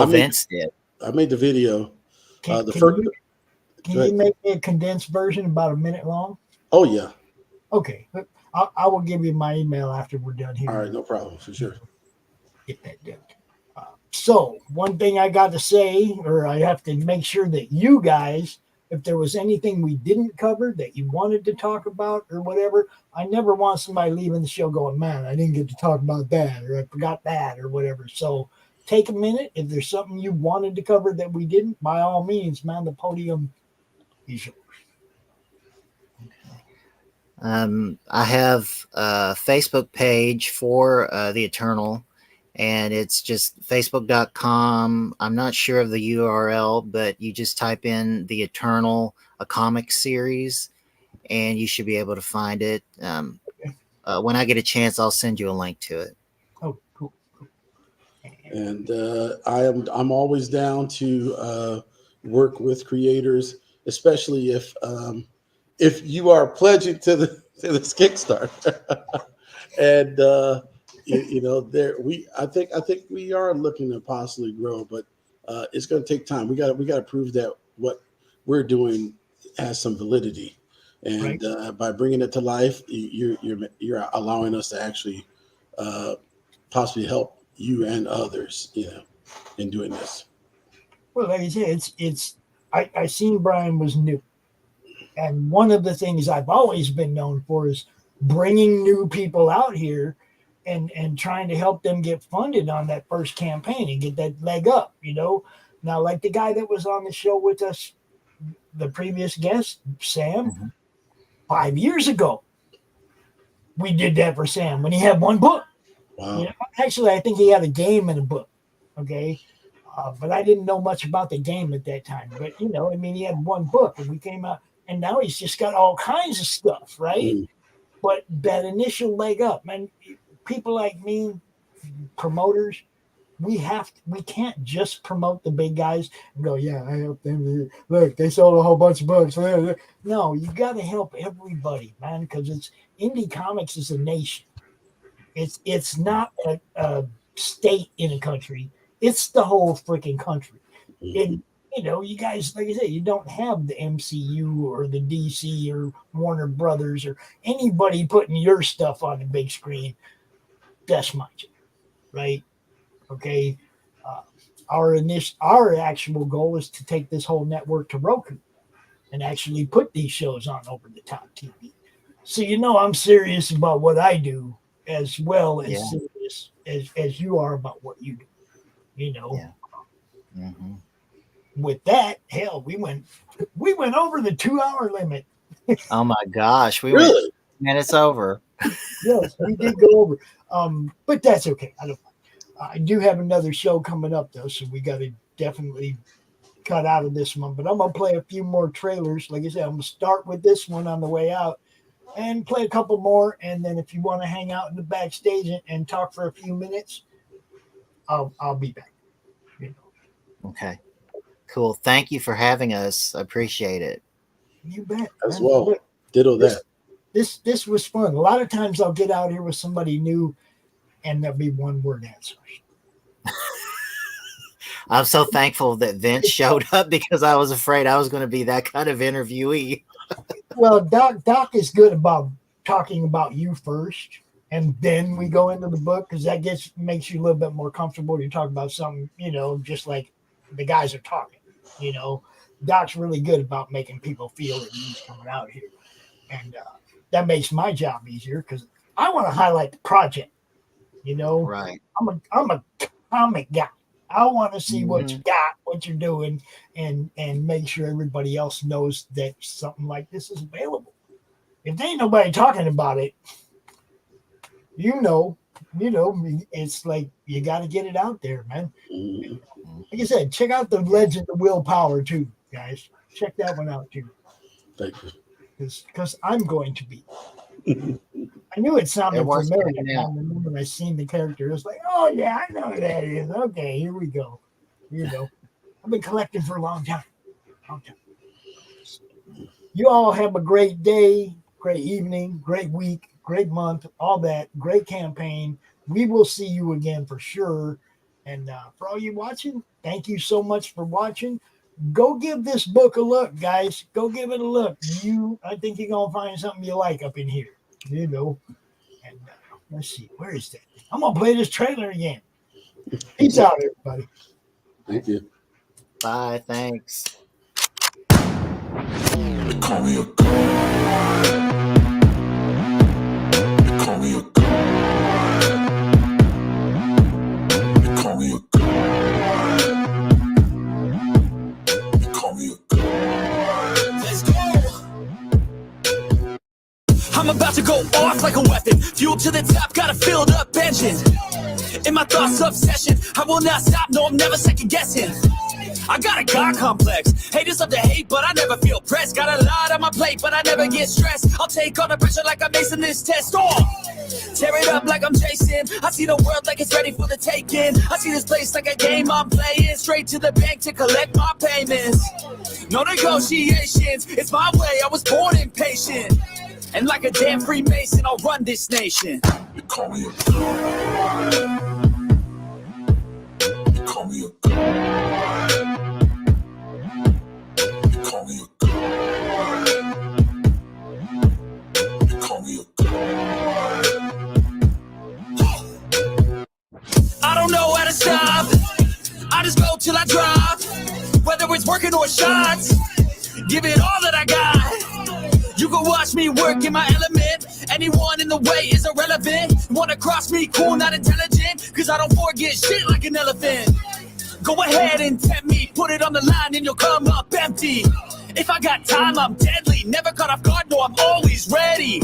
Vince did. I made the video. Can you make me a condensed version about a minute long? Oh yeah. Okay, I will give you my email after we're done here. All right, no problem, for sure. Get that done. So one thing I got to say, or I have to make sure that you guys, if there was anything we didn't cover that you wanted to talk about or whatever, I never want somebody leaving the show going, man, I didn't get to talk about that, or I forgot that, or whatever. So take a minute. If there's something you wanted to cover that we didn't, by all means, man, the podium is yours. I have a Facebook page for The Eternal, and it's just facebook.com. I'm not sure of the URL, but you just type in The Eternal, a comic series, and you should be able to find it. When I get a chance, I'll send you a link to it. Oh, cool. And I'm always down to work with creators, especially if you are pledging to this Kickstarter. And I think we are looking to possibly grow, but it's going to take time. We got to prove that what we're doing has some validity, and by bringing it to life, you're allowing us to actually possibly help you and others, in doing this. Well, like I said, I seen Bryan was new, and one of the things I've always been known for is bringing new people out here and trying to help them get funded on that first campaign and get that leg up, Now, like the guy that was on the show with us, the previous guest, Sam, 5 years ago, we did that for Sam when he had one book. Wow. Actually, I think he had a game and a book, okay? But I didn't know much about the game at that time. But, he had one book, and we came out, and now he's just got all kinds of stuff, right? But that initial leg up, man, people like me, promoters, we can't just promote the big guys and go, yeah, I helped them. Look, they sold a whole bunch of books. No, you got to help everybody, man, because indie comics is a nation. It's not a state in a country. It's the whole freaking country. And, you guys, like I said, you don't have the MCU or the DC or Warner Brothers or anybody putting your stuff on the big screen. That's my job, right? Okay. Our actual goal is to take this whole network to Roku and actually put these shows on over the top TV. So I'm serious about what I do as well as serious as you are about what you do. Yeah. Mm-hmm. With that, hell, we went over the 2-hour limit. Oh my gosh, we really? went minutes over. Yes, we did go over. But that's okay. I do have another show coming up though, so we got to definitely cut out of this one. But I'm gonna play a few more trailers. Like I said, I'm gonna start with this one on the way out, and play a couple more. And then if you want to hang out in the backstage and talk for a few minutes, I'll be back. Okay, cool. Thank you for having us. I appreciate it. You bet. As well. Ditto that. This was fun. A lot of times I'll get out here with somebody new, and there'll be one word answers. I'm so thankful that Vince showed up because I was afraid I was going to be that kind of interviewee. Well, Doc is good about talking about you first, and then we go into the book because that makes you a little bit more comfortable. You talk about something, just like the guys are talking. Doc's really good about making people feel at ease coming out here, and that makes my job easier because I want to highlight the project. Right. I'm a comic guy. I want to see what you got, what you're doing, and make sure everybody else knows that something like this is available. If there ain't nobody talking about it, it's like you got to get it out there, man. Like I said, check out the Legend of Willpower too, guys. Check that one out too. Thank you. Because I'm going to be. I knew it sounded familiar when I seen the character. It was like, oh yeah, I know who that is. Okay, here we go. I've been collecting for a long time. You all have a great day, great evening, great week, great month, all that. Great campaign. We will see you again for sure. And for all you watching, thank you so much for watching. Go give this book a look, guys. Go give it a look. I think you're gonna find something you like up in here. And let's see, where is that? I'm gonna play this trailer again. Peace out, everybody. Thank you. Bye. Thanks. They call me a god. They call me a god. They call me a god. They call me a god. Let's go. I'm about to go off like a weapon. Fuel to the top, got a filled up engine. In my thoughts, obsession. I will not stop, no, I'm never second guessing. I got a God complex. Haters love to hate, but I never feel pressed. Got a lot on my plate, but I never get stressed. I'll take all the pressure like I'm acing this test. Tear it up like I'm Jason. I see the world like it's ready for the taking. I see this place like a game I'm playing. Straight to the bank to collect my payments. No negotiations, it's my way, I was born impatient. And like a damn Freemason, I'll run this nation. You call me a god. You call me a god. You call me a god. You call me a god. I don't know how to stop. I just go till I drop. Whether it's working or shots, give it all that I got. You can watch me work in my element. Anyone in the way is irrelevant. Wanna cross me, cool, not intelligent. Cause I don't forget shit like an elephant. Go ahead and tempt me. Put it on the line and you'll come up empty. If I got time, I'm deadly. Never caught off guard, no, I'm always ready.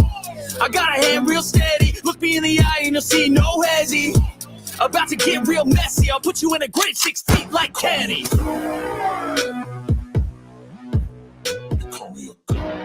I got a hand real steady. Look me in the eye and you'll see no hezzy. About to get real messy. I'll put you in a grid 6 feet like Kenny. Call me a god.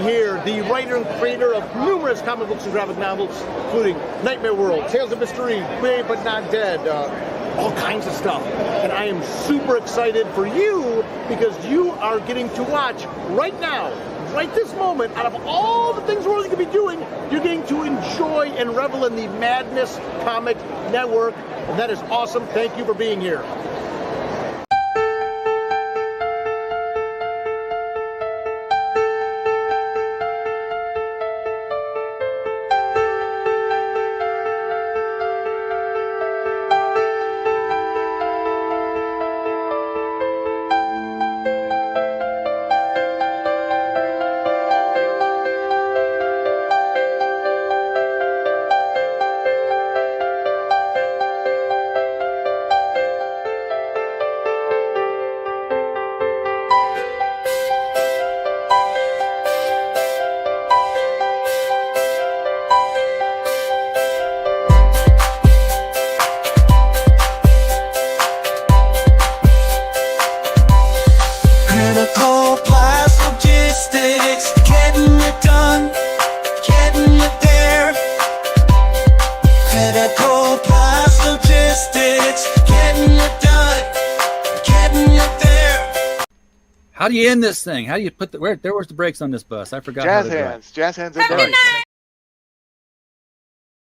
here, the writer and creator of numerous comic books and graphic novels, including Nightmare World, Tales of Mystery, Brave but Not Dead, all kinds of stuff. And I am super excited for you because you are getting to watch right now, right this moment, out of all the things we're going to be doing, you're getting to enjoy and revel in the Madness Comic Network. And that is awesome. Thank you for being here. How do you end this thing? How do you put the where's the brakes on this bus? I forgot. Jazz hands. Jazz hands are done.